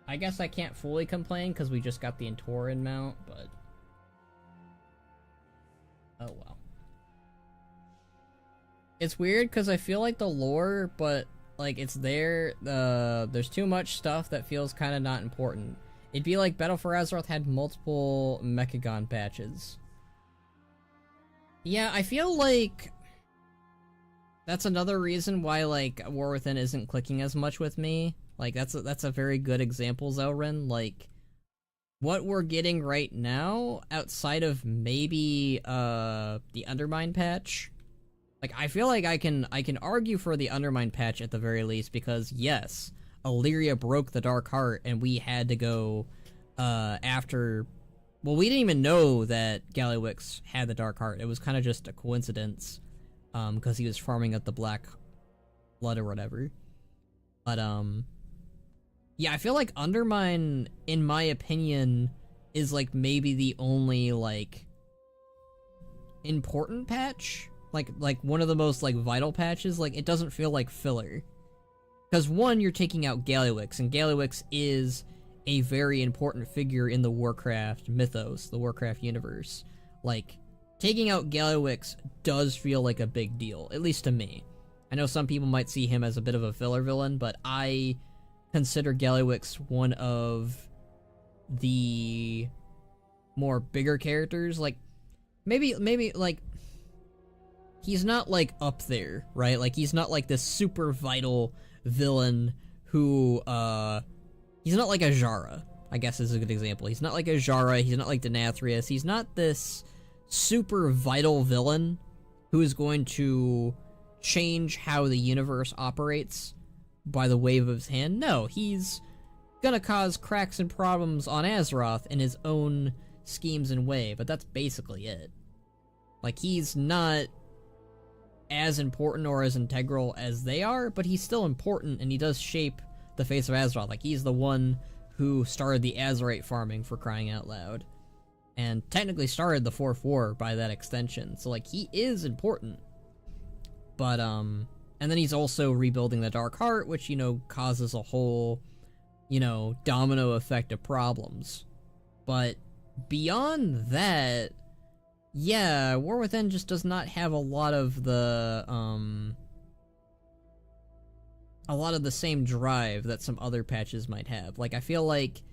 I guess I can't fully complain because we just got the Entoran mount, but... oh well. It's weird because I feel like the lore, but like it's there, there's too much stuff that feels kind of not important. It'd be like Battle for Azeroth had multiple Mechagon patches. Yeah, I feel like that's another reason why, like, War Within isn't clicking as much with me. Like, that's a very good example, Zelrin. Like, what we're getting right now, outside of maybe, the Undermine patch, like, I feel like I can argue for the Undermine patch at the very least, because, yes, Illyria broke the Dark Heart, and we had to go, after... Well, we didn't even know that Gallywix had the Dark Heart. It was kind of just a coincidence, because he was farming at the Black Blood or whatever. But, yeah, I feel like Undermine, in my opinion, is, like, maybe the only, like, important patch? Like one of the most, like, vital patches. Like, it doesn't feel like filler. Because, one, you're taking out Gallywix, and Gallywix is a very important figure in the Warcraft mythos, the Warcraft universe. Like, taking out Gallywix does feel like a big deal, at least to me. I know some people might see him as a bit of a filler villain, but I consider Gallywix one of the more bigger characters. Like, maybe, like, he's not, like, up there, right? Like, he's not, like, this super vital villain who, he's not like a Jara, I guess is a good example. He's not like a Jara, he's not like Denathrius, he's not this super vital villain who is going to change how the universe operates by the wave of his hand. No, he's gonna cause cracks and problems on Azeroth in his own schemes and way, but that's basically it. Like, he's not as important or as integral as they are, but he's still important, and he does shape the face of Azeroth. Like, he's the one who started the Azerite farming, for crying out loud. And technically started the 4th War by that extension, so, like, he is important. But, and then he's also rebuilding the Dark Heart, which, you know, causes a whole, you know, domino effect of problems. But beyond that, yeah, War Within just does not have a lot of the same drive that some other patches might have. Like, I feel like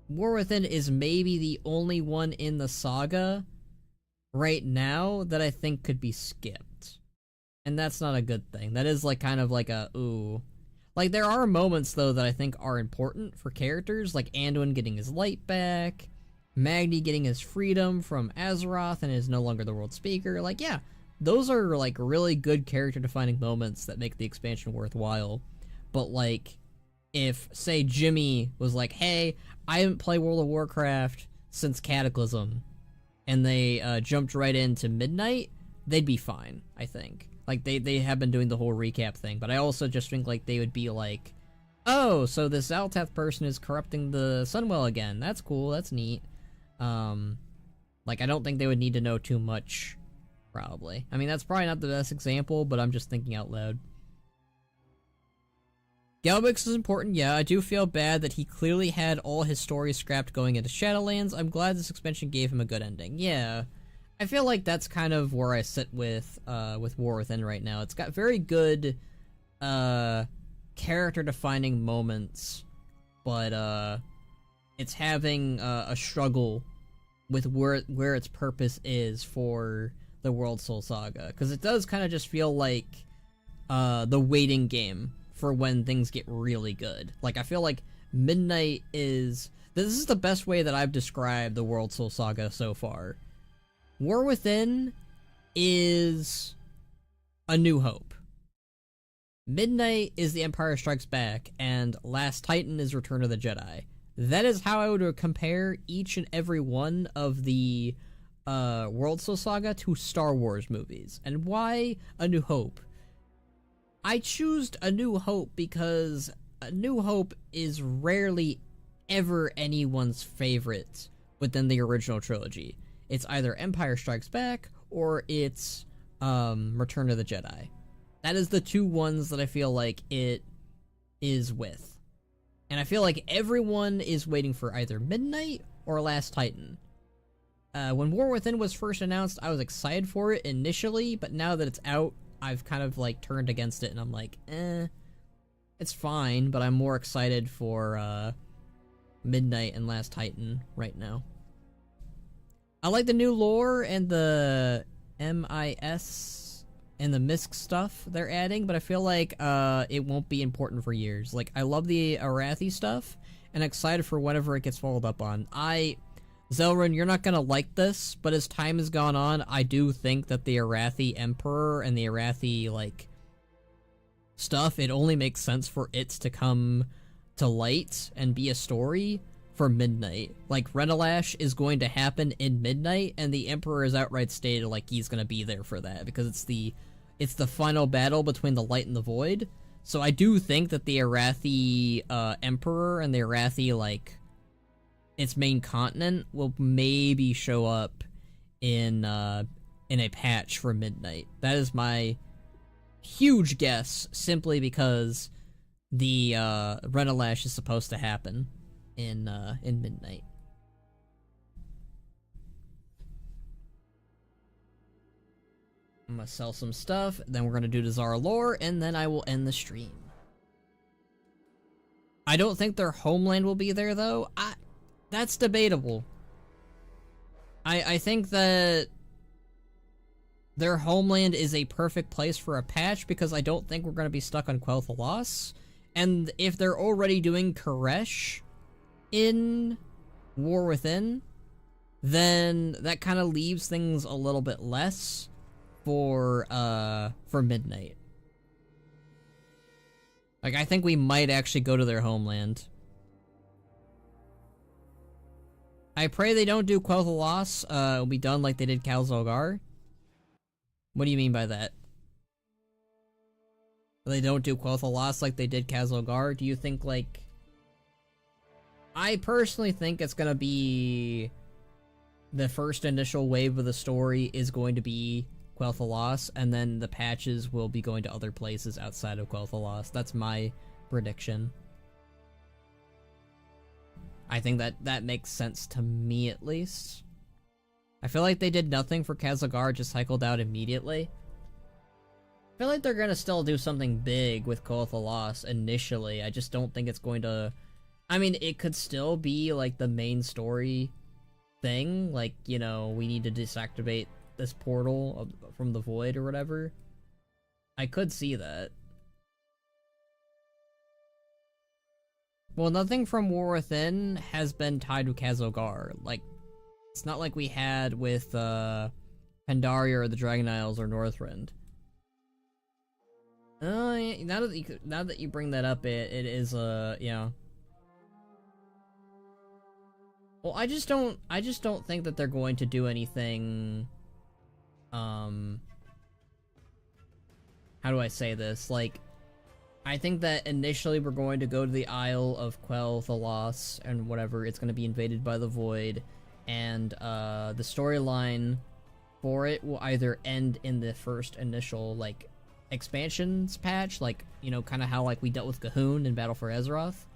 War Within is maybe the only one in the saga right now that I think could be skipped. And that's not a good thing. That is, like, kind of like a, ooh. Like, there are moments, though, that I think are important for characters, like Anduin getting his light back, Magni getting his freedom from Azeroth and is no longer the world speaker. Like, yeah, those are, like, really good character-defining moments that make the expansion worthwhile. But, like, if, say, Jimmy was like, hey, I haven't played World of Warcraft since Cataclysm, and they jumped right into Midnight, they'd be fine, I think. Like, they have been doing the whole recap thing, but I also just think, like, they would be like, oh, so this Zaltath person is corrupting the Sunwell again. That's cool, that's neat. Like, I don't think they would need to know too much, probably. I mean, that's probably not the best example, but I'm just thinking out loud. Galbix is important, yeah. I do feel bad that he clearly had all his story scrapped going into Shadowlands. I'm glad this expansion gave him a good ending. Yeah. I feel like that's kind of where I sit with War Within right now. It's got very good, character-defining moments, but, it's having, a struggle with where its purpose is for the World Soul Saga. Because it does kind of just feel like, the waiting game for when things get really good. Like, I feel like Midnight is... This is the best way that I've described the World Soul Saga so far. War Within is A New Hope. Midnight is The Empire Strikes Back, and Last Titan is Return of the Jedi. That is how I would compare each and every one of the World Soul Saga to Star Wars movies. And why A New Hope? I choose A New Hope because A New Hope is rarely ever anyone's favorite within the original trilogy. It's either Empire Strikes Back or it's Return of the Jedi. That is the two ones that I feel like it is with. And I feel like everyone is waiting for either Midnight or Last Titan. When War Within was first announced, I was excited for it initially, but now that it's out, I've kind of, like, turned against it, and I'm like, it's fine, but I'm more excited for, Midnight and Last Titan right now. I like the new lore and the MIS and the Misk stuff they're adding, but I feel like it won't be important for years. Like, I love the Arathi stuff, and excited for whatever it gets followed up on. Zelrun, you're not gonna like this, but as time has gone on, I do think that the Arathi Emperor and the Arathi, like, stuff, it only makes sense for it to come to light and be a story for Midnight. Like, Renalash is going to happen in Midnight, and the Emperor is outright stated like he's gonna be there for that, because it's the final battle between the Light and the Void. So I do think that the Arathi Emperor and the Arathi, like, its main continent will maybe show up in a patch for Midnight. That is my huge guess, simply because the Renalash is supposed to happen in Midnight. I'm gonna sell some stuff, then we're gonna do Dazara lore, and then I will end the stream. I don't think their homeland will be there, though. That's debatable. I think that their homeland is a perfect place for a patch, because I don't think we're gonna be stuck on Quel'Thalas. And if they're already doing Koresh in War Within, then that kind of leaves things a little bit less for Midnight. Like, I think we might actually go to their homeland. I pray they don't do Quel'Thalas. It'll be done like they did Khal Zolgar. What do you mean by that? They don't do Quel'Thalas like they did Khal Zolgar? Do you think, like... I personally think it's gonna be... the first initial wave of the story is going to be Quel'Thalas, and then the patches will be going to other places outside of Quel'Thalas. That's my prediction. I think that makes sense to me, at least. I feel like they did nothing for Khal Zolgar, just cycled out immediately. I feel like they're gonna still do something big with Quel'Thalas initially. I just don't think it's going to... I mean, it could still be, like, the main story thing. Like, you know, we need to deactivate this portal from the Void or whatever. I could see that. Well, nothing from War Within has been tied to Khal Zolgar. Like, it's not like we had with Pandaria or the Dragon Isles or Northrend. Now that you bring that up, it is yeah. Well, I just don't think that they're going to do anything. How do I say this? Like, I think that initially we're going to go to the Isle of Quel'Thalas and whatever. It's going to be invaded by the Void, and the storyline for it will either end in the first initial, like, expansions patch, like, you know, kind of how, like, we dealt with Gahun in Battle for Azeroth.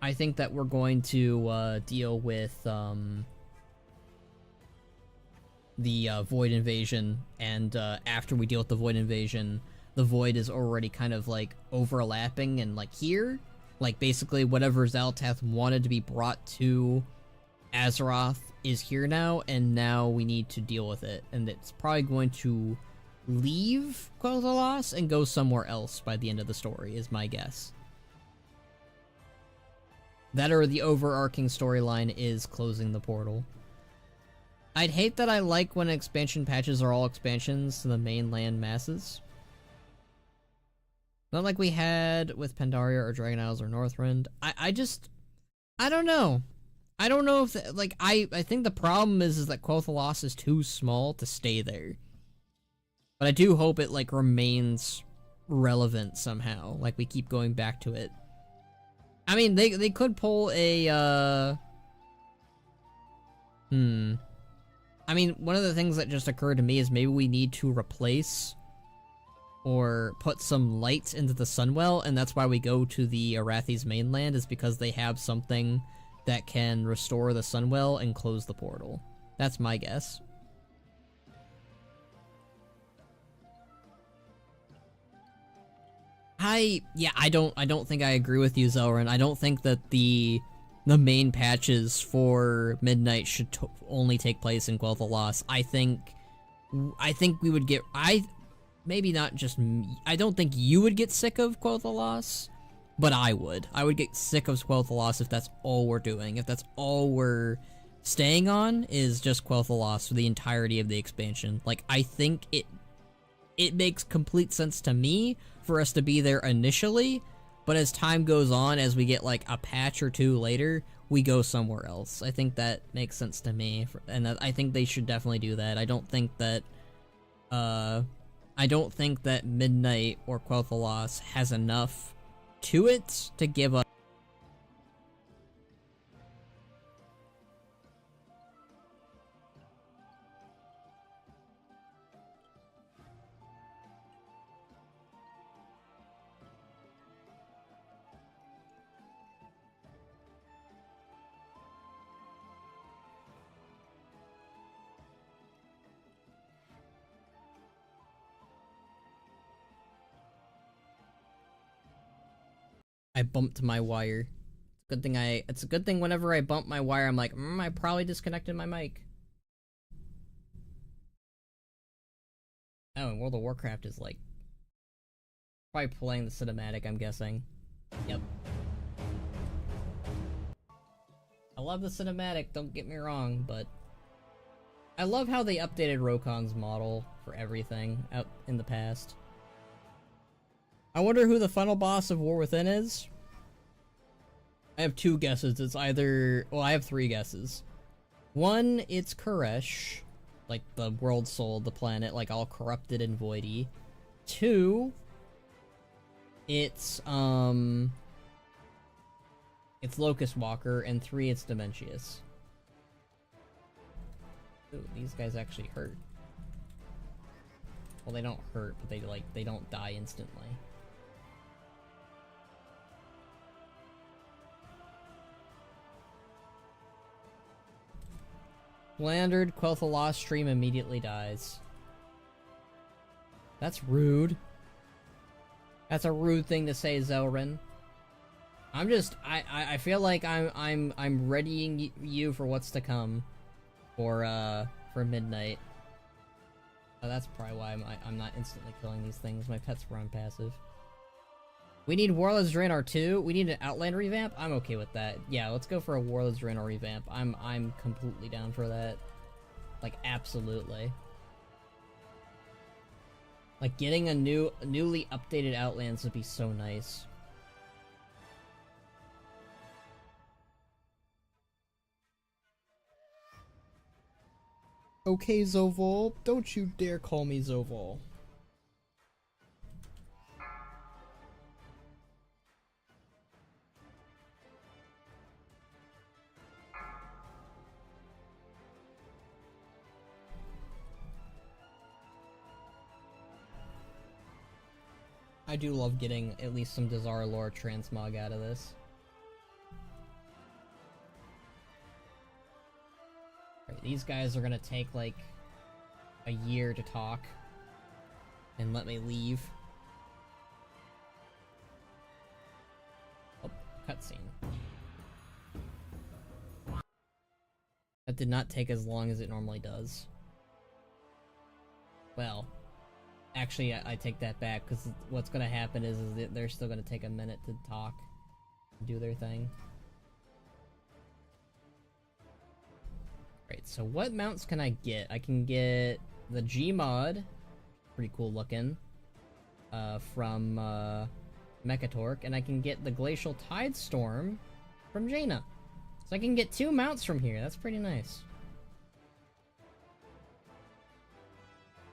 I think that we're going to deal with the Void invasion, and after we deal with the Void invasion, the Void is already kind of, like, overlapping and, like, here. Like, basically whatever Xal'atath wanted to be brought to Azeroth is here now, and now we need to deal with it. And it's probably going to leave Quel'Thalas and go somewhere else by the end of the story, is my guess. That, or the overarching storyline is closing the portal. I'd hate that I like when expansion patches are all expansions to the mainland masses. Not like we had with Pandaria or Dragon Isles or Northrend. I don't know. I don't know if, like, I think the problem is that Quel'Thalas is too small to stay there. But I do hope it, like, remains relevant somehow. Like, we keep going back to it. I mean, they could pull a, I mean, one of the things that just occurred to me is maybe we need to replace or put some lights into the Sunwell, and that's why we go to the Arathi's mainland, is because they have something that can restore the Sunwell and close the portal. That's my guess. I don't think I agree with you, Zelrun. I don't think that the main patches for Midnight should only take place in Quel'Thalas. I think we would get... maybe not just me. I don't think you would get sick of Quel'Thalas, but I would. I would get sick of Quel'Thalas if that's all we're doing. If that's all we're staying on is just Quel'Thalas for the entirety of the expansion. Like, I think it makes complete sense to me for us to be there initially, but as time goes on, as we get like a patch or two later, we go somewhere else. I think that makes sense to me, and I think they should definitely do that. I don't think that Midnight or Quel'Thalas has enough to it to give us. I bumped my wire. It's a good thing whenever I bump my wire, I'm like, I probably disconnected my mic. Oh, and World of Warcraft is like probably playing the cinematic, I'm guessing. Yep. I love the cinematic, don't get me wrong, but I love how they updated Rokon's model for everything out in the past. I wonder who the final boss of War Within is. I have two guesses. It's either... Well, I have three guesses. One, it's Koresh. Like, the world soul, the planet, like, all corrupted and voidy. Two, it's Locust Walker. And three, it's Dementius. Ooh, these guys actually hurt. Well, they don't hurt, but they don't die instantly. Slandered Quel'Thalas stream immediately dies. That's rude. That's a rude thing to say, Zelrin. I feel like I'm readying you for what's to come for Midnight. Oh, that's probably why I'm not instantly killing these things. My pets were on passive. We need Warlords Draenor 2. We need an Outland revamp. I'm okay with that. Yeah, let's go for a Warlords Draenor revamp. I'm completely down for that. Like, absolutely. Like, getting a newly updated Outlands would be so nice. Okay, Zovol. Don't you dare call me Zovol. I do love getting at least some Dazar lore transmog out of this. Right, these guys are gonna take like a year to talk and let me leave. Oh, cutscene. That did not take as long as it normally does. Well, actually, I take that back, because what's gonna happen is that they're still gonna take a minute to talk and do their thing. Right, so what mounts can I get? I can get the Gmod, pretty cool looking, from Mechatork, and I can get the Glacial Tidestorm from Jaina. So I can get two mounts from here, that's pretty nice.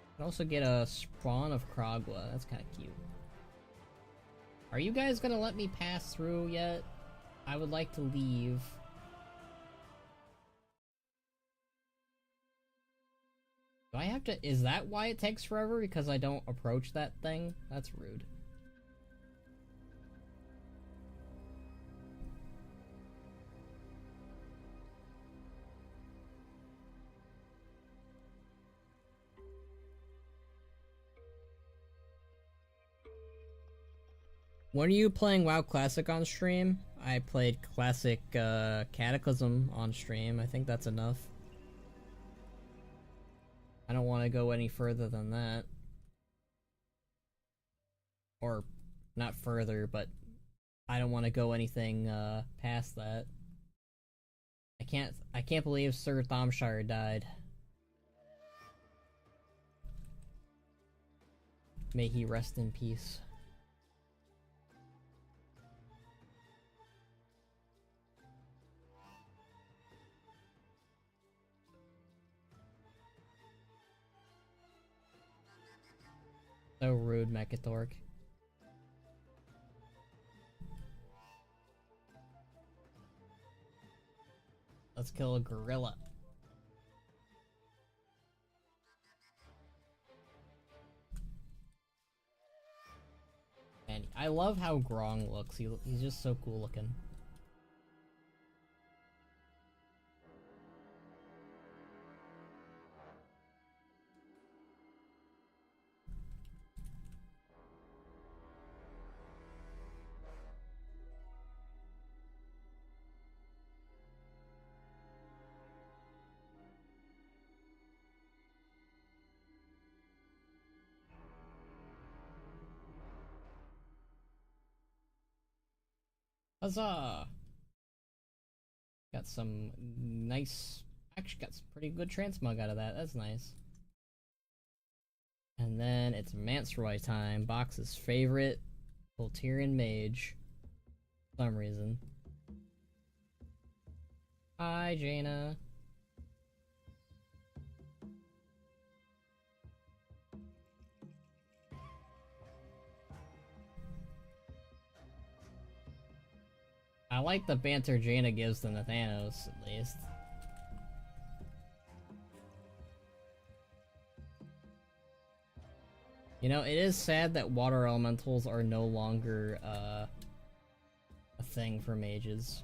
I can also get a Spawn of Kragwa, that's kinda cute. Are you guys gonna let me pass through yet? I would like to leave. Do I have to- is that why it takes forever? Because I don't approach that thing? That's rude. When are you playing WoW Classic on stream? I played Classic Cataclysm on stream. I think that's enough. I don't want to go any further than that. Or, not further, but I don't want to go anything, past that. I can't believe Sir Thomshire died. May he rest in peace. So rude, Mechatork. Let's kill a gorilla. And I love how Grong looks. He's just so cool looking. Huzzah! Got some nice... Actually got some pretty good transmog out of that. That's nice. And then it's Manceroy time. Box's favorite Volturian mage. For some reason. Hi, Jaina. I like the banter Jaina gives to Nathanos, at least. You know, it is sad that water elementals are no longer, a thing for mages.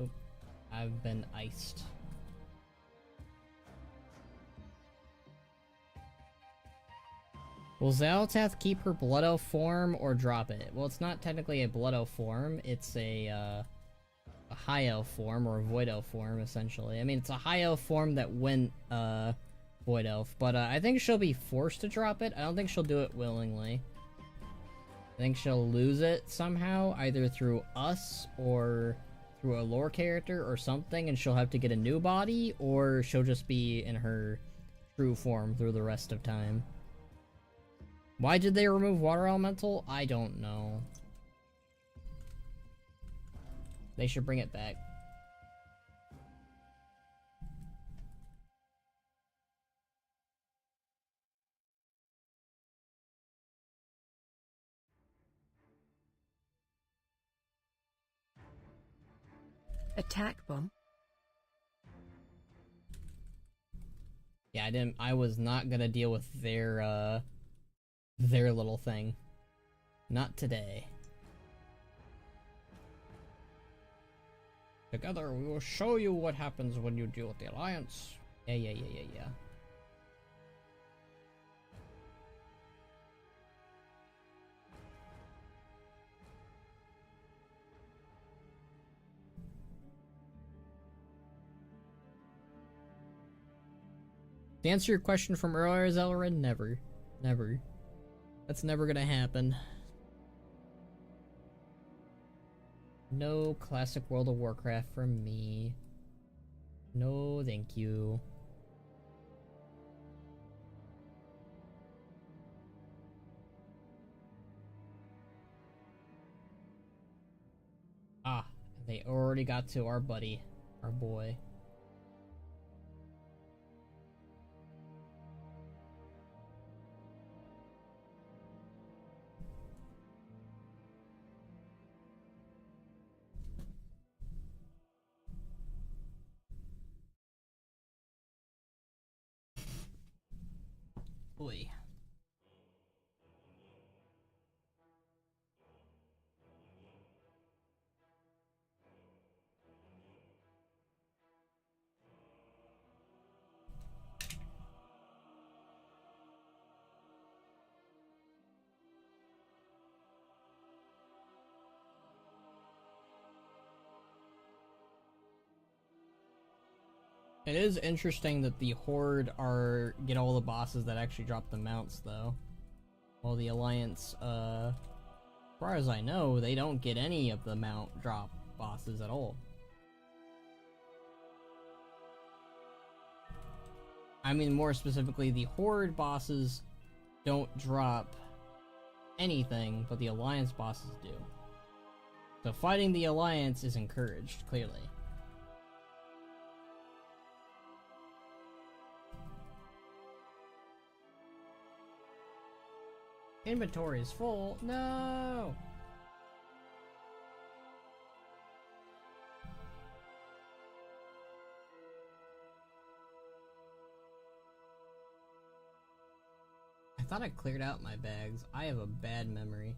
Oop, I've been iced. Will Xal'atath keep her Blood Elf form or drop it? Well, it's not technically a Blood Elf form, it's a High Elf form, or a Void Elf form, essentially. I mean, it's a High Elf form that went, Void Elf, but, I think she'll be forced to drop it. I don't think she'll do it willingly. I think she'll lose it somehow, either through us, or through a lore character, or something, and she'll have to get a new body, or she'll just be in her true form through the rest of time. Why did they remove Water Elemental? I don't know. They should bring it back. Attack bomb. Yeah, I was not gonna deal with their little thing. Not today. Together, we will show you what happens when you deal with the Alliance. Yeah. To answer your question from earlier, Zelrin, never. Never. That's never gonna happen. No classic World of Warcraft from me. No, thank you. Ah, they already got to our buddy. Our boy. Boy. It is interesting that the Horde get all the bosses that actually drop the mounts, though. While the Alliance, as far as I know, they don't get any of the mount drop bosses at all. I mean, more specifically, the Horde bosses don't drop anything, but the Alliance bosses do. So fighting the Alliance is encouraged, clearly. Inventory is full. No! I thought I cleared out my bags. I have a bad memory.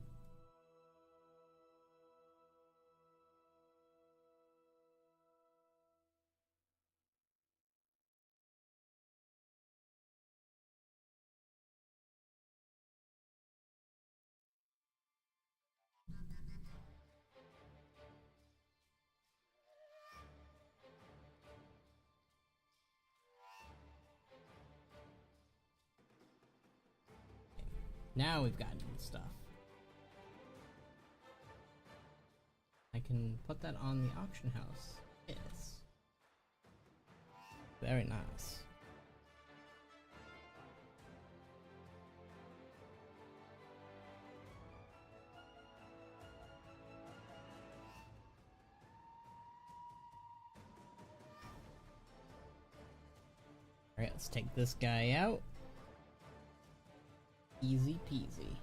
Now we've got new stuff. I can put that on the auction house. Yes. Very nice. Alright, let's take this guy out. Easy peasy.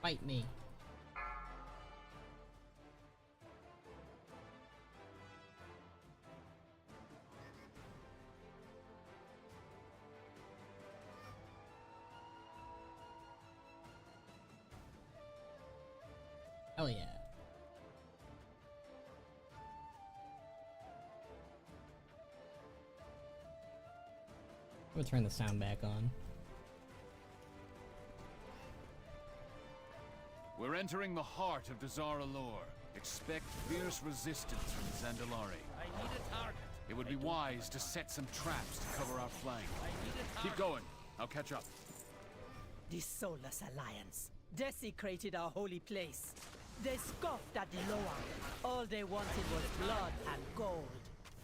Fight me. Hell yeah. I'm gonna turn the sound back on. We're entering the heart of Dazara lore. Expect fierce resistance from Zandalari. I need a target. It would be wise to set some traps to cover our flank. Keep going. I'll catch up. The Soulless Alliance desecrated our holy place. They scoffed at Loa. All they wanted was blood and gold.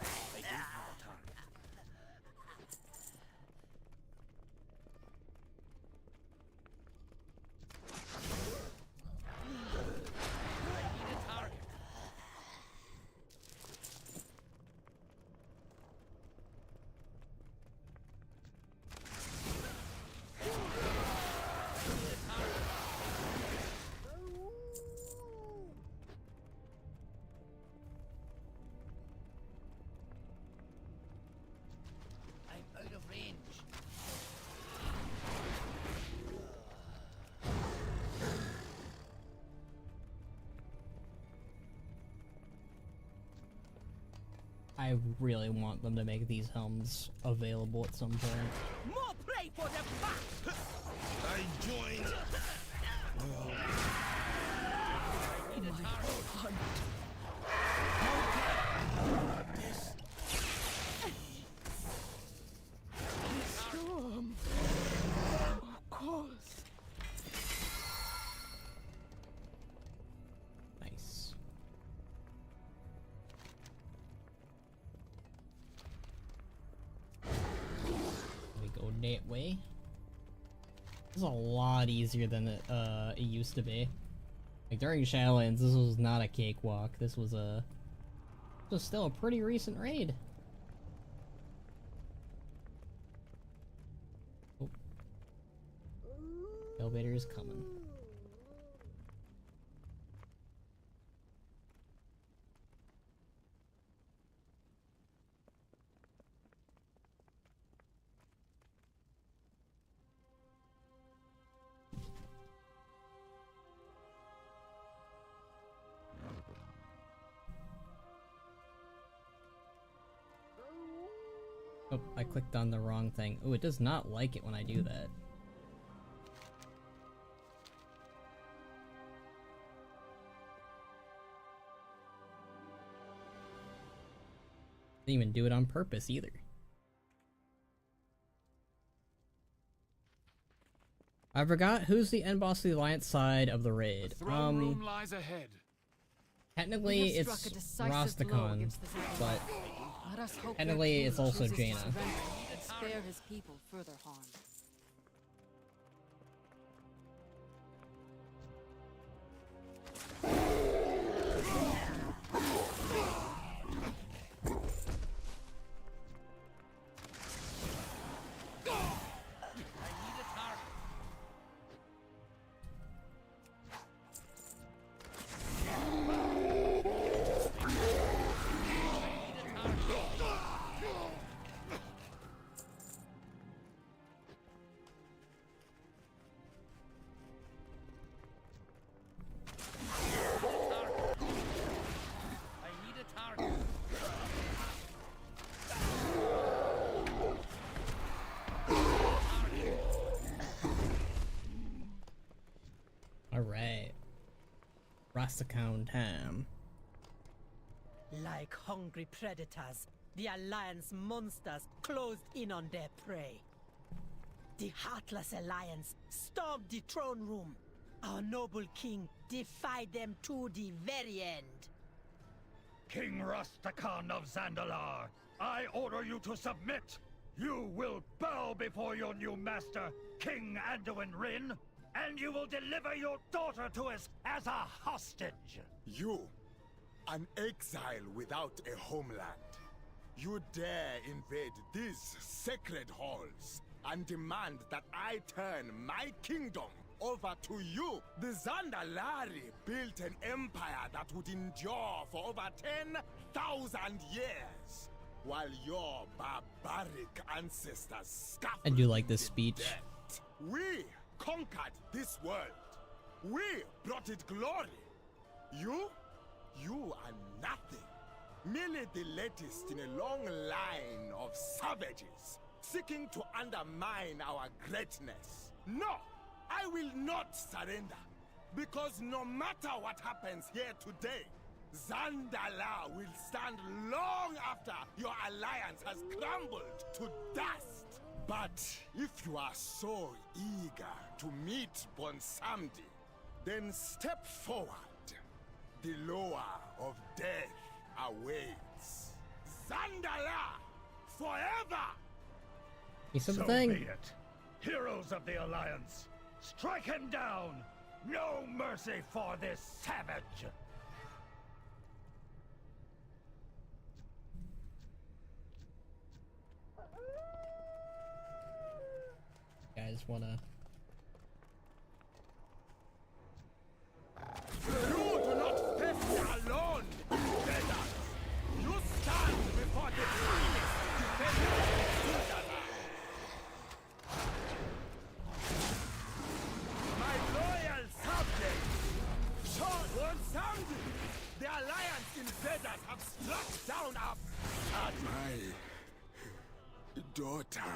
I do have a target. I really want them to make these helms available at some point. More prey for the pack! I joined. I need a target. Storm. Of course. Nice. We go that way. This is a lot easier than it used to be. Like during Shadowlands, this was not a cakewalk. This was still a pretty recent raid. Oh. Elevator is coming. Oh, I clicked on the wrong thing. Oh, it does not like it when I do that. Didn't even do it on purpose either. I forgot who's the end boss of the Alliance side of the raid. The throne room lies ahead. Technically it's Rastakhan, but technically it's also Jaina. Spare his people further harm. Alright. Rastakhan time. Like hungry predators, the Alliance monsters closed in on their prey. The Heartless Alliance stormed the throne room. Our noble king defied them to the very end. King Rastakhan of Zandalar, I order you to submit. You will bow before your new master, King Anduin Rin, and you will deliver your daughter to us as a hostage. You, an exile without a homeland. You dare invade these sacred halls and demand that I turn my kingdom over to you. The Zandalari built an empire that would endure for over 10,000 years, while your barbaric ancestors scoffed. I do like this speech. We conquered this world. We brought it glory. You are nothing. Merely the latest in a long line of savages seeking to undermine our greatness. No, I will not surrender. Because no matter what happens here today, Zandalar will stand long after your alliance has crumbled to dust. But if you are so eager to meet Bonsamdi, then step forward. The lower of death awaits. Zandalar forever! Piece of the So thing. be it. Heroes of the Alliance, strike him down! No mercy for this savage! Guys wanna... You do not face alone, defenders! You stand before the finest defenders of Zandalar! My loyal subjects! Show Bonsamdi! The Alliance invaders have struck down our... My daughter.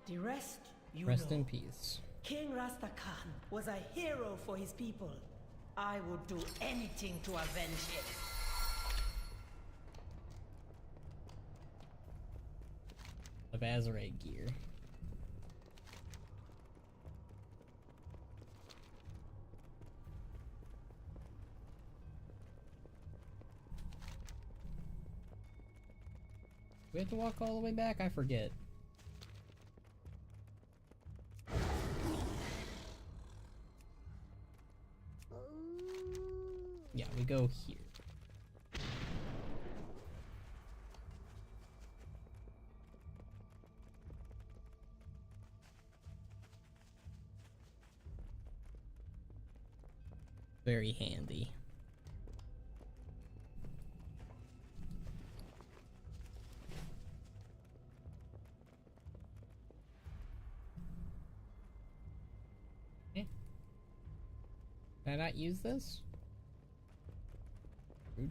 The rest, you Rest know. in peace. King Rastakhan was a hero for his people. I would do anything to avenge him. Of Azerite gear. We have to walk all the way back? I forget. Yeah, we go here. Very handy. Eh. Can I not use this? Rude.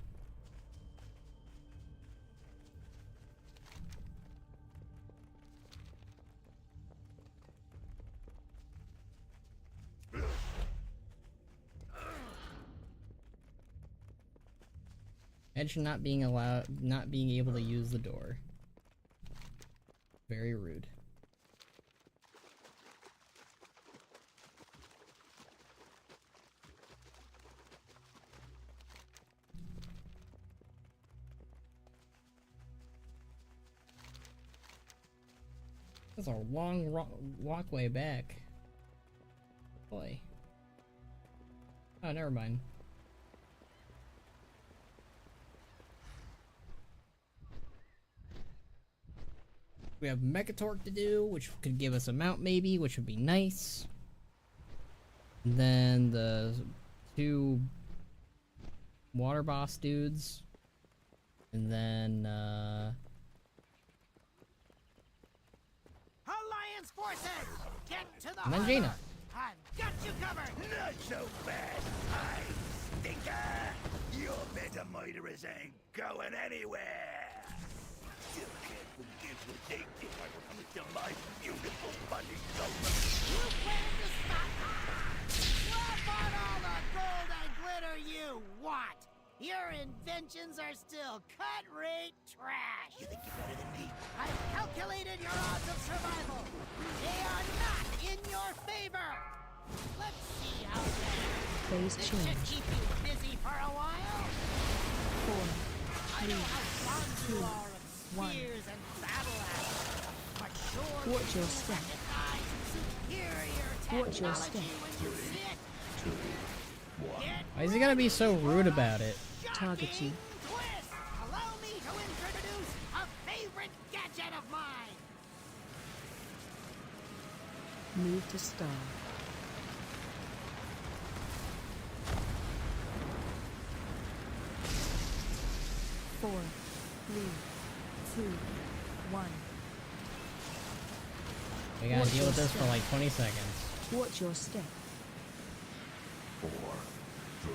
Edge not being able to use the door. Very rude. That's a long walkway back. Boy. Oh, never mind. We have Mechatorque to do, which could give us a mount maybe, which would be nice. And then the 2 water boss dudes. And then, Alliance forces! Get to the and then harbor! Jaina. I've got you covered! Not so bad, I stinker! Your meta murderers ain't going anywhere! You can't forget what they did by coming to my beautiful bunny soul. You plan to stop us? Slap on all the gold and glitter you want! Your inventions are still cut-rate trash! You think you're better than me? I've calculated your odds of survival! They are not in your favor! Let's see how Phase this should change. keep you busy for a while! 4, I 3, know how fond 2, you are of 1. spears and battle axes, but sure Watch your step. recognize superior Watch your technology step. when you see it. Get Why is he gonna be so rude about it? Target you. twist! Allow me to introduce a favorite gadget of mine! Move to star. Four, 3, 2, 1. We gotta Watch deal with your this for step. like 20 seconds. Watch your step. 4, 3,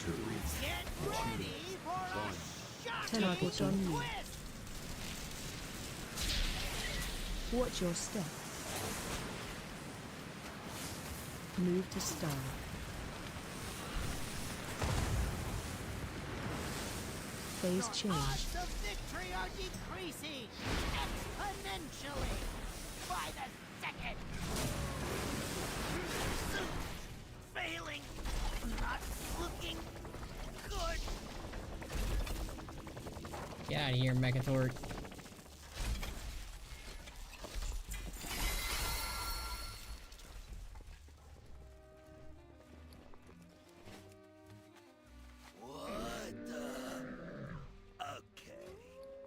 2, Get ready for a shocking Target on you. twist! Watch your step. Move to star. Phase Your change. odds of victory are decreasing exponentially by the second. Failing, not looking good. Get out of here, Mechatorque. What the? Okay.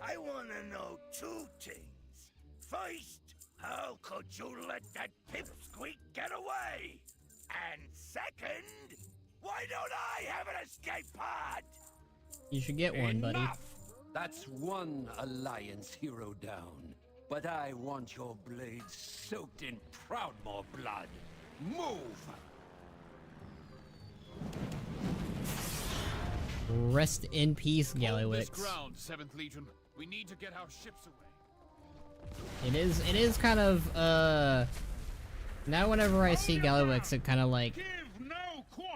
I want to know 2 things. First, how could you let that pipsqueak get away? And second, why don't I have an escape pod? You should get one, buddy. Enough! That's one Alliance hero down. But I want your blades soaked in Proudmoore blood. Move! Rest in peace, Hold this Gallywix. ground, 7th Legion. We need to get our ships away. It is kind of, now whenever I see Gallywix, it kind of like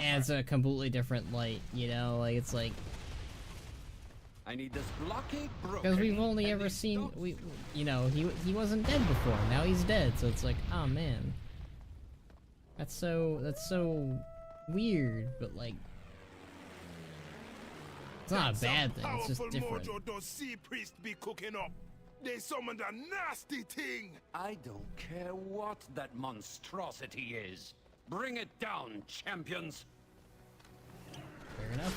adds a completely different light, you know? Like, it's like, I need this blockade broken. because we've only and ever these seen, dogs- you know, he wasn't dead before, now he's dead, so it's like, oh man. That's so weird, but like, it's not a bad thing, it's just different. Mojo those sea priests be cooking up. They summoned a nasty thing. I don't care what that monstrosity is. Bring it down, champions. Fair enough.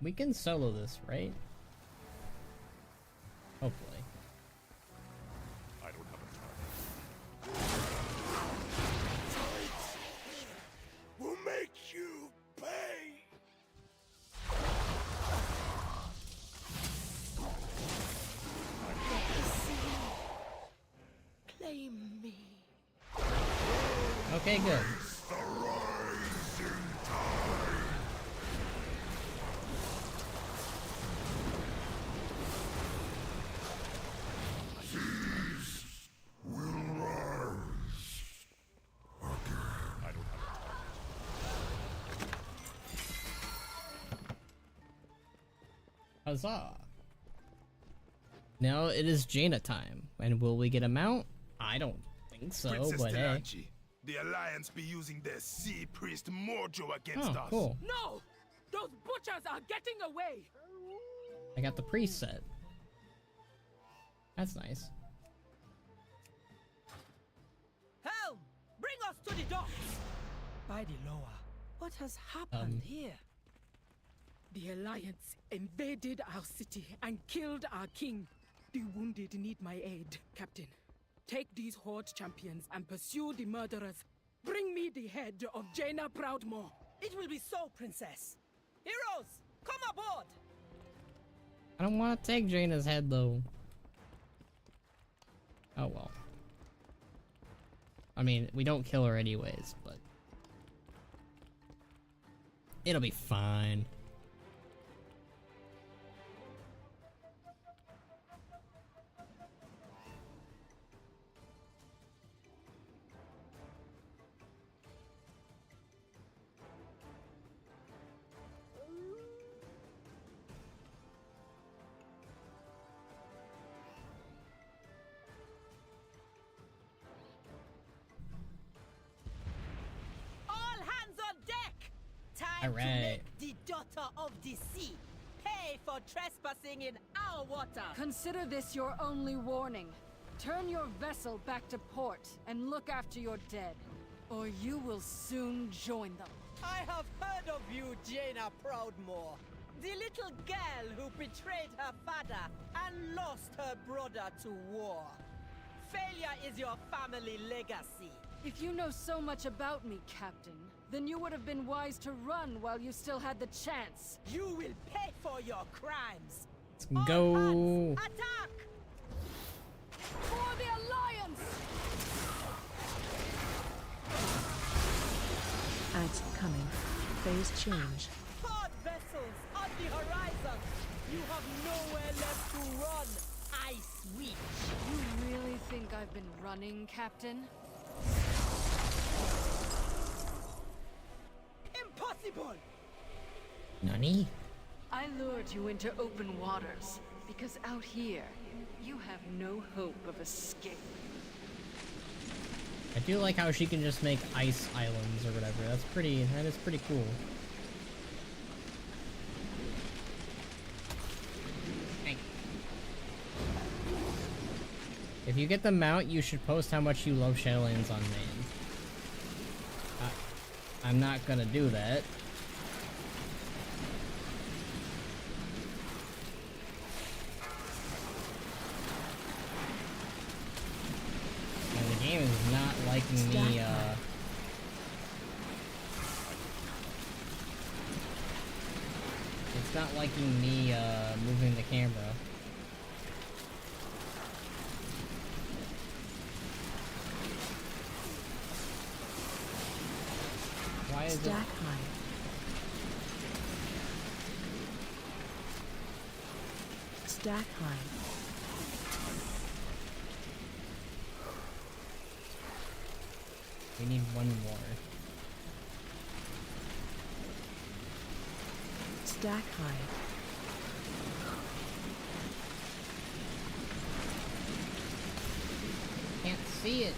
We can solo this, right? Hopefully. I don't have a target. Will make you pay. Claim me. Okay, good. Huzzah. Now it is Jaina time. And will we get a mount? I don't think so, Princess but hey. Telanchi, the Alliance be using their Sea Priest mojo against us. Cool. No! Those butchers are getting away! I got the priest set. That's nice. Helm! Bring us to the docks! By the lower, what has happened here? The Alliance invaded our city and killed our king. The wounded need my aid, Captain. Take these Horde champions and pursue the murderers. Bring me the head of Jaina Proudmoore. It will be so, Princess. Heroes, come aboard! I don't want to take Jaina's head, though. Oh well. I mean, we don't kill her anyways, but... it'll be fine. To Alright. make the daughter of the sea pay for trespassing in our water. Consider this your only warning. Turn your vessel back to port and look after your dead, or you will soon join them. I have heard of you, Jaina Proudmoore. The little girl who betrayed her father and lost her brother to war. Failure is your family legacy. If you know so much about me, Captain, then you would have been wise to run while you still had the chance. You will pay for your crimes. Let's go. Attack! For the Alliance! Ads coming. Phase change. Horde vessels on the horizon. You have nowhere left to run. Ice Witch. You really think I've been running, Captain? Impossible! Nani? I lured you into open waters, because out here, you have no hope of escape. I do like how she can just make ice islands or whatever. That is pretty cool. Hey. If you get the mount, you should post how much you love Shadowlands on main. I'm not gonna do that. And the game is not liking me, it's not liking me, moving the camera. Why is Stack it? high. Stack high. We need one more. Stack high. Can't see it.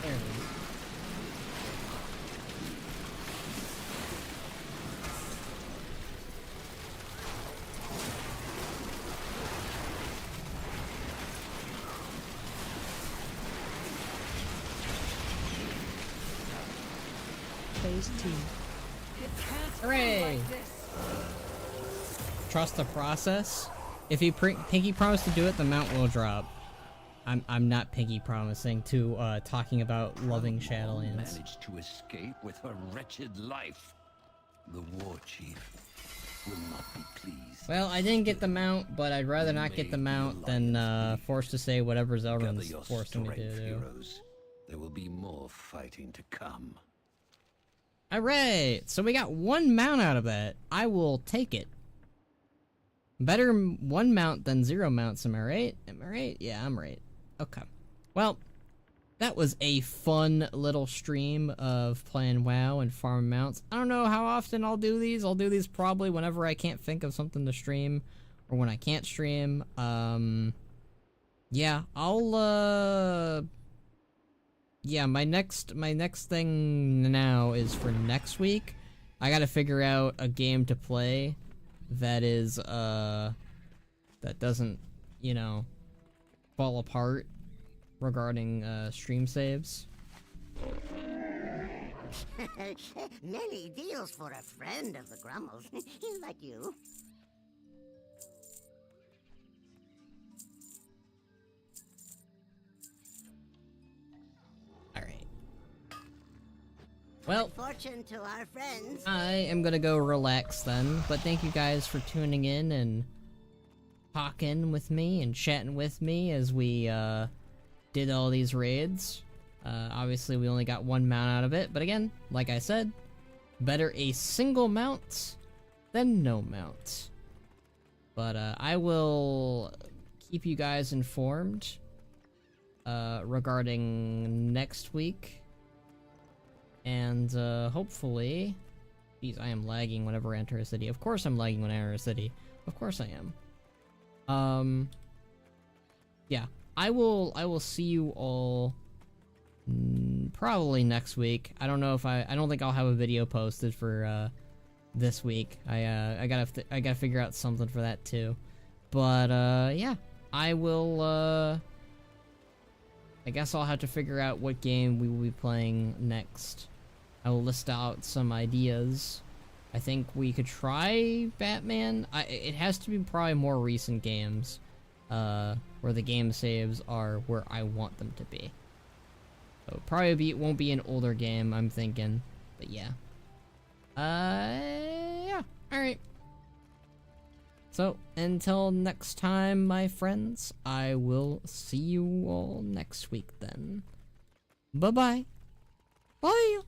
There it is. Phase 2. Hooray! Trust the process. If you pinky promise to do it, the mount will drop. I'm not pinky promising to talking about loving Shadowlands. Managed to escape with her wretched life. The war chief will not be pleased. Well, I didn't get the mount, but I'd rather not get the mount than forced to say whatever Zelrun's forcing me to do. Heroes. There will be more fighting to come. Alright, so we got one mount out of that. I will take it. Better one mount than 0 mounts, am I right? Am I right? Yeah, I'm right. Okay. Well, that was a fun little stream of playing WoW and farm mounts. I don't know how often I'll do these. I'll do these probably whenever I can't think of something to stream or when I can't stream. Yeah, yeah, my next thing now is for next week. I gotta figure out a game to play that is, that doesn't, you know, fall apart regarding, stream saves. Many deals for a friend of the Grummles. Like you. Well, fortune to our friends. I am gonna go relax then, but thank you guys for tuning in and talking with me and chatting with me as we did all these raids. Obviously we only got one mount out of it, but again, like I said, better a single mount than no mount. But I will keep you guys informed regarding next week. And, hopefully... Jeez, I am lagging whenever I enter a city. Of course I'm lagging when I enter a city. Of course I am. Yeah. I will see you all... probably next week. I don't know if I don't think I'll have a video posted for, this week. I gotta figure out something for that, too. But, yeah. I will, I guess I'll have to figure out what game we will be playing next. I will list out some ideas. I think we could try Batman. It has to be probably more recent games, where the game saves are where I want them to be. So probably it won't be an older game, I'm thinking. But yeah. Yeah. Alright. So, until next time, my friends, I will see you all next week then. Bye-bye. Bye!